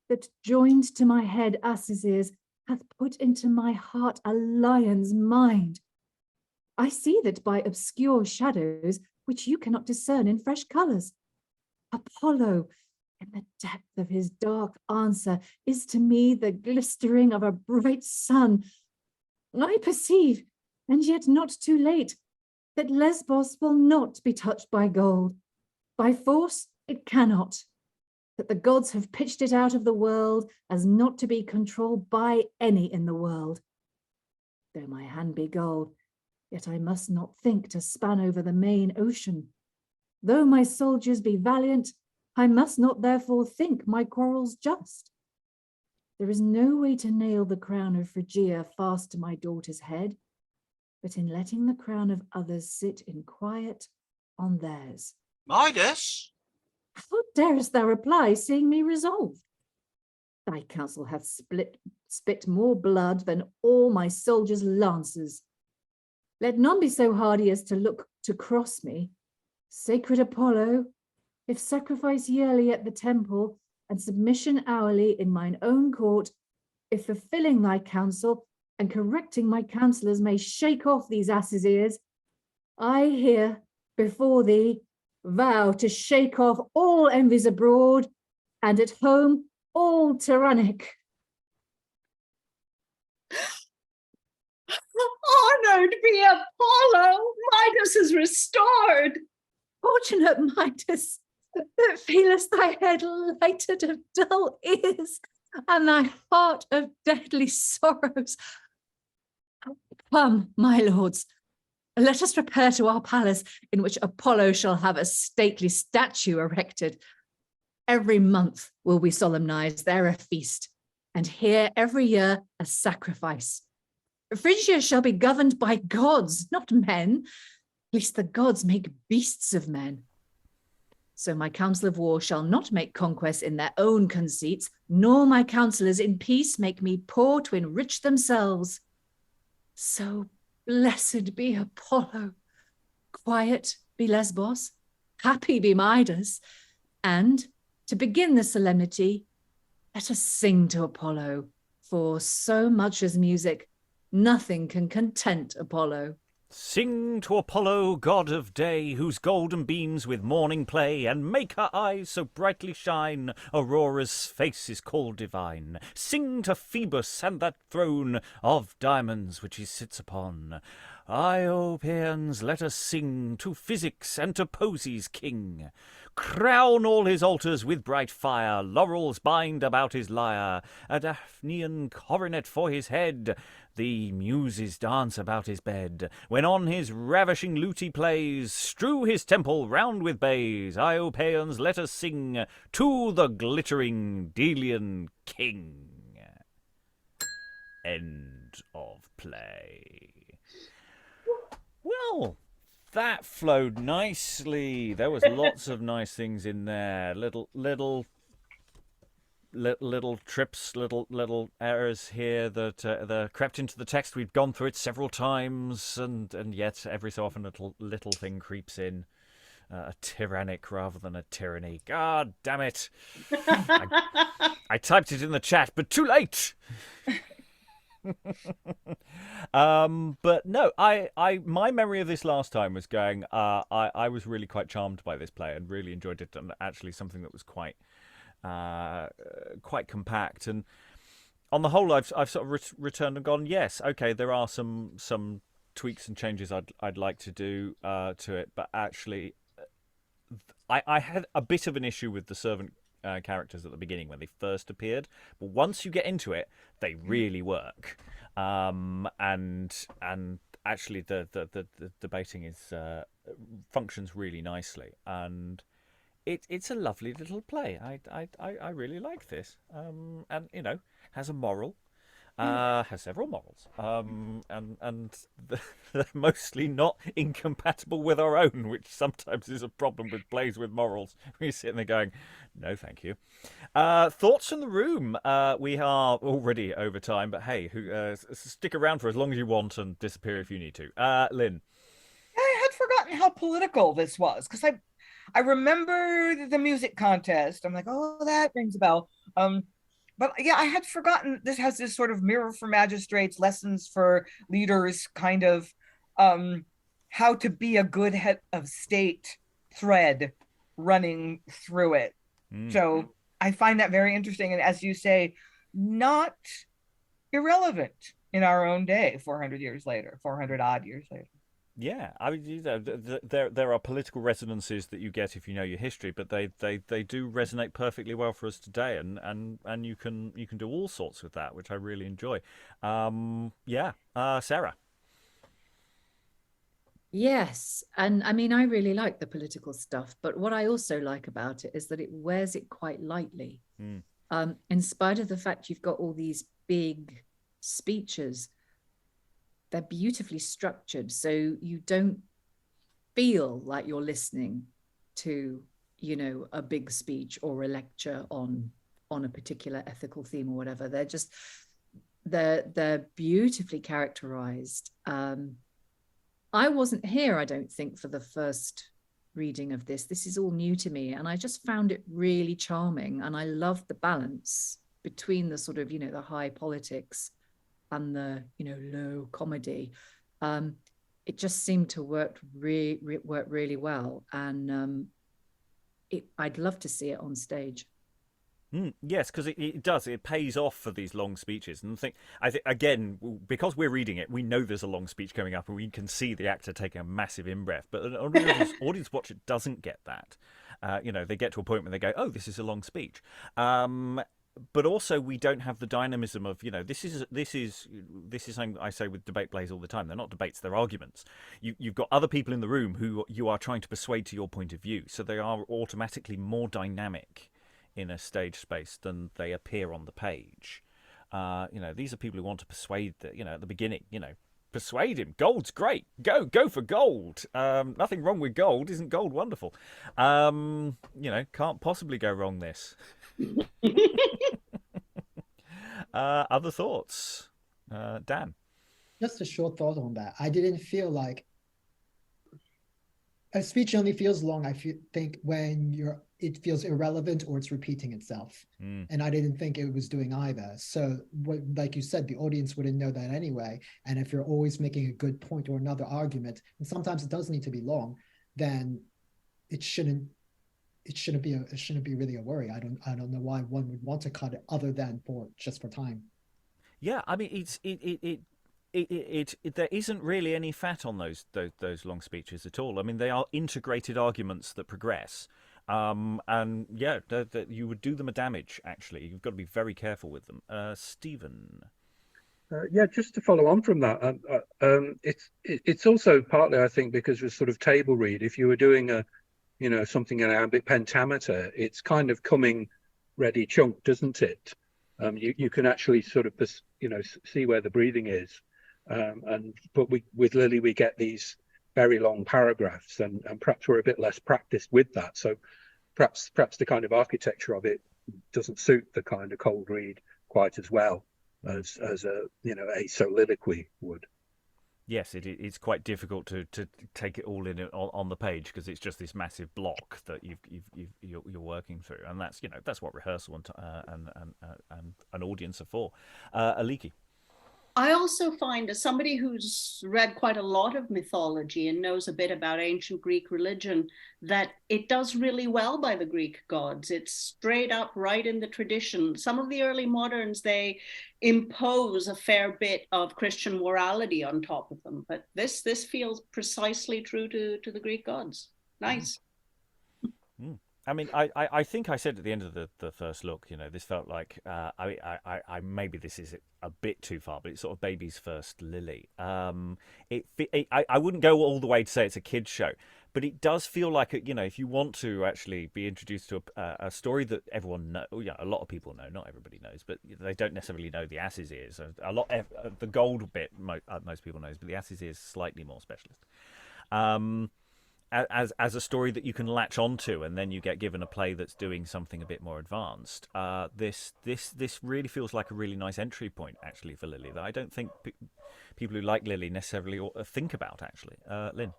[SPEAKER 9] that joined to my head ass's ears, hath put into my heart a lion's mind. I see that by obscure shadows, which you cannot discern in fresh colours. Apollo, in the depth of his dark answer, is to me the glistering of a bright sun. I perceive, and yet not too late, that Lesbos will not be touched by gold. By force it cannot. That the gods have pitched it out of the world as not to be controlled by any in the world. Though my hand be gold, yet I must not think to span over the main ocean. Though my soldiers be valiant, I must not therefore think my quarrels just. There is no way to nail the crown of Phrygia fast to my daughter's head, but in letting the crown of others sit in quiet on theirs.
[SPEAKER 6] Midas?
[SPEAKER 9] How darest thou reply, seeing me resolved? Thy counsel hath spit more blood than all my soldiers' lances. Let none be so hardy as to look to cross me. Sacred Apollo, if sacrifice yearly at the temple, and submission hourly in mine own court, if fulfilling thy counsel and correcting my counsellors may shake off these asses' ears, I here before thee vow to shake off all envies abroad, and at home all tyrannic.
[SPEAKER 2] Honored be Apollo! Midas is restored!
[SPEAKER 9] Fortunate Midas, that feelest thy head lighted of dull ears, and thy heart of deadly sorrows. Come, my lords, let us repair to our palace, in which Apollo shall have a stately statue erected. Every month will we solemnize there a feast, and here every year a sacrifice. Phrygia shall be governed by gods, not men, lest the gods make beasts of men. So my council of war shall not make conquests in their own conceits, nor my counsellors in peace make me poor to enrich themselves. So blessed be Apollo, quiet be Lesbos, happy be Midas, and to begin the solemnity, let us sing to Apollo, for so much as music, nothing can content Apollo.
[SPEAKER 1] Sing to Apollo, god of day, whose golden beams with morning play, and make her eyes so brightly shine, Aurora's face is called divine. Sing to Phoebus and that throne of diamonds which he sits upon. Iopeans, let us sing to Physics and to Poesy's king. Crown all his altars with bright fire, laurels bind about his lyre, a Daphnean coronet for his head, the muses dance about his bed. When on his ravishing lute he plays, strew his temple round with bays. Iopeans, let us sing to the glittering Delian king. End of play. Well, that flowed nicely. There was lots of nice things in there. Little trips, little errors here that crept into the text. We've gone through it several times, and yet every so often a little thing creeps in. A tyrannic rather than a tyranny. God damn it! I typed it in the chat, but too late. But no, my memory of this last time was going. I was really quite charmed by this play and really enjoyed it, and actually something that was quite compact. And on the whole, I've sort of returned and gone, yes, okay, there are some tweaks and changes I'd like to do to it, but actually, I had a bit of an issue with the servant characters at the beginning when they first appeared, but once you get into it, they really work. And actually, the debating is functions really nicely, and it's a lovely little play. I really like this, and has a moral, has several morals, and they're mostly not incompatible with our own, which sometimes is a problem with plays with morals. We're sitting there going, no, thank you. Thoughts from the room? We are already over time, but hey, stick around for as long as you want and disappear if you need to. Lynn.
[SPEAKER 10] I had forgotten how political this was, because I remember the music contest. I'm like, oh, that rings a bell. But yeah, I had forgotten this has this sort of mirror for magistrates, lessons for leaders, kind of how to be a good head of state thread running through it. So I find that very interesting. And as you say, not irrelevant in our own day, 400 odd years later.
[SPEAKER 1] Yeah, I mean, there are political resonances that you get if you know your history, but they do resonate perfectly well for us today, and you can do all sorts with that, which I really enjoy. Sarah.
[SPEAKER 9] Yes, and I mean, I really like the political stuff, but what I also like about it is that it wears it quite lightly. In spite of the fact you've got all these big speeches, they're beautifully structured, so you don't feel like you're listening to, a big speech or a lecture on a particular ethical theme or whatever. They're beautifully characterized. I wasn't here, I don't think, for the first reading of this. This is all new to me, and I just found it really charming, and I loved the balance between the sort of, the high politics and the low comedy. It just seemed to work really well, and I'd love to see it on stage.
[SPEAKER 1] Yes, because it does. It pays off for these long speeches, and I think again, because we're reading it, we know there's a long speech coming up, and we can see the actor taking a massive in-breath. But an audience watcher doesn't get that. They get to a point where they go, "Oh, this is a long speech." But also, we don't have the dynamism of this is something I say with debate plays all the time. They're not debates; they're arguments. You've got other people in the room who you are trying to persuade to your point of view, so they are automatically more dynamic in a stage space than they appear on the page. These are people who want to persuade at the beginning. Persuade him. Gold's great. Go for gold. Nothing wrong with gold. Isn't gold wonderful? Can't possibly go wrong this. Other thoughts? Dan?
[SPEAKER 5] Just a short thought on that. I didn't feel like a speech only feels long, think, when it feels irrelevant or it's repeating itself. And I didn't think it was doing either. So like you said, the audience wouldn't know that anyway. And if you're always making a good point or another argument, and sometimes it does need to be long, then it shouldn't be really a worry. I don't know why one would want to cut it other than just for time. Yeah,
[SPEAKER 1] I mean, there isn't really any fat on those long speeches at all. I mean, they are integrated arguments that progress, and you would do them a damage. Actually, you've got to be very careful with them. Stephen.
[SPEAKER 3] Just to follow on from that, it's also partly, I think, because we're sort of table read. If you were doing something in iambic pentameter, it's kind of coming ready chunk, doesn't it? You can actually sort of see where the breathing is. But with Lyly, we get these very long paragraphs, and perhaps we're a bit less practiced with that. So perhaps the kind of architecture of it doesn't suit the kind of cold read quite as well as a soliloquy would.
[SPEAKER 1] Yes, it's quite difficult to take it all in on the page, because it's just this massive block that you're working through, and that's what rehearsal and an audience are for. Aliki.
[SPEAKER 2] I also find, as somebody who's read quite a lot of mythology and knows a bit about ancient Greek religion, that it does really well by the Greek gods. It's straight up right in the tradition. Some of the early moderns, they impose a fair bit of Christian morality on top of them, but this feels precisely true to the Greek gods. Nice.
[SPEAKER 1] I mean, I think I said at the end of the first look, this felt like I maybe this is a bit too far, but it's sort of baby's first Lily. I wouldn't go all the way to say it's a kids show, but it does feel like if you want to actually be introduced to a story that everyone a lot of people know, not everybody knows, but they don't necessarily know the ass's ears. The gold bit most people knows, but the ass's ears slightly more specialist. As a story that you can latch onto, and then you get given a play that's doing something a bit more advanced. This really feels like a really nice entry point, actually, for Lily, that I don't think people who like Lily necessarily think about, actually. Lynn.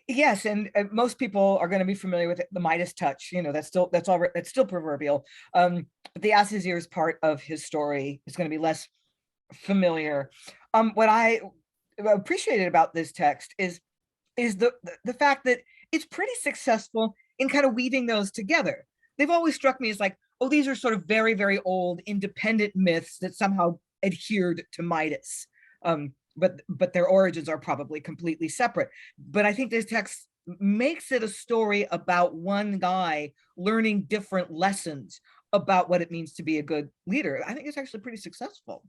[SPEAKER 10] Yes, and most people are going to be familiar with the Midas touch. That's still proverbial. The ass's ears part of his story is going to be less familiar. What I appreciated about this text is the fact that it's pretty successful in kind of weaving those together. They've always struck me as like, oh, these are sort of very, very old independent myths that somehow adhered to Midas. But their origins are probably completely separate. But I think this text makes it a story about one guy learning different lessons about what it means to be a good leader. I think it's actually pretty successful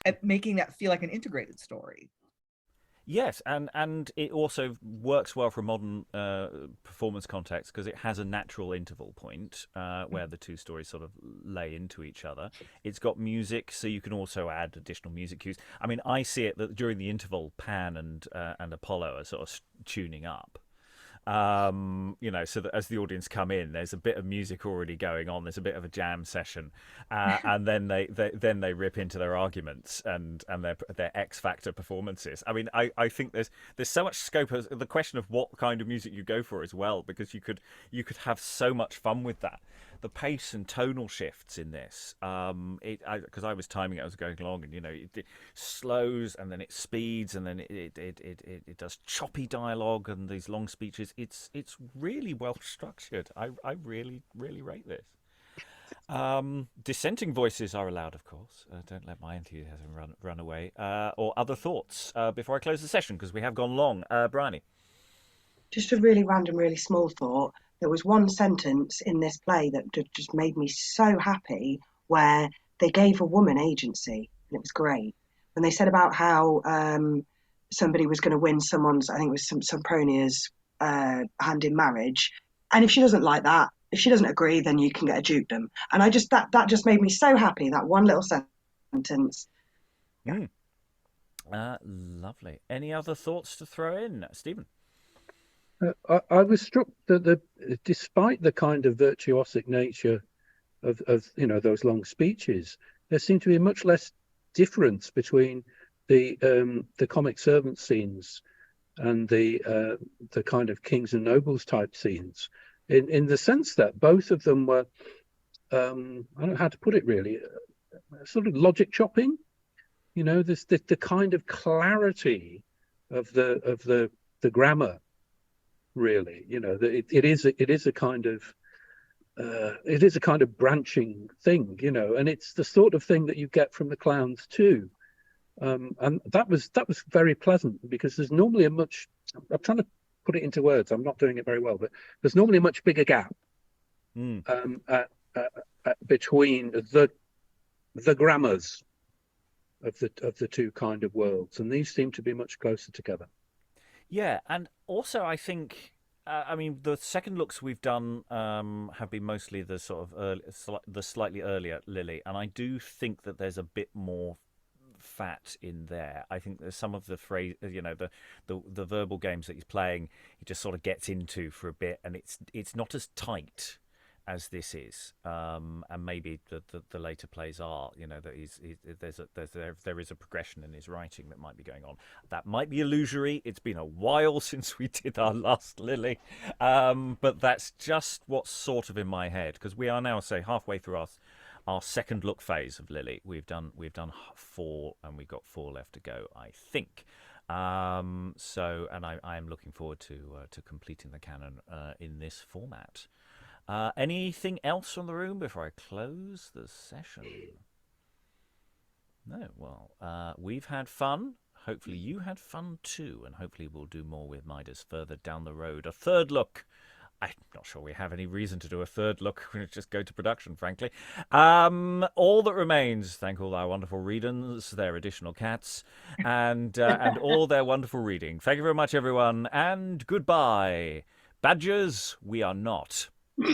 [SPEAKER 10] at making that feel like an integrated story.
[SPEAKER 1] Yes, and it also works well for a modern performance context because it has a natural interval point where the two stories sort of lay into each other. It's got music, so you can also add additional music cues. I mean, I see it that during the interval, Pan and Apollo are sort of tuning up. So that as the audience come in, there's a bit of music already going on. There's a bit of a jam session, and then they rip into their arguments and their X Factor performances. I mean, I think there's so much scope. The question of what kind of music you go for as well, because you could have so much fun with that. The pace and tonal shifts in this, because I was timing it, I was going along, and it slows and then it speeds and then it does choppy dialogue and these long speeches. It's really well structured. I really rate this. Dissenting voices are allowed, of course. Don't let my enthusiasm run away. Or other thoughts before I close the session, because we have gone long. Briony.
[SPEAKER 8] Just a really random, really small thought. There was one sentence in this play that just made me so happy, where they gave a woman agency, and it was great. When they said about how somebody was going to win someone's, I think it was Sophronia's hand in marriage, and if she doesn't like that, if she doesn't agree, then you can get a dukedom. And I just that just made me so happy, that one little sentence.
[SPEAKER 1] Lovely. Any other thoughts to throw in, Stephen?
[SPEAKER 3] I was struck that despite the kind of virtuosic nature of those long speeches, there seemed to be much less difference between the comic servant scenes and the kind of kings and nobles type scenes, in the sense that both of them were I don't know how to put it really, sort of logic chopping. There's the kind of clarity of the grammar. Really, it is a kind of branching thing, and it's the sort of thing that you get from the clowns too, and that was very pleasant, because there's normally I'm trying to put it into words, I'm not doing it very well, but there's normally a much bigger gap between the grammars of the two kind of worlds, and these seem to be much closer together.
[SPEAKER 1] Yeah, and also I think, the second looks we've done have been mostly the sort of the slightly earlier Lily, and I do think that there's a bit more fat in there. I think there's some of the phrase, the verbal games that he's playing, he just sort of gets into for a bit, and it's not as tight as this is, and maybe the later plays are, that there is a progression in his writing that might be going on. That might be illusory. It's been a while since we did our last Lily, but that's just what's sort of in my head, because we are now, say, halfway through our second look phase of Lily. We've done 4, and we've got 4 left to go, I think. So, and I am looking forward to completing the canon in this format. Anything else from the room before I close the session? No. Well, we've had fun. Hopefully you had fun too, and hopefully we'll do more with Midas further down the road. A third look I'm not sure we have any reason to do a third look. We'll just go to production, frankly. All that remains, thank all our wonderful readers, their additional cats, and all their wonderful reading. Thank you very much, everyone, and goodbye. Badgers, we are not.